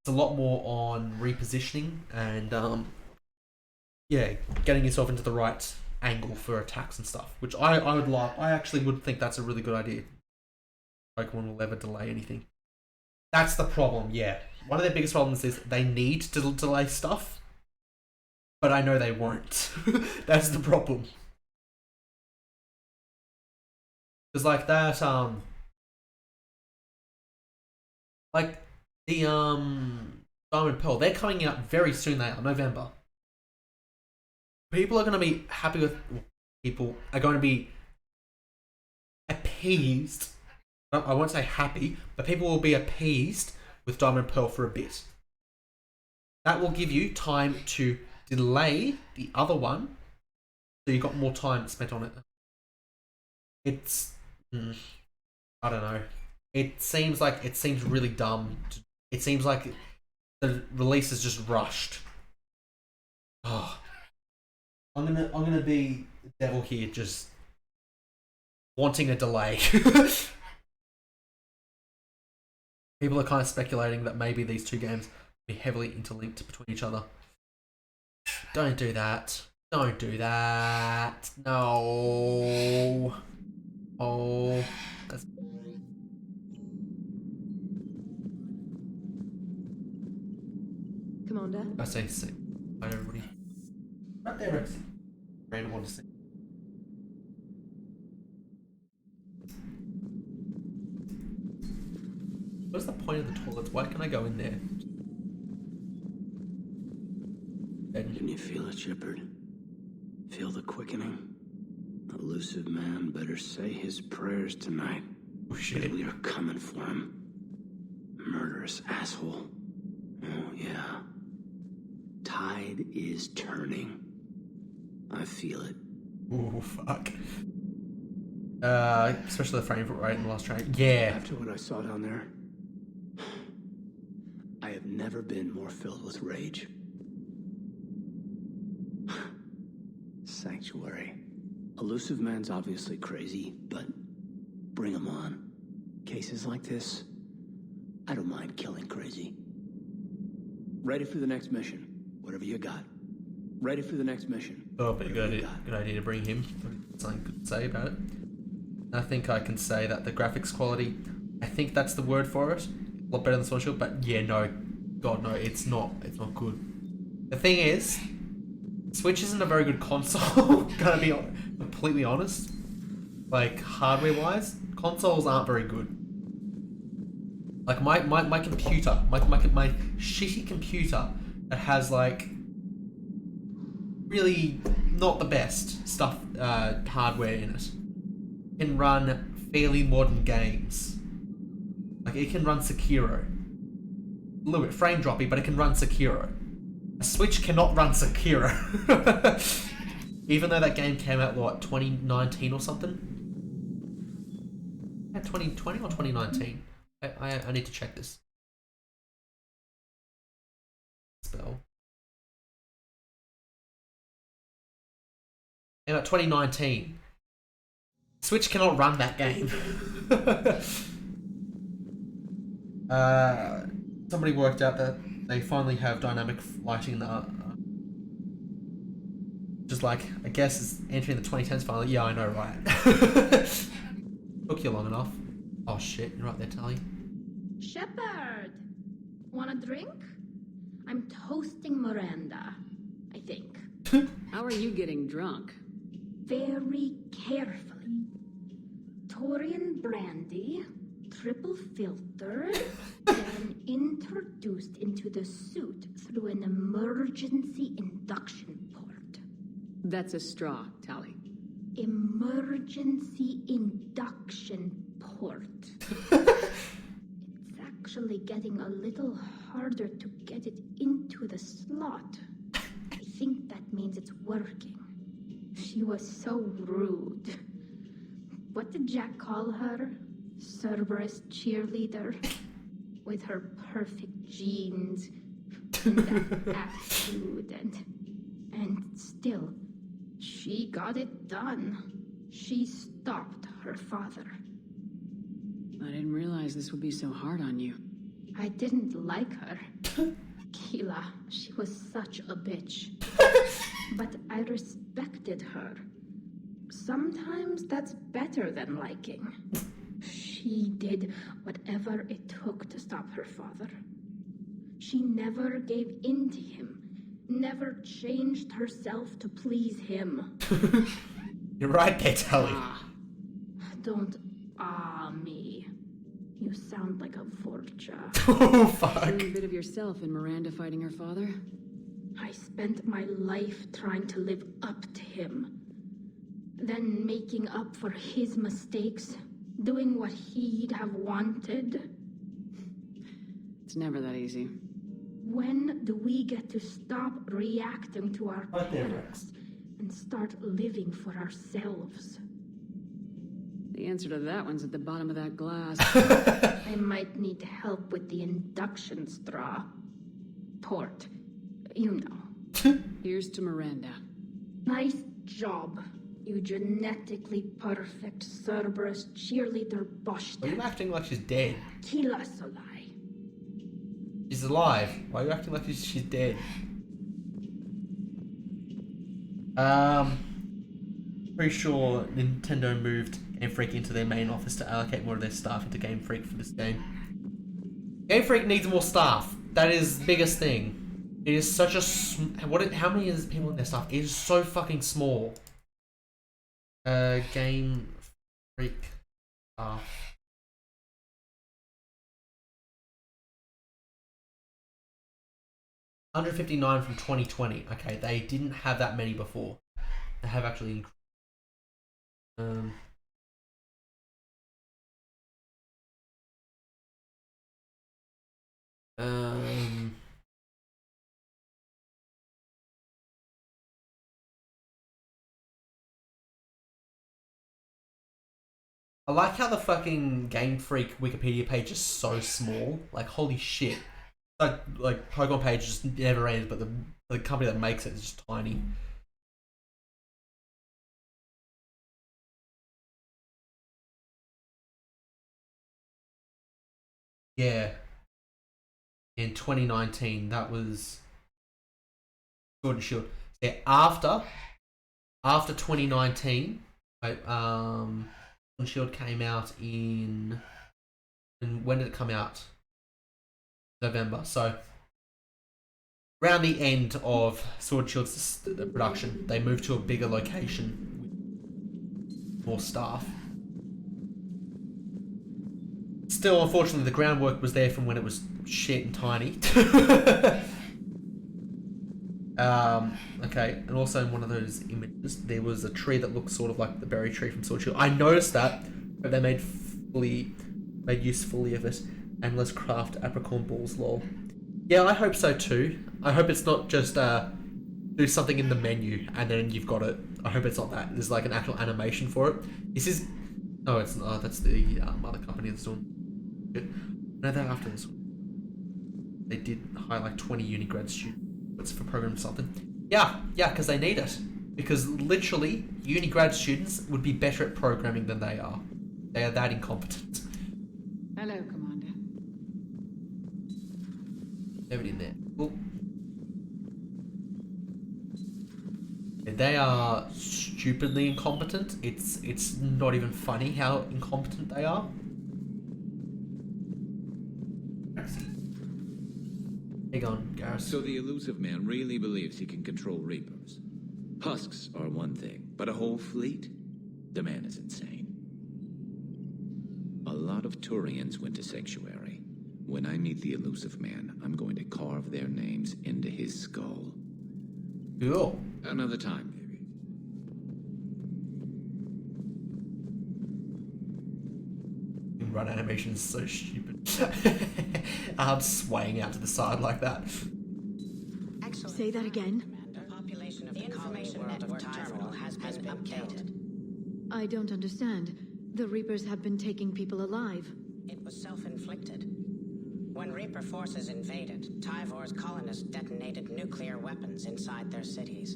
Speaker 1: it's a lot more on repositioning and yeah, getting yourself into the right angle for attacks and stuff, which I would like. I actually would think that's a really good idea. Pokemon will never delay anything. That's the problem, yeah. One of their biggest problems is they need to delay stuff. but I know they won't. That's the problem. Because like that, like the Diamond Pearl, they're coming out very soon. They are November. People are going to be happy with. People are going to be appeased. I won't say happy, but people will be appeased with Diamond Pearl for a bit. That will give you time to delay the other one, so you've got more time spent on it. It's, I don't know. It seems really dumb. It seems like the release is just rushed. Oh, I'm gonna be the devil here, just wanting a delay. People are kind of speculating that maybe these two games will be heavily interlinked between each other. Don't do that. Don't do that. No. Oh. That's...
Speaker 2: Commander?
Speaker 1: I say sick. Bye, everybody. Right there, Rex. Random one to see. What's the point of the toilets? Why can't I go in there?
Speaker 21: Can you feel it, Shepard? Feel the quickening? Elusive man better say his prayers tonight.
Speaker 1: Oh shit.
Speaker 21: We are coming for him. Murderous asshole. Oh yeah. Tide is turning. I feel it.
Speaker 1: Oh fuck. Especially the frame rate in the last train. Yeah.
Speaker 21: After what I saw down there, I have never been more filled with rage. Sanctuary. Elusive man's obviously crazy, but bring him on. Cases like this, I don't mind killing crazy. Ready for the next mission. Whatever you got. Ready for the next mission.
Speaker 1: Oh, but good idea to bring him. Something good to say about it. I think I can say that the graphics quality, I think that's the word for it. A lot better than Social, but yeah, no. God, no, it's not good. The thing is, Switch isn't a very good console, gonna be completely honest. Like, hardware-wise, consoles aren't very good. Like, my computer, my shitty computer that has, like, really not the best stuff, hardware in it, can run fairly modern games. Like, it can run Sekiro. A little bit frame droppy, but it can run Sekiro. A Switch cannot run Sekiro. Even though that game came out, what, 2019 or something? Yeah, 2020 or 2019? I need to check this. Spell. Came out 2019. Switch cannot run that game. Somebody worked out that they finally have dynamic lighting in the just like, I guess it's entering the 2010s finally. Yeah, I know, right? Took you long enough. Oh shit, you're right there, Tali.
Speaker 7: Shepard! Want a drink? I'm toasting Miranda, I think.
Speaker 2: How are you getting drunk?
Speaker 7: Very carefully. Torian brandy, triple filtered, then introduced into the suit through an emergency induction port.
Speaker 2: That's a straw, Tali.
Speaker 7: Emergency induction port. It's actually getting a little harder to get it into the slot. I think that means it's working. She was so rude. What did Jack call her? Cerberus cheerleader? With her perfect genes and that attitude and still, she got it done. She stopped her father.
Speaker 2: I didn't realize this would be so hard on you.
Speaker 7: I didn't like her. Keela, she was such a bitch. But I respected her. Sometimes that's better than liking. She did whatever it took to stop her father. She never gave in to him, never changed herself to please him.
Speaker 1: You're right there, Tali.
Speaker 7: Don't me. You sound like a Vorcha.
Speaker 1: Oh, fuck.
Speaker 2: Feeling a bit of yourself in Miranda fighting her father?
Speaker 7: I spent my life trying to live up to him. Then making up for his mistakes, doing what he'd have wanted.
Speaker 2: It's never that easy.
Speaker 7: When do we get to stop reacting to our parents and start living for ourselves?
Speaker 2: The answer to that one's at the bottom of that glass.
Speaker 7: I might need help with the induction straw. Port. You know.
Speaker 2: Here's to Miranda.
Speaker 7: Nice job. You genetically perfect Cerberus cheerleader Bosch.
Speaker 1: Why are you acting like she's dead?
Speaker 7: Kila Solai.
Speaker 1: She's alive. Why are you acting like she's dead? Pretty sure Nintendo moved Game Freak into their main office to allocate more of their staff into Game Freak for this game. Game Freak needs more staff. That is the biggest thing. It is such a how many is people in their staff? It is so fucking small. Game Freak staff. $159 from 2020. Okay, they didn't have that many before. They have actually increased. I like how the fucking Game Freak Wikipedia page is so small. Like, holy shit. Like Pokemon page just never ends, but the company that makes it is just tiny. Yeah. In 2019, that was Sword and Shield. Yeah, after 2019, Sword and Shield came out in. And when did it come out? November. So around the end of Sword and Shield's production, they moved to a bigger location with more staff. Still, unfortunately, the groundwork was there from when it was shit and tiny. Okay, and also in one of those images, there was a tree that looked sort of like the berry tree from Sword and Shield. I noticed that, but they made use fully of it. And let's craft apricorn balls, lol. Yeah, I hope so too. I hope it's not just do something in the menu and then you've got it. I hope it's not that. There's like an actual animation for it. This is... No, it's not. That's the other company that's doing it. No, that after this one. They did hire like 20 uni grad students for program something. Yeah, because they need it. Because literally, uni grad students would be better at programming than they are. They are that incompetent.
Speaker 2: Hello, Commander.
Speaker 1: Nobody in there. Cool. They are stupidly incompetent. It's not even funny how incompetent they are. Hang on, Garrus.
Speaker 8: So the elusive man really believes he can control Reapers. Husks are one thing, but a whole fleet? The man is insane. A lot of Turians went to Sanctuary. When I meet the elusive man, I'm going to carve their names into his skull.
Speaker 1: Cool.
Speaker 8: Another time, maybe.
Speaker 1: Run animation is so stupid. I'm swaying out to the side like that.
Speaker 3: Excellent. Say that again.
Speaker 22: The population of the information network terminal has been updated.
Speaker 3: I don't understand. The Reapers have been taking people alive.
Speaker 22: It was self-inflicted. When Reaper forces invaded, Tyvor's colonists detonated nuclear weapons inside their cities.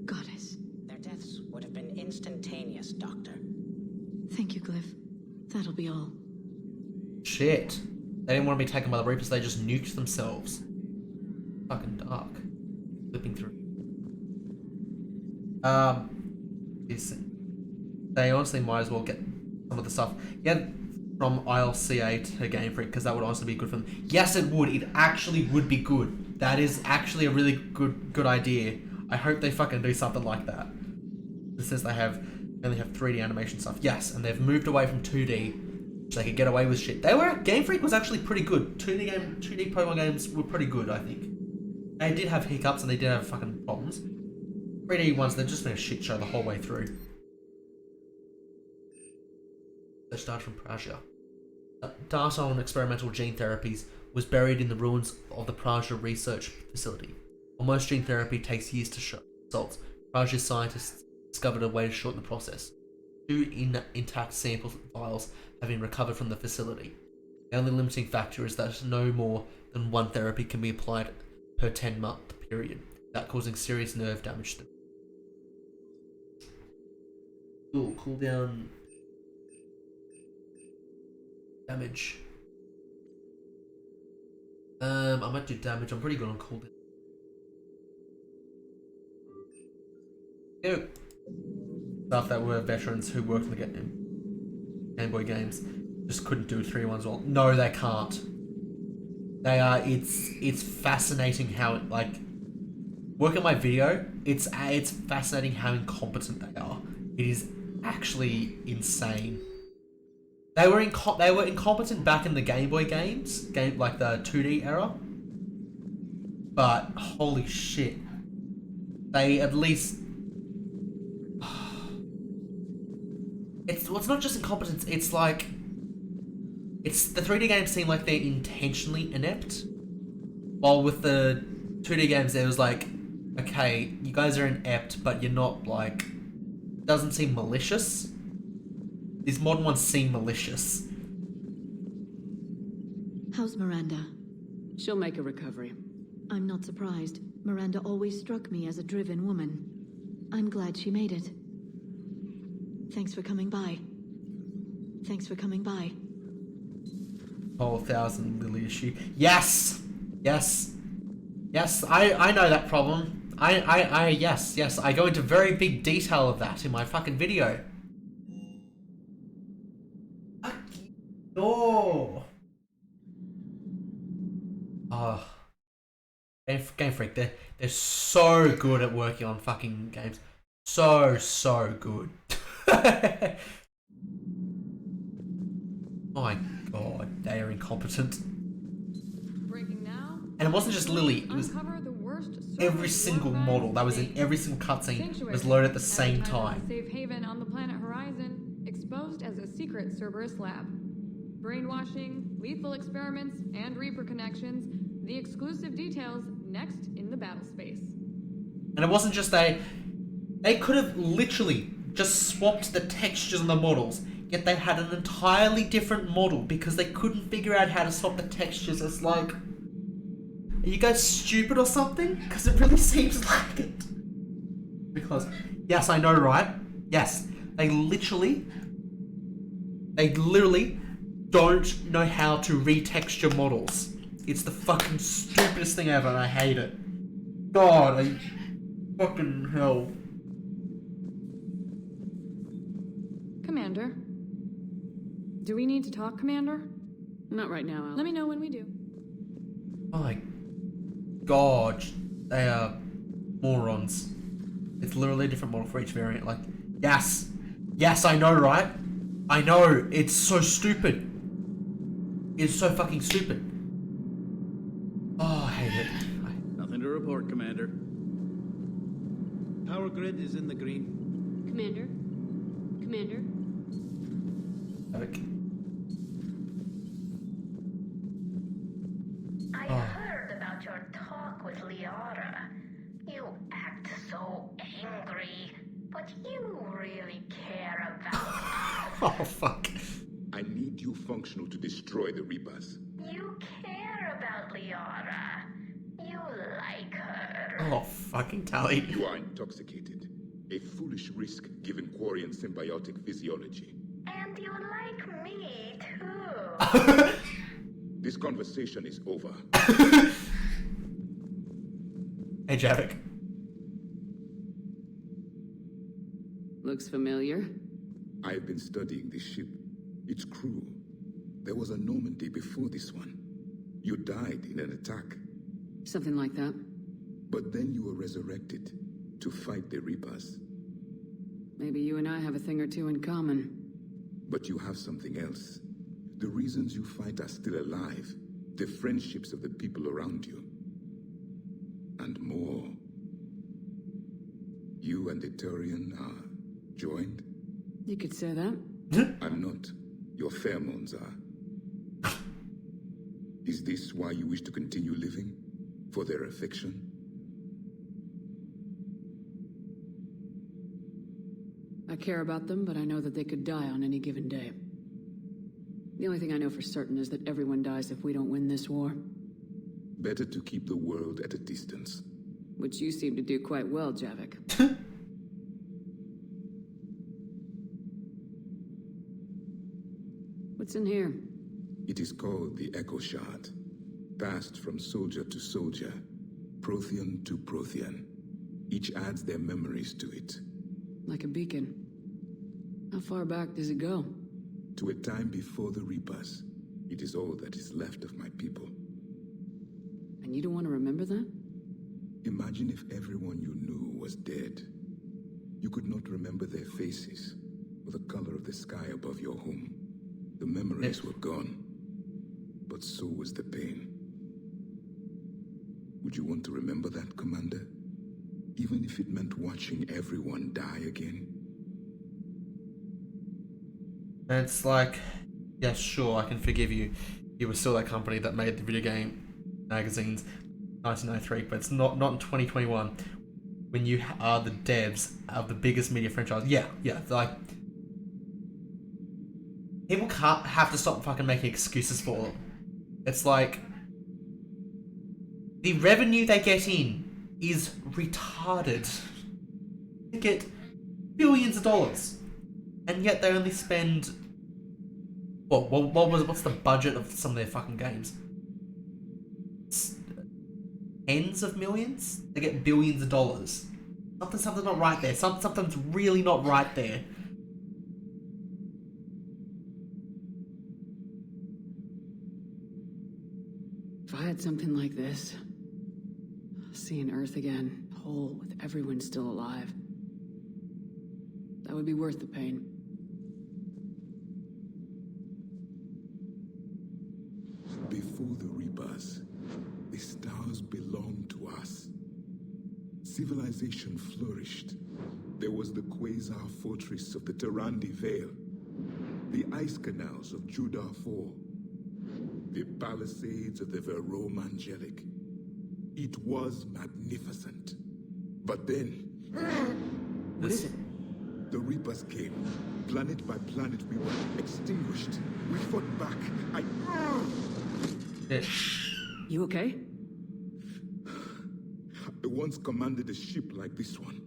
Speaker 3: Goddess.
Speaker 22: Their deaths would have been instantaneous, Doctor.
Speaker 3: Thank you, Glyph. That'll be all.
Speaker 1: Shit. They didn't want to be taken by the Reapers, they just nuked themselves. Fucking dark. Flipping through. Listen. They honestly might as well get some of the stuff. Yeah, from ILCA to Game Freak, because that would honestly be good for them. Yes, it would. It actually would be good. That is actually a really good idea. I hope they fucking do something like that. It says they only have 3D animation stuff. Yes, and they've moved away from 2D, so they could get away with shit. Game Freak was actually pretty good. 2D Pokemon games were pretty good, I think. They did have hiccups and they did have fucking problems. 3D ones, they've just been a shit show the whole way through. They start from Praja. Data on experimental gene therapies was buried in the ruins of the Praja research facility. While most gene therapy takes years to show results, Praja's scientists discovered a way to shorten the process. 2 intact sample files have been recovered from the facility. The only limiting factor is that no more than 1 therapy can be applied per 10-month period, without causing serious nerve damage to them. Cooldown damage. I might do damage. I'm pretty good on cooldown. Go. Stuff that were veterans who worked in the Game Boy games just couldn't do 3-1s well. No, they can't. They are. It's fascinating how it, like, work on my video. It's fascinating how incompetent they are. It is actually insane. They were incompetent back in the Game Boy games, like the 2D era. But holy shit, they at least. It's not just incompetence. It's like the 3D games seem like they're intentionally inept, while with the 2D games there was like, okay, you guys are inept, but you're not like. Doesn't seem malicious. These modern ones seem malicious.
Speaker 3: How's Miranda?
Speaker 2: She'll make a recovery.
Speaker 3: I'm not surprised. Miranda always struck me as a driven woman. I'm glad she made it. Thanks for coming by. Thanks for coming by.
Speaker 1: Oh, 1,000 Lily issue. Yes! Yes! Yes, I know that problem. Yes, I go into very big detail of that in my fucking video. Oh. Game Freak, they're so good at working on fucking games. So good. My god, they are incompetent.
Speaker 6: Breaking now.
Speaker 1: And it wasn't just Lily, it was every single model that was in every single cutscene was loaded at the same time.
Speaker 6: Safe haven on the planet Horizon, exposed as a secret Cerberus lab. Brainwashing, lethal experiments, and Reaper connections. The exclusive details next in the battle space.
Speaker 1: And it wasn't just they could have literally just swapped the textures on the models, yet they had an entirely different model because they couldn't figure out how to swap the textures. It's like, are you guys stupid or something? Because it really seems like it. Because, yes, I know, right? Yes, they literally don't know how to retexture models. It's the fucking stupidest thing ever and I hate it. God, fucking hell.
Speaker 6: Commander. Do we need to talk, Commander?
Speaker 2: Not right now, Al.
Speaker 6: Let me know when we do.
Speaker 1: Oh my god, they are morons. It's literally a different model for each variant. Like, yes, I know, right? I know, it's so stupid. It's so fucking stupid. Oh, I hate it.
Speaker 14: Nothing to report, Commander. Power grid is in the green.
Speaker 20: Commander?
Speaker 1: Okay.
Speaker 13: I heard about your talk with Liara. You act so angry, but you really care about
Speaker 1: Oh, fuck.
Speaker 9: I need you functional to destroy the Reapers.
Speaker 13: You care about Liara. You like her.
Speaker 1: Oh, fucking Tally.
Speaker 9: You are intoxicated. A foolish risk given Quarian symbiotic physiology.
Speaker 13: And you like me, too.
Speaker 9: This conversation is over.
Speaker 1: Hey, Javik.
Speaker 2: Looks familiar.
Speaker 9: I have been studying this ship. Its crew. There was a Normandy before this one. You died in an attack.
Speaker 2: Something like that.
Speaker 9: But then you were resurrected to fight the Reapers.
Speaker 2: Maybe you and I have a thing or two in common.
Speaker 9: But you have something else. The reasons you fight are still alive. The friendships of the people around you. And more. You and the Turian are joined?
Speaker 2: You could say that.
Speaker 9: I'm not. Your pheromones are. Is this why you wish to continue living? For their affection?
Speaker 2: I care about them, but I know that they could die on any given day. The only thing I know for certain is that everyone dies if we don't win this war.
Speaker 9: Better to keep the world at a distance.
Speaker 2: Which you seem to do quite well, Javik. What's in here?
Speaker 9: It is called the Echo Shard. Passed from soldier to soldier, Prothean to Prothean. Each adds their memories to it.
Speaker 2: Like a beacon. How far back does it go?
Speaker 9: To a time before the Reapers. It is all that is left of my people.
Speaker 2: And you don't want to remember that?
Speaker 9: Imagine if everyone you knew was dead. You could not remember their faces, or the color of the sky above your home. The memories were gone, but so was the pain. Would you want to remember that, Commander? Even if it meant watching everyone die again?
Speaker 1: And it's like, yeah, sure, I can forgive you. You were still that company that made the video game magazines 1993, but it's not in 2021 when you are the devs of the biggest media franchise. Yeah, like people can't have to stop fucking making excuses for them. It's like the revenue they get in is retarded. They get billions of dollars, and yet they only spend what's the budget of some of their fucking games? Tens of millions? They get billions of dollars. Something's not right there. Something's really not right there.
Speaker 2: If I had something like this, seeing Earth again, whole with everyone still alive, that would be worth the pain.
Speaker 9: Before the Reapers, the stars belonged to us. Civilization flourished. There was the Quasar Fortress of the Tarandi Vale, the ice canals of Judar IV, the palisades of the Verome Angelic. It was magnificent. But then...
Speaker 2: What is it?
Speaker 9: The Reapers came. Planet by planet, we were extinguished. We fought back.
Speaker 2: You okay?
Speaker 9: I once commanded a ship like this one.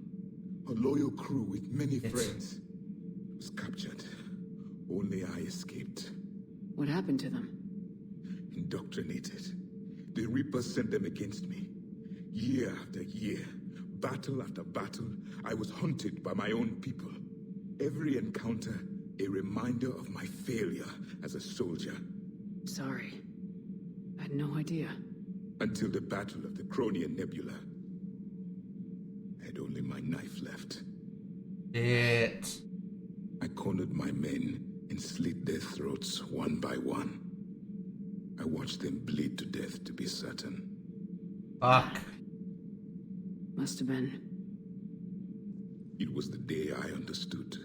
Speaker 9: A loyal crew with many friends. Was captured. Only I escaped.
Speaker 2: What happened to them?
Speaker 9: Indoctrinated. The Reapers sent them against me. Year after year, battle after battle, I was hunted by my own people. Every encounter, a reminder of my failure as a soldier.
Speaker 2: Sorry. I had no idea.
Speaker 9: Until the Battle of the Cronian Nebula. I had only my knife left. I cornered my men and slit their throats one by one. I watched them bleed to death, to be certain.
Speaker 1: Fuck.
Speaker 2: Must have been.
Speaker 9: It was the day I understood.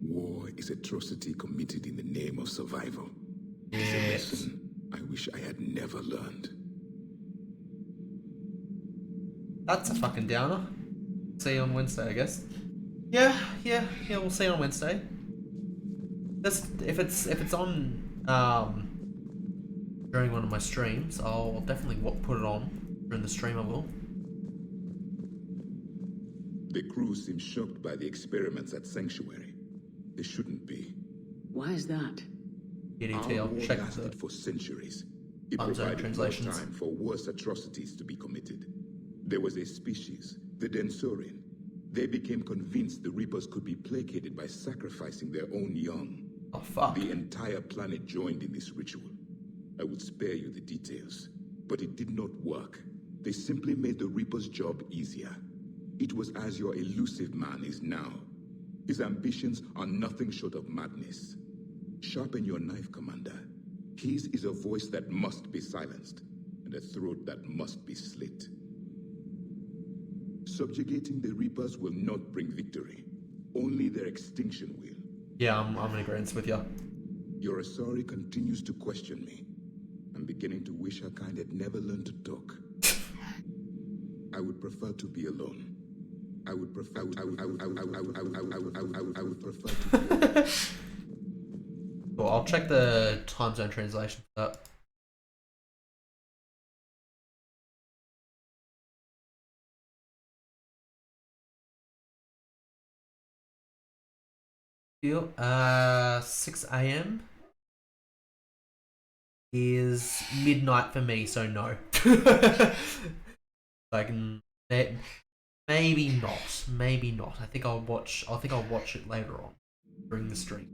Speaker 9: War is atrocity committed in the name of survival. It's a lesson I wish I had never learned.
Speaker 1: That's a fucking downer. See you on Wednesday, I guess. Yeah, we'll see you on Wednesday. Just if it's on during one of my streams, I'll definitely put it on during the stream. I will.
Speaker 9: The crew seems shocked by the experiments at Sanctuary. They shouldn't be.
Speaker 2: Why is that?
Speaker 9: Our war lasted for centuries. It provided no time for worse atrocities to be committed. There was a species, the Densorian. They became convinced the Reapers could be placated by sacrificing their own young.
Speaker 1: Oh, fuck.
Speaker 9: The entire planet joined in this ritual. I would spare you the details, but it did not work. They simply made the Reaper's job easier. It was as your elusive man is now. His ambitions are nothing short of madness. Sharpen your knife, Commander. His is a voice that must be silenced, and a throat that must be slit. Subjugating the Reapers will not bring victory. Only their extinction will.
Speaker 1: Yeah, I'm in agreement with you.
Speaker 9: Your Asari continues to question me. I'm beginning to wish her kind had never learned to talk. I would prefer to be alone. I would prefer to
Speaker 1: Well, I'll check the time zone translation for that. Feel 6 a.m. is midnight for me, so no. Like maybe not. I think I'll watch it later on during the stream.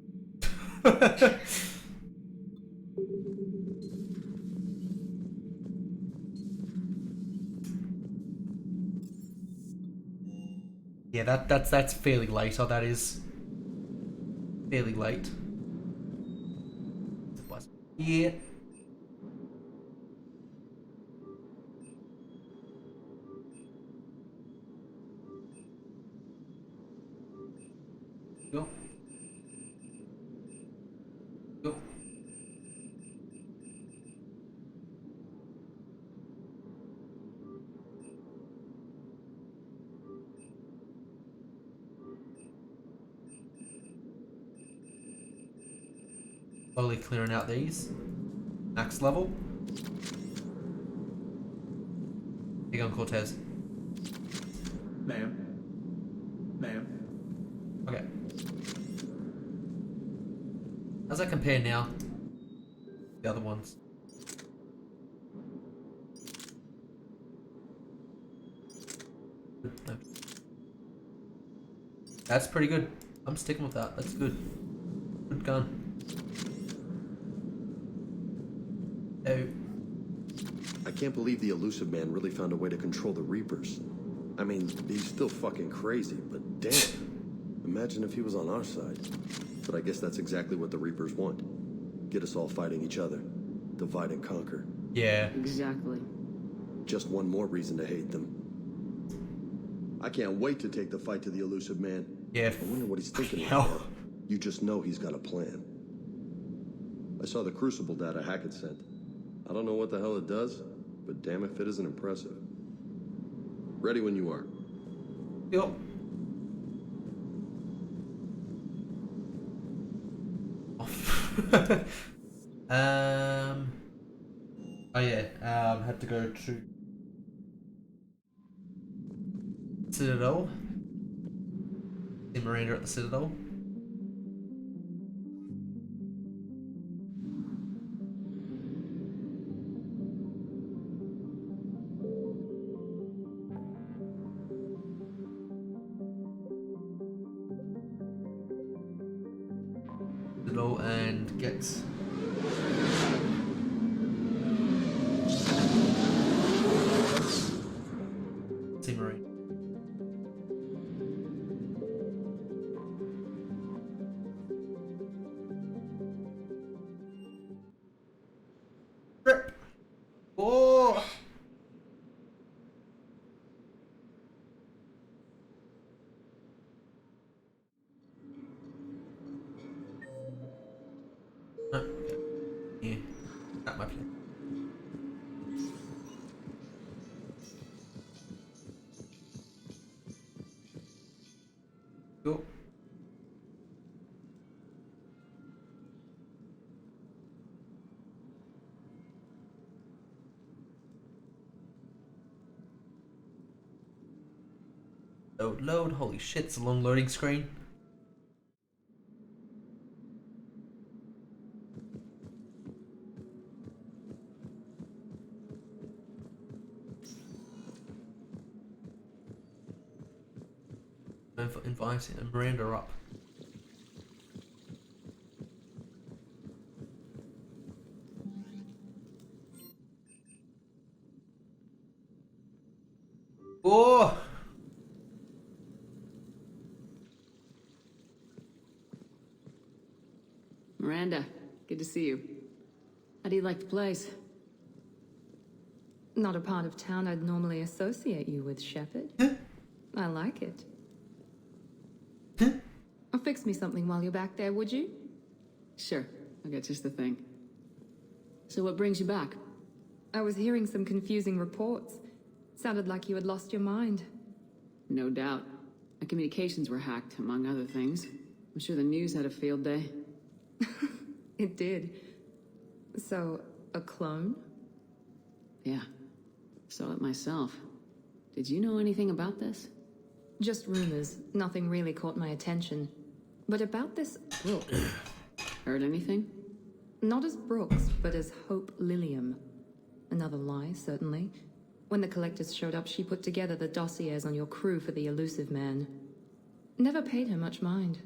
Speaker 1: Yeah, that's fairly late. Oh, that is fairly late. Yeah. Go. Go. Slowly clearing out these. Max level. Big on Cortez.
Speaker 14: Ma'am.
Speaker 1: Okay. How's that compare now? The other ones. No. That's pretty good. I'm sticking with that. That's good. Good gun. Oh.
Speaker 10: I can't believe the Elusive Man really found a way to control the Reapers. I mean, he's still fucking crazy, but damn. Imagine if he was on our side. But I guess that's exactly what the Reapers want. Get us all fighting each other. Divide and conquer.
Speaker 1: Yeah.
Speaker 2: Exactly.
Speaker 10: Just one more reason to hate them. I can't wait to take the fight to the Elusive Man.
Speaker 1: Yeah.
Speaker 10: I wonder what he's thinking right
Speaker 1: Hell.
Speaker 10: now. You just know he's got a plan. I saw the Crucible data Hackett sent. I don't know what the hell it does, but damn if it isn't impressive. Ready when you are.
Speaker 1: Yep. Oh yeah, had to go to Citadel. See Miranda at the Citadel. Citadel and get see Miranda. Rip. Oh. Okay. Yeah. Got my plan. Cool. Load, holy shit, it's a long loading screen. Inviting Miranda up.
Speaker 2: Good to see you. How do you like the place?
Speaker 6: Not a part of town I'd normally associate you with, Shepard. I like it. Fix me something while you're back there, would you?
Speaker 2: Sure, I'll get just the thing. So what brings you back?
Speaker 6: I was hearing some confusing reports. Sounded like you had lost your mind.
Speaker 2: No doubt. My communications were hacked, among other things. I'm sure the news had a field day.
Speaker 6: It did. So, a clone?
Speaker 2: Yeah. Saw it myself. Did you know anything about this?
Speaker 6: Just rumors. Nothing really caught my attention. But about this Brooks.
Speaker 2: Heard anything?
Speaker 6: Not as Brooks, but as Hope Lilium. Another lie, certainly. When the collectors showed up, she put together the dossiers on your crew for the elusive man. Never paid her much mind.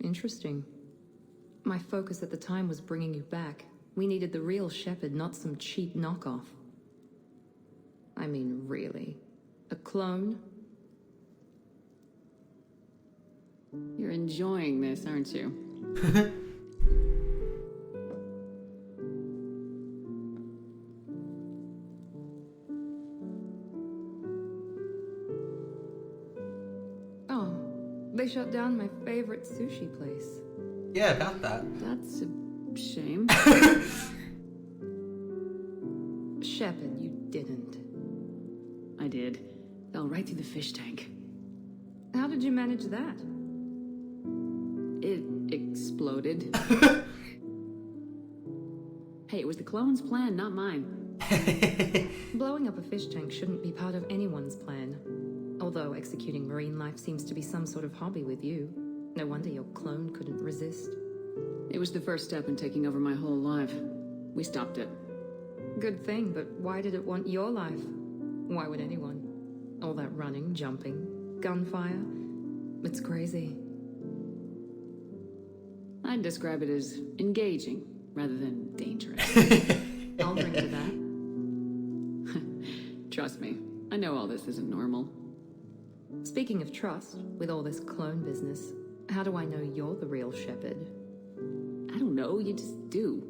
Speaker 6: Interesting. My focus at the time was bringing you back. We needed the real Shepard, not some cheap knockoff. I mean, really. A clone?
Speaker 2: You're enjoying this, aren't you?
Speaker 6: Oh, they shut down my favorite sushi place.
Speaker 1: Yeah, about that.
Speaker 2: That's a shame.
Speaker 6: Shepard, you didn't.
Speaker 2: I did. Fell right through the fish tank.
Speaker 6: How did you manage that?
Speaker 2: It exploded. Hey, it was the clone's plan, not mine.
Speaker 6: Blowing up a fish tank shouldn't be part of anyone's plan. Although executing marine life seems to be some sort of hobby with you. No wonder your clone couldn't resist.
Speaker 2: It was the first step in taking over my whole life. We stopped it.
Speaker 6: Good thing, but why did it want your life? Why would anyone? All that running, jumping, gunfire. It's crazy.
Speaker 2: I'd describe it as engaging rather than dangerous.
Speaker 6: I'll drink to that.
Speaker 2: Trust me, I know all this isn't normal.
Speaker 6: Speaking of trust, with all this clone business, how do I know you're the real Shepard?
Speaker 2: I don't know, you just do.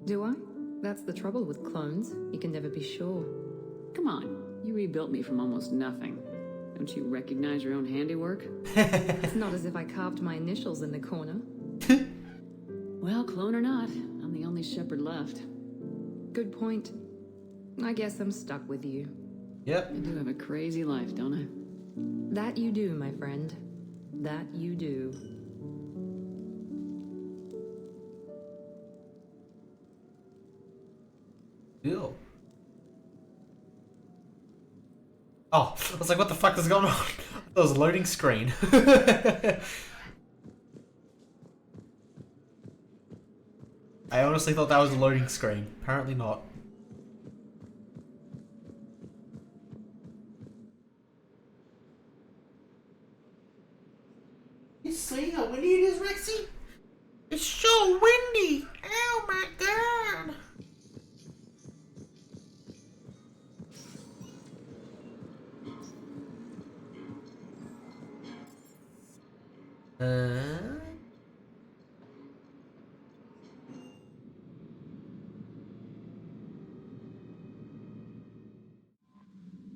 Speaker 6: Do I? That's the trouble with clones. You can never be sure.
Speaker 2: Come on, you rebuilt me from almost nothing. Don't you recognize your own handiwork?
Speaker 6: It's not as if I carved my initials in the corner.
Speaker 2: Well, clone or not, I'm the only Shepard left.
Speaker 6: Good point. I guess I'm stuck with you.
Speaker 1: Yep.
Speaker 2: I do have a crazy life, don't I?
Speaker 6: That you do, my friend. That you do.
Speaker 1: Ew. Oh, I was like, what the fuck is going on? That was a loading screen. I honestly thought that was a loading screen. Apparently not. You see how windy it is, Rexy? It's so windy! Oh my god!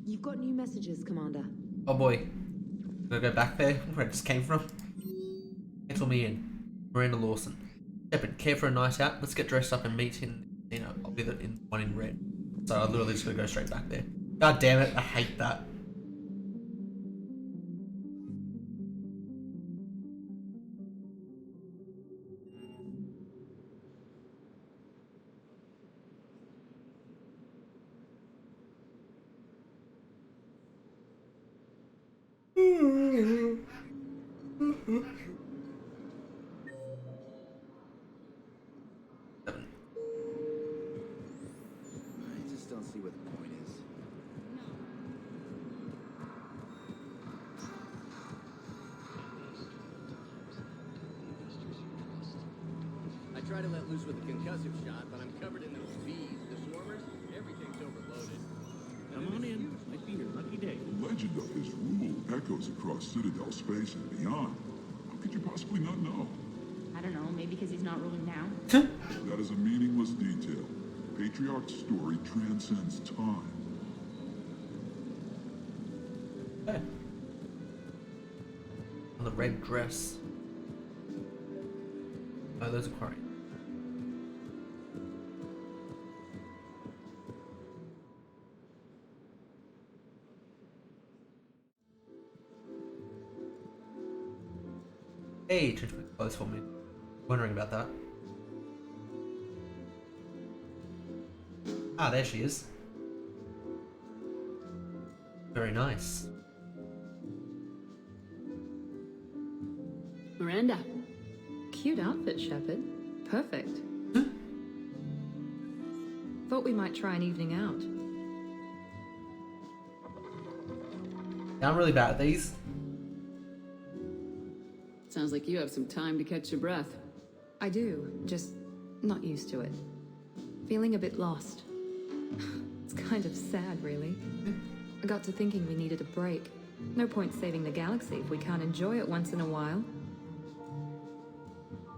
Speaker 3: You've got new messages, Commander.
Speaker 1: Oh boy. Gotta go back there where it just came from. Cancel me in. Miranda Lawson. Shepard, care for a night out? Let's get dressed up and meet in, you know, I'll be the one in red. So I literally just gotta go straight back there. God damn it, I hate that.
Speaker 10: I just don't see what the point is.
Speaker 4: I try to let loose with a concussive shot, but I'm covered in those bees, the swarmers, everything's overloaded.
Speaker 14: Come on in. Might be your lucky day.
Speaker 9: The legend of this rule echoes across Citadel space and beyond. How could you possibly not know?
Speaker 3: I don't know, maybe because he's not ruling now.
Speaker 5: That is a meaningless detail. Patriarch's story transcends time.
Speaker 1: Okay. On the red dress. Oh, those are Quarian. Hey, change my clothes for me. Wondering about that. Ah, there she is. Very nice.
Speaker 2: Miranda. Cute outfit, Shepard. Perfect. Thought we might try an evening out.
Speaker 1: Yeah, I'm really bad at these.
Speaker 2: Sounds like you have some time to catch your breath. I do, just not used to it. Feeling a bit lost. It's kind of sad, really. I got to thinking we needed a break. No point saving the galaxy if we can't enjoy it once in a while.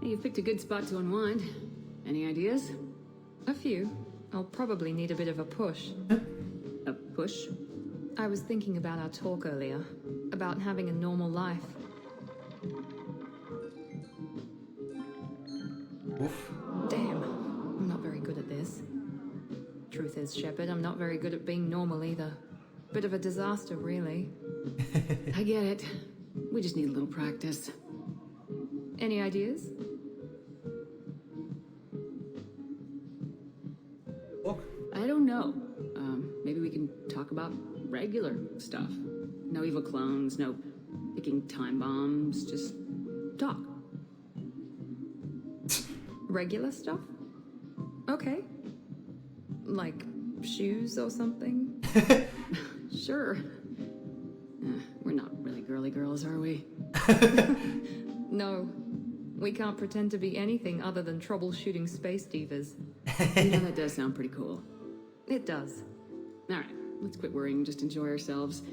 Speaker 2: You've picked a good spot to unwind. Any ideas? A few. I'll probably need a bit of a push. A push? I was thinking about our talk earlier. About having a normal life.
Speaker 1: Oof.
Speaker 2: Damn, I'm not very good at this. Truth is, Shepard, I'm not very good at being normal either. Bit of a disaster, really. I get it. We just need a little practice. Any ideas? I don't know. Maybe we can talk about regular stuff. No evil clones, no picking time bombs, just talk. Regular stuff? Okay. Like shoes or something? Sure. We're not really girly girls, are we? No. We can't pretend to be anything other than troubleshooting space divas. You know, that does sound pretty cool. It does. Alright, let's quit worrying and just enjoy ourselves.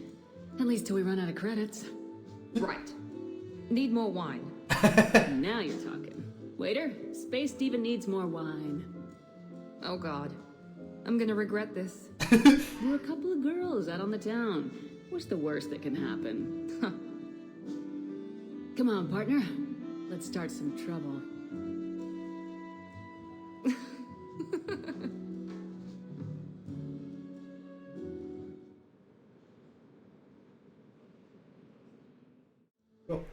Speaker 2: At least till we run out of credits. Right. Need more wine. Now you're talking. Waiter, Space Diva needs more wine. Oh god. I'm gonna regret this. We're a couple of girls out on the town. What's the worst that can happen? Come on, partner. Let's start some trouble.
Speaker 1: Go.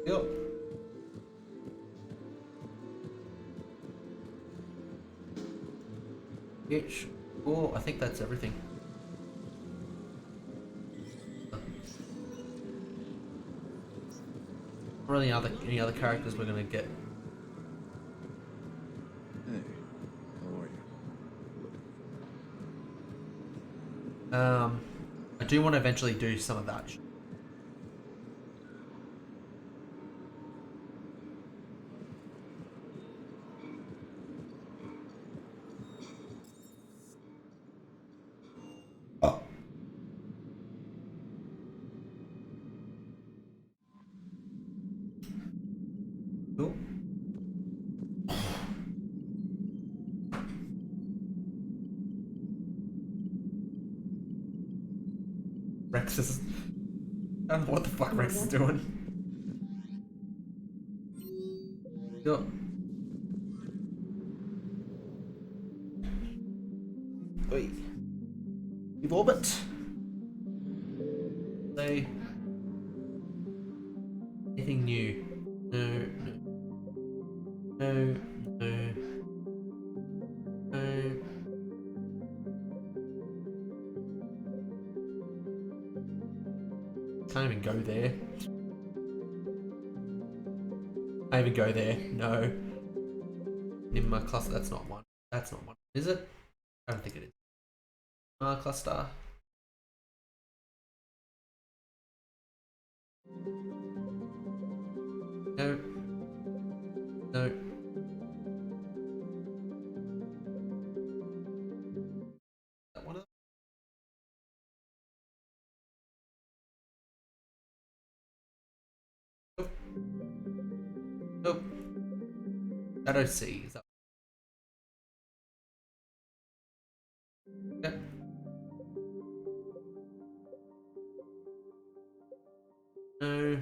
Speaker 1: Go. Bitch. Oh, I think that's everything. Really, any other characters we're gonna get?
Speaker 8: Hey, how are you?
Speaker 1: I do want to eventually do some of that. Cool. Rex is... I don't know what the fuck Rex is doing. Go. Wait. Leave orbit. Say... anything new? No, no. No, no. No. Can't even go there. Can't even go there. No. In my cluster, that's not one. That's not one. Is it? I don't think it is. Cluster. No. No. Shadow Sea. Is that... Okay. No,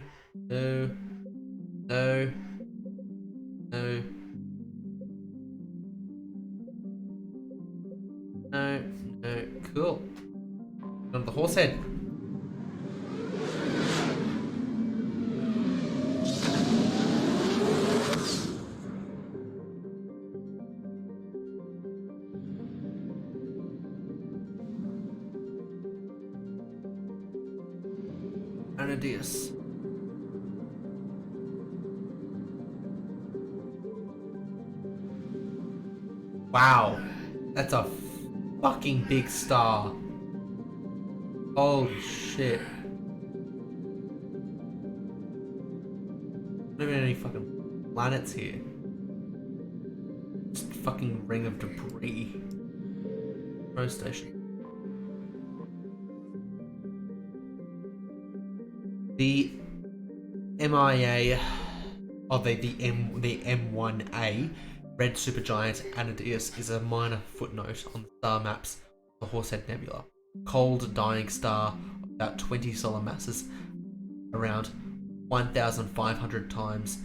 Speaker 1: no, no, no, no, no. Cool. On the horse head. Anadius. Wow, that's a fucking big star. Holy shit. Not even any fucking planets here. Just a fucking ring of debris. Road station. The MIA of the M1A red supergiant Anadius is a minor footnote on the star maps of the Horsehead Nebula. Cold, dying star of about 20 solar masses, around 1,500 times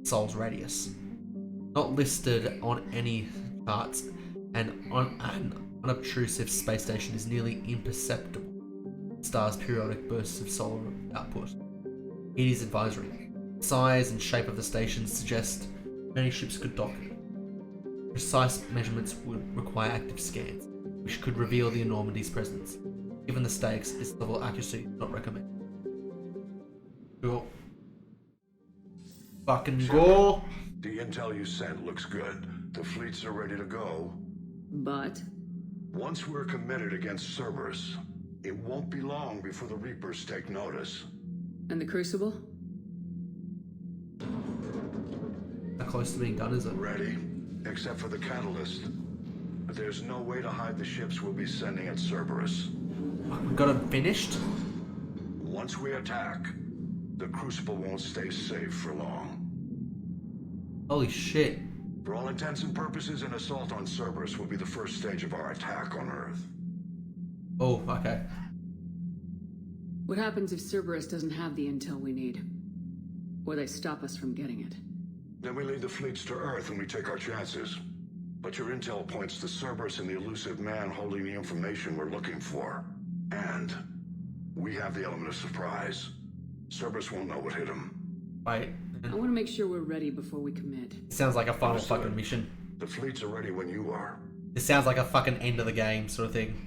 Speaker 1: Sol's radius. Not listed on any charts, and an unobtrusive space station is nearly imperceptible. The star's periodic bursts of solar output. It is advisory. Size and shape of the station suggest many ships could dock. Precise measurements would require active scans, which could reveal the enormity's presence. Given the stakes, this level of accuracy is not recommended. Cool. Fucking go!
Speaker 12: The intel you sent looks good. The fleets are ready to go.
Speaker 2: But?
Speaker 12: Once we're committed against Cerberus, it won't be long before the Reapers take notice.
Speaker 2: And the Crucible?
Speaker 1: How close to being done is it?
Speaker 12: Ready, except for the catalyst. But there's no way to hide the ships we'll be sending at Cerberus.
Speaker 1: We got it finished?
Speaker 12: Once we attack, the Crucible won't stay safe for long.
Speaker 1: Holy shit.
Speaker 12: For all intents and purposes, an assault on Cerberus will be the first stage of our attack on Earth.
Speaker 1: Oh, okay.
Speaker 2: What happens if Cerberus doesn't have the intel we need? Or they stop us from getting it?
Speaker 12: Then we lead the fleets to Earth and we take our chances. But your intel points to Cerberus and the elusive man holding the information we're looking for. And we have the element of surprise. Cerberus won't know what hit him.
Speaker 1: Right.
Speaker 2: I want to make sure we're ready before we commit.
Speaker 1: Sounds like a final fucking mission.
Speaker 12: The fleets are ready when you are.
Speaker 1: This sounds like a fucking end of the game sort of thing.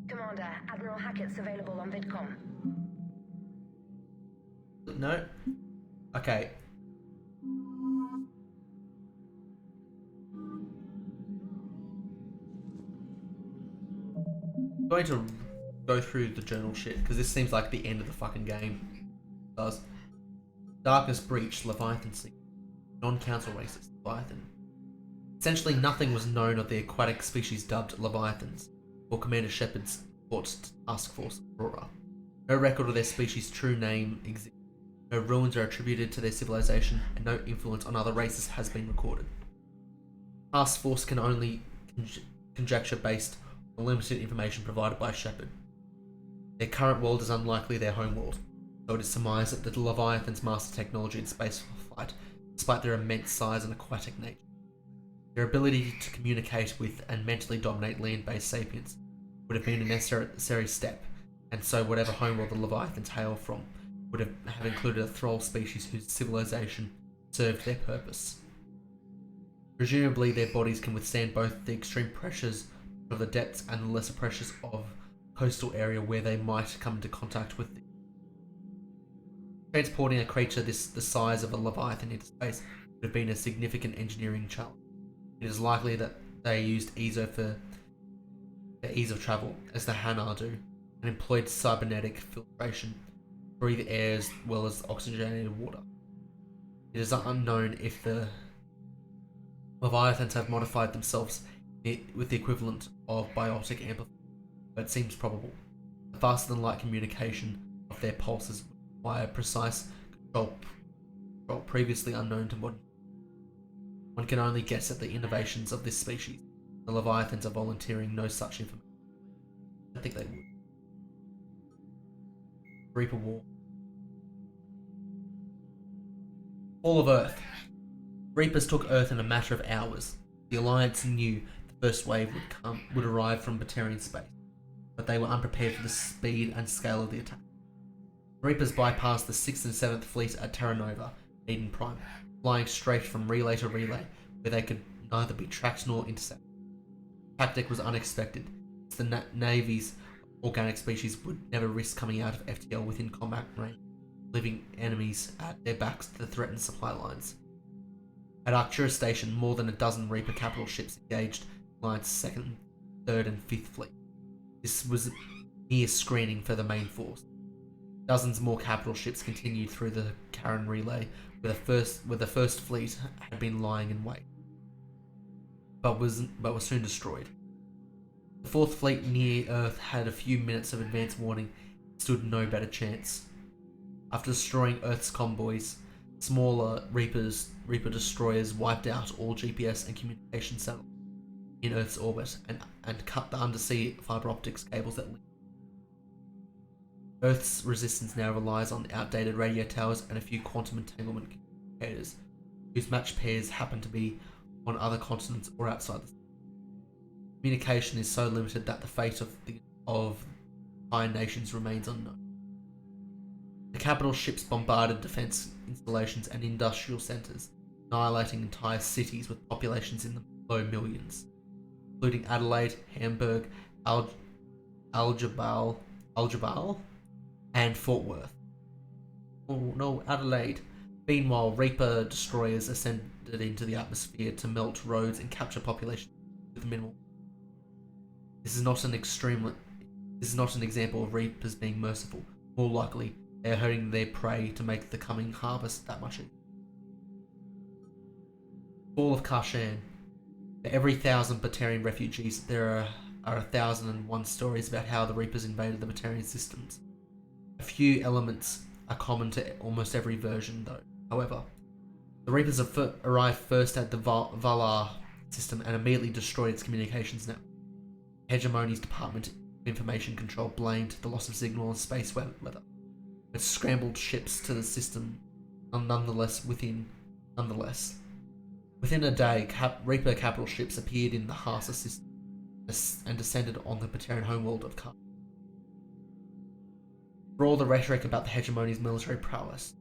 Speaker 13: Commander, Admiral Hackett's available on VidCom.
Speaker 1: No? Okay. I'm going to go through the journal shit, because this seems like the end of the fucking game. It does. Darkness breached Leviathan Sea. Non-council racist Leviathan. Essentially nothing was known of the aquatic species dubbed Leviathans, or Commander Shepard's Task Force Aurora. No record of their species' true name exists. No ruins are attributed to their civilization, and no influence on other races has been recorded. Task Force can only conjecture based on limited information provided by Shepard. Their current world is unlikely their home world, so it is surmised that the Leviathans master technology in space flight, despite their immense size and aquatic nature. Their ability to communicate with and mentally dominate land-based sapiens would have been a necessary step, and so whatever homeworld the Leviathans hail from would have included a thrall species whose civilization served their purpose. Presumably their bodies can withstand both the extreme pressures of the depths and the lesser pressures of coastal area where they might come into contact with them. Transporting a creature the size of a Leviathan into space would have been a significant engineering challenge. It is likely that they used ESO for the ease of travel, as the Hanar do, and employed cybernetic filtration to breathe air as well as oxygenated water. It is unknown if the Leviathans have modified themselves with the equivalent of biotic amplifiers, but it seems probable. The faster than light communication of their pulses would require precise control previously unknown to modern. One can only guess at the innovations of this species. The Leviathans are volunteering no such information. I think they would. Reaper War. Fall of Earth. Reapers took Earth in a matter of hours. The Alliance knew the first wave would arrive from Batarian space, but they were unprepared for the speed and scale of the attack. Reapers bypassed the 6th and 7th Fleet at Terra Nova, Eden Prime, flying straight from relay to relay, where they could neither be tracked nor intercepted. The tactic was unexpected, as the navies of organic species would never risk coming out of FTL within combat range, leaving enemies at their backs to threaten supply lines. At Arcturus Station, more than a dozen Reaper capital ships engaged Alliance 2nd, 3rd and 5th Fleet. This was mere screening for the main force. Dozens more capital ships continued through the Karen relay, where the first fleet had been lying in wait, but was soon destroyed. The 4th Fleet near Earth had a few minutes of advance warning and stood no better chance. After destroying Earth's convoys, smaller Reaper destroyers wiped out all GPS and communication satellites in Earth's orbit and cut the undersea fiber optics cables that link. Earth's resistance now relies on outdated radio towers and a few quantum entanglement communicators, whose matched pairs happen to be on other continents or outside the system. Communication is so limited that the fate of Iron Nations remains unknown. The capital ships bombarded defense installations and industrial centers, annihilating entire cities with populations in the low millions, including Adelaide, Hamburg, Aljabal, and Fort Worth. Oh no, Adelaide. Meanwhile, Reaper destroyers ascended into the atmosphere to melt roads and capture populations with minimal. This is not an example of Reapers being merciful. More likely, they are hurting their prey to make the coming harvest that much easier. Fall of Kashan. For every 1,000 Batarian refugees, there are 1,001 stories about how the Reapers invaded the Batarian systems. A few elements are common to almost every version, though. However, the Reapers arrived first at the Valar system and immediately destroyed its communications network. Hegemony's Department of Information Control blamed the loss of signal and space weather, but scrambled ships to the system nonetheless. Within a day, Reaper capital ships appeared in the Hasa system and descended on the Batarian homeworld of Kar. For all the rhetoric about the Hegemony's military prowess,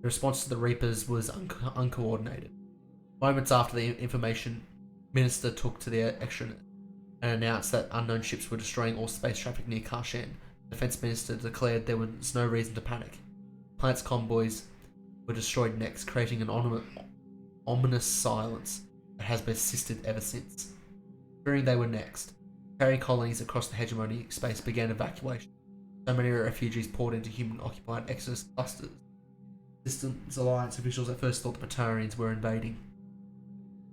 Speaker 1: the response to the Reapers was uncoordinated. Moments after the information minister took to the extranet and announced that unknown ships were destroying all space traffic near Kashan, the defense minister declared there was no reason to panic. Planet's convoys were destroyed next, creating an ominous silence that has persisted ever since. Fearing they were next, carrier colonies across the Hegemony space began evacuation. So many refugees poured into human-occupied Exodus clusters. Systems Alliance officials at first thought the Batarians were invading.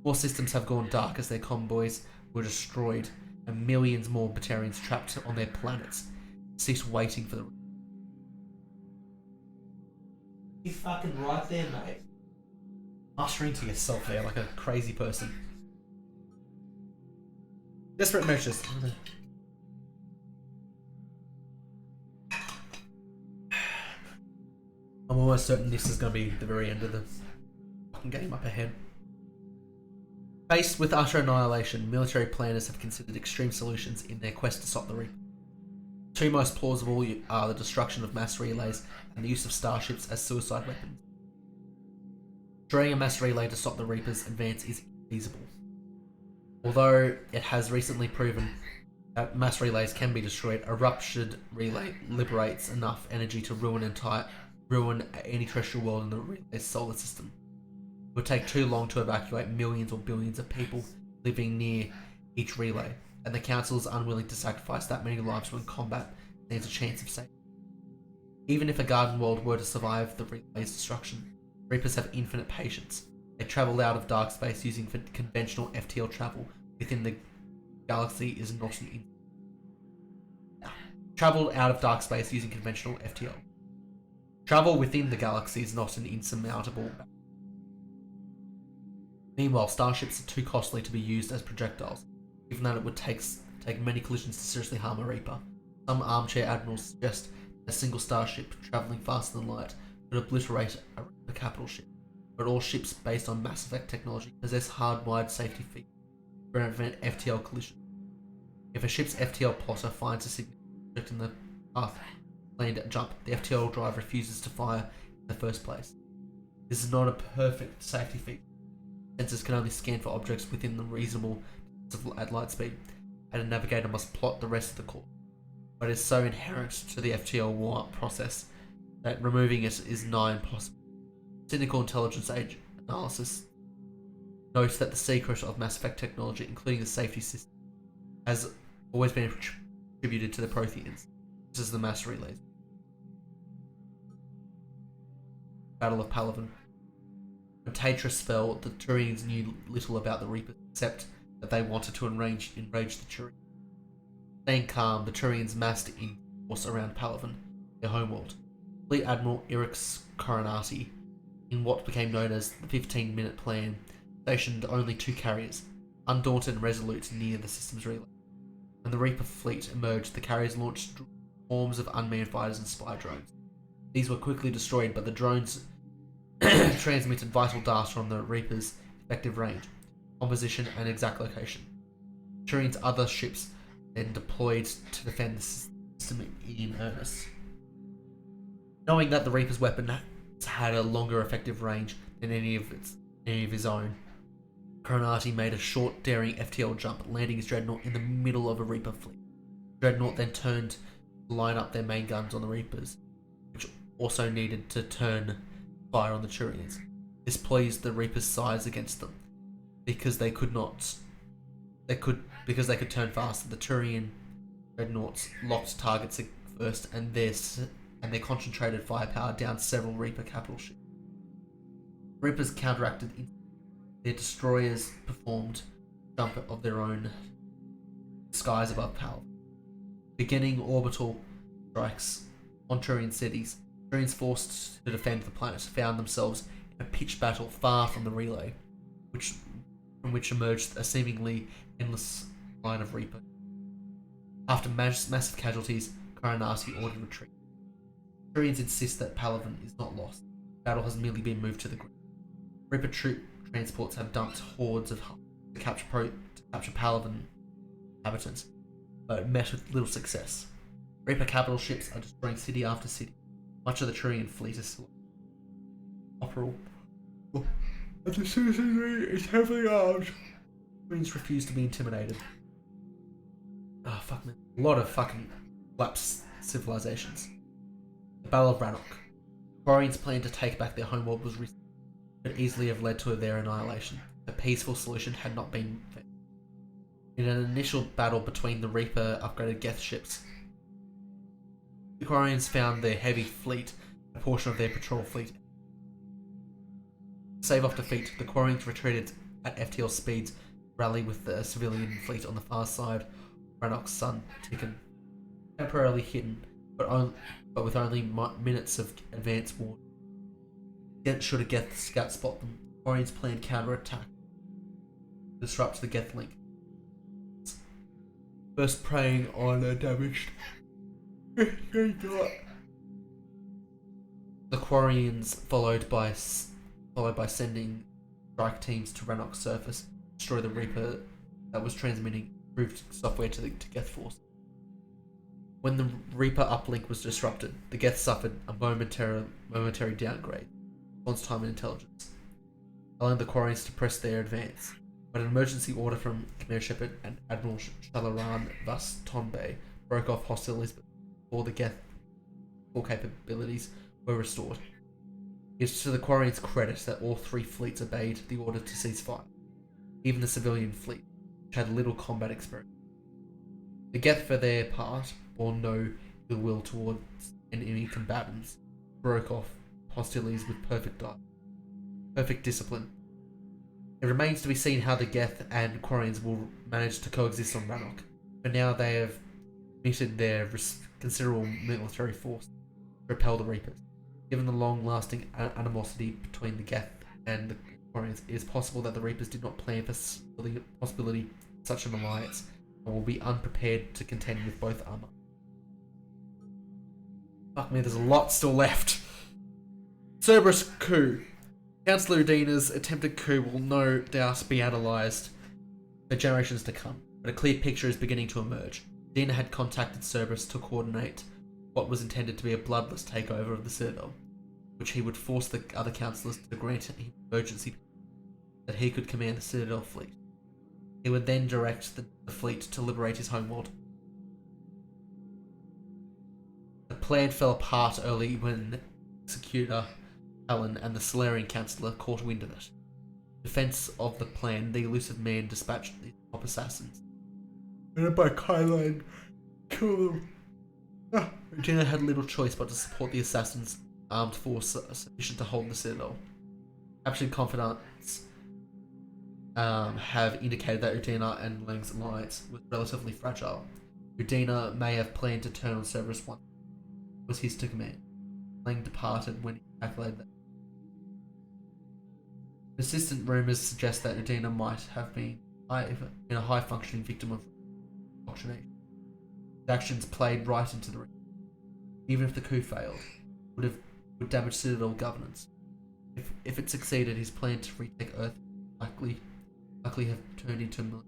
Speaker 1: More systems have gone dark as their convoys were destroyed, and millions more Batarians trapped on their planets ceased waiting for the. You fucking right there, mate. Ushering to yourself there like a crazy person. Desperate measures. I'm almost certain this is going to be the very end of the fucking game up ahead. Faced with utter annihilation, military planners have considered extreme solutions in their quest to stop the Reaper. The two most plausible are the destruction of mass relays and the use of starships as suicide weapons. Destroying a mass relay to stop the Reaper's advance is infeasible. Although it has recently proven that mass relays can be destroyed, a ruptured relay liberates enough energy to ruin any terrestrial world in the relay's solar system. It would take too long to evacuate millions or billions of people living near each relay, and the Council is unwilling to sacrifice that many lives when combat stands a chance of safety. Even if a garden world were to survive the relay's destruction, Reapers have infinite patience. They travel out of dark space using conventional FTL travel within the galaxy is not an Travel out of dark space using conventional FTL. Travel within the galaxy is not an insurmountable. Meanwhile, starships are too costly to be used as projectiles, given that it would take many collisions to seriously harm a Reaper. Some armchair admirals suggest a single starship travelling faster than light could obliterate a Reaper capital ship, but all ships based on Mass Effect technology possess hardwired safety features to prevent FTL collision. If a ship's FTL plotter finds a significant object in the path planned jump, the FTL drive refuses to fire in the first place. This is not a perfect safety feature. Sensors can only scan for objects within the reasonable distance at light speed, and a navigator must plot the rest of the course. But it is so inherent to the FTL warm-up process that removing it is nigh impossible. Cynical intelligence age analysis notes that the secret of Mass Effect technology, including the safety system, has always been attributed to the Protheans. This is the mass relays. Battle of Palaven. When Tatris fell, the Turians knew little about the Reapers, except that they wanted to enrage the Turians. Staying calm, the Turians massed in force around Palaven, their homeworld. Fleet Admiral Irix Coronati, in what became known as the 15-minute plan, stationed only 2 carriers, undaunted and resolute, near the system's relay. When the Reaper fleet emerged, the carriers launched swarms of unmanned fighters and spy drones. These were quickly destroyed, but the drones transmitted vital data from the Reaper's effective range, composition, and exact location. Turian's other ships then deployed to defend the system in earnest. Knowing that the Reaper's weapon had a longer effective range than any of his own, Coronati made a short, daring FTL jump, landing his dreadnought in the middle of a Reaper fleet. Dreadnought then turned to line up their main guns on the Reapers, which also needed to turn fire on the Turians. This pleased the Reapers' size against them, because they could turn faster. The Turian dreadnoughts locked targets at first, and their concentrated firepower down several Reaper capital ships. Reapers counteracted. Their destroyers performed a jump of their own skies above Palaven, beginning orbital strikes on Turian cities. Turians forced to defend the planet found themselves in a pitched battle far from the relay, from which emerged a seemingly endless line of Reaper. After massive casualties, Coronati ordered retreat. Turians insist that Palaven is not lost. The battle has merely been moved to the ground. Reaper troop transports have dumped hordes of hulks to capture Palaven inhabitants, but met with little success. Reaper capital ships are destroying city after city. Much of the Turian fleet is still operable, and the citizenry is heavily armed. Turians refuse to be intimidated. Ah, fuck man. A lot of fucking collapsed civilizations. The Battle of Rannoch. Quarians' plan to take back their homeworld was risky, could easily have led to their annihilation. A peaceful solution had not been found. In an initial battle between the Reaper upgraded Geth ships, the Quarians found their heavy fleet, a portion of their patrol fleet. To save off defeat, the Quarians retreated at FTL speeds, rally with the civilian fleet on the far side of Rannoch's sun, Tikkun. Temporarily hidden, but with only minutes of advance warning. Should a Geth scout spot them, Quarians planned counterattack, disrupt the Geth link. First preying on a damaged the Quarians followed by sending strike teams to Rannoch's surface, destroy the Reaper that was transmitting improved software to Geth force. When the Reaper uplink was disrupted, the Geth suffered a momentary downgrade, response time and intelligence, allowing the Quarians to press their advance. But an emergency order from Khmer Shepard and Admiral Shalaran Vas Tonbay broke off hostilities before the Geth full capabilities were restored. It is to the Quarians' credit that all 3 fleets obeyed the order to cease fire, even the civilian fleet, which had little combat experience. The Geth, for their part, bore no ill will towards enemy combatants, broke off hostilities with perfect discipline. It remains to be seen how the Geth and Quarians will manage to coexist on Rannoch, but now they have committed their considerable military force to repel the Reapers. Given the long-lasting animosity between the Geth and the it is possible that the Reapers did not plan for the possibility of such an alliance and will be unprepared to contend with both armor. Fuck me, there's a lot still left. Cerberus coup. Councillor Udina's attempted coup will no doubt be analysed for generations to come, but a clear picture is beginning to emerge. Udina had contacted Cerberus to coordinate what was intended to be a bloodless takeover of the Citadel, which he would force the other councillors to grant him emergency that he could command the Citadel fleet. He would then direct the fleet to liberate his homeworld. The plan fell apart early when Executor Allen and the Solarian Councillor caught wind of it. In defense of the plan, the elusive man dispatched the top assassins. Led by Kylo, kill them. Regina had little choice but to support the assassins' armed force sufficient to hold the Citadel. Captured confidants have indicated that Udina and Lang's alliance was relatively fragile. Udina may have planned to turn on Cerberus once it was his to command. Lang departed when he calculated that. Persistent rumours suggest that Udina might have been a high-functioning victim of indoctrination. His actions played right into the ring. Even if the coup failed, would damage Citadel governance. If it succeeded, his plan to retake Earth likely have turned into military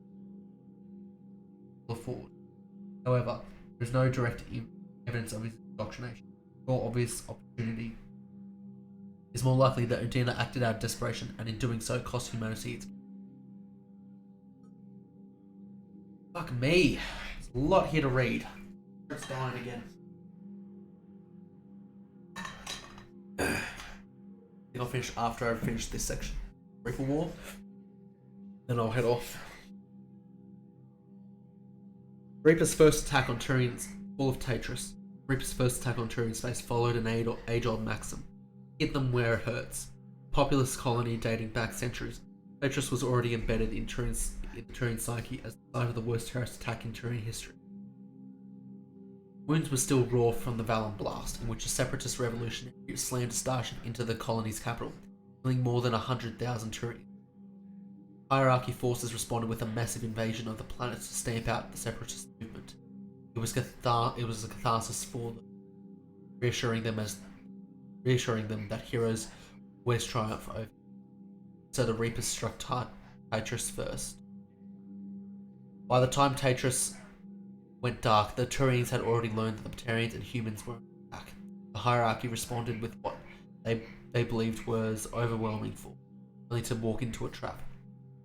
Speaker 1: forward. However, there is no direct evidence of his indoctrination, or obvious opportunity. It is more likely that Udina acted out of desperation, and in doing so cost humanity its... Fuck me! There's a lot here to read. It's dying again. I think I'll finish after I finish this section. Reaper War. Then I'll head off. Reaper's first attack on Turian's Fall of Tatris. Reaper's first attack on Turian space followed an age-old maxim. Hit them where it hurts. Populous colony dating back centuries. Tatris was already embedded in the Turian psyche as the site of the worst terrorist attack in Turian history. Wounds were still raw from the Vallon Blast, in which a separatist revolutionary slammed a starship into the colony's capital, killing more than 100,000 Turians. Hierarchy forces responded with a massive invasion of the planet to stamp out the separatist movement. It was a catharsis for them, reassuring them that heroes always triumph over. So the Reapers struck Tatris first. By the time Tatris went dark, the Turians had already learned that the Batarians and humans were on attack. The hierarchy responded with what they believed was overwhelming force, only to walk into a trap.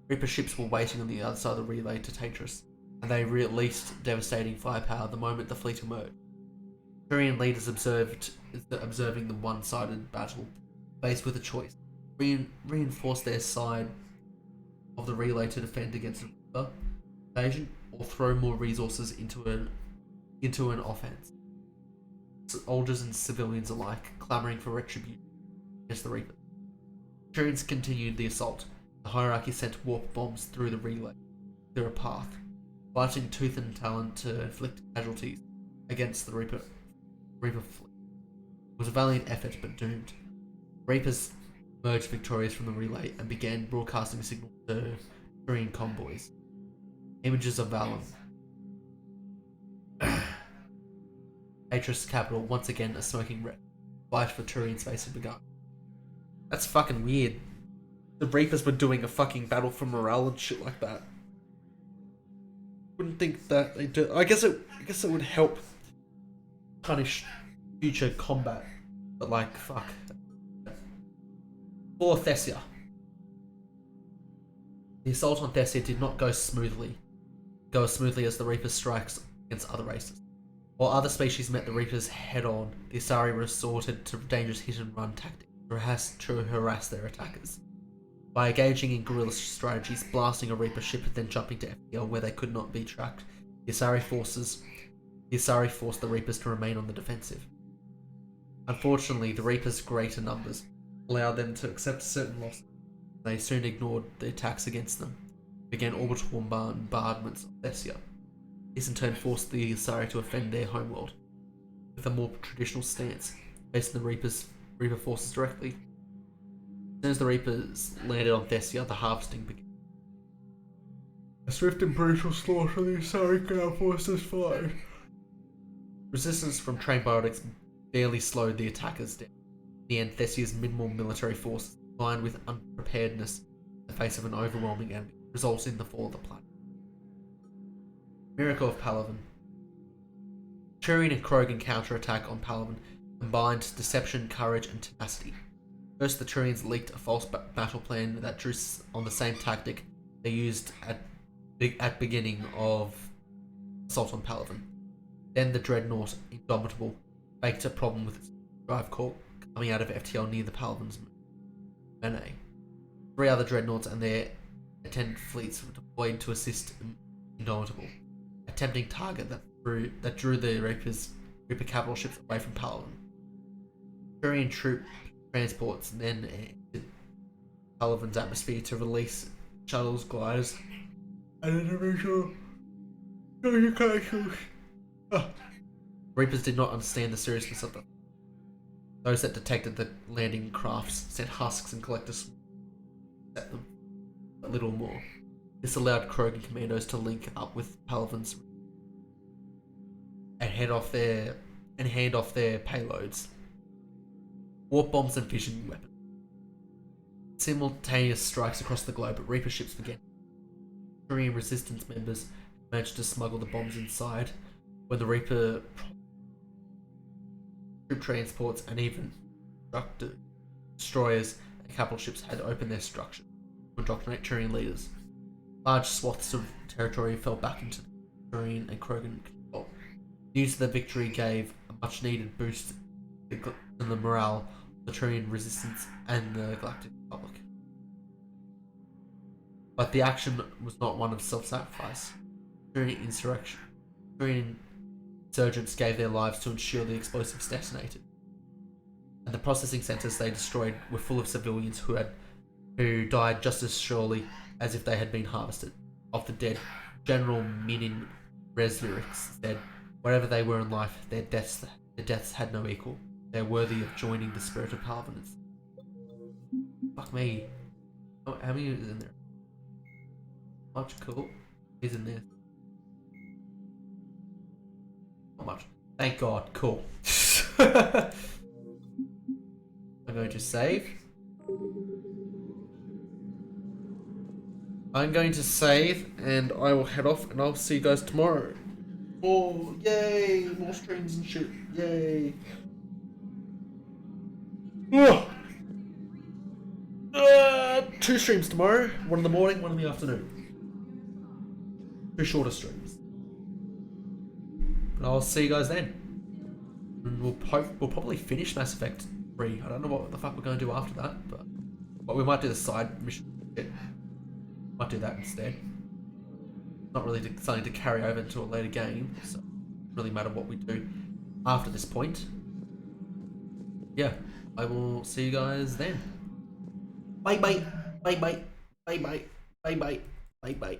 Speaker 1: Reaper ships were waiting on the other side of the relay to Tatris, and they released devastating firepower the moment the fleet emerged. Turian leaders observing the one-sided battle, faced with a choice: reinforce their side of the relay to defend against an invasion, or throw more resources into an offense. Soldiers and civilians alike clamoring for retribution against the Reaper. Turians continued the assault. The hierarchy sent warp bombs through the relay, through a path, fighting tooth and talon to inflict casualties against the Reaper fleet. It was a valiant effort, but doomed. Reapers emerged victorious from the relay and began broadcasting signals to Turian convoys. Images of Vallon. Tatris capital, once again a smoking wreck. Fight for Turian space had begun. That's fucking weird. The Reapers were doing a fucking battle for morale and shit like that. Wouldn't think that they do. I guess it would help punish future combat, but like fuck. For Thessia. The assault on Thessia did not go as smoothly as the Reapers' strikes against other races. While other species met the Reapers head-on, the Asari resorted to dangerous hit-and-run tactics to harass their attackers. By engaging in guerrilla strategies, blasting a Reaper ship and then jumping to FTL where they could not be tracked, the Asari forced the Reapers to remain on the defensive. Unfortunately, the Reapers' greater numbers allowed them to accept certain losses. They soon ignored the attacks against them, began orbital bombardments of Thessia. This in turn forced the Asari to defend their homeworld, with a more traditional stance, facing the Reaper forces directly. As soon as the Reapers landed on Thessia, the harvesting began. A swift and brutal slaughter of the Asari ground forces followed. Resistance from trained biotics barely slowed the attackers down. In the end, Thessia's minimal military forces, combined with unpreparedness in the face of an overwhelming enemy, results in the fall of the planet. Miracle of Palaven. Turian and Krogan counterattack on Palaven combined deception, courage, and tenacity. First, the Turians leaked a false battle plan that drew on the same tactic they used at beginning of assault on Palaven. Then the Dreadnought Indomitable faked a problem with its drive core coming out of FTL near the Palaven's Menae. 3 other Dreadnoughts and their attendant fleets were deployed to assist Indomitable, a tempting target that drew the Reaper capital ships away from Palaven. Turian troop transports then entered Palaven's atmosphere to release shuttles, gliders, and individual communications. Reapers did not understand the seriousness of them. Those that detected the landing crafts sent husks and collectors at them, but little more. This allowed Krogan commandos to link up with Palaven's and hand off their payloads. Warp bombs and fission weapons. Simultaneous strikes across the globe, but Reaper ships began. Turian resistance members managed to smuggle the bombs inside when the Reaper troop transports and even destroyers and capital ships had opened their structure to indoctrinate Turian leaders. Large swaths of territory fell back into Turian and Krogan control. News of the victory gave a much needed boost in the morale of the Turian resistance and the Galactic Republic. But the action was not one of self-sacrifice. Turian insurgents gave their lives to ensure the explosives detonated. And the processing centers they destroyed were full of civilians who died just as surely as if they had been harvested. Of the dead, General Minin Resvirix said, wherever they were in life, their deaths had no equal. They are worthy of joining the spirit of Palaven. Fuck me. How many is in there? Much. Cool. He's in there. Not much. Thank God. Cool. I'm going to save. I'm going to save and I will head off and I'll see you guys tomorrow. Oh, yay! More streams and shit. Yay. Oh. 2 streams tomorrow. 1 in the morning, 1 in the afternoon. 2 shorter streams. But I'll see you guys then. And we'll probably finish Mass Effect 3. I don't know what the fuck we're going to do after that, but we might do the side mission shit. Might do that instead. Not really something to carry over to a later game, so it doesn't really matter what we do after this point. Yeah, I will see you guys then. Bye bye. Bye bye. Bye bye. Bye bye. Bye bye.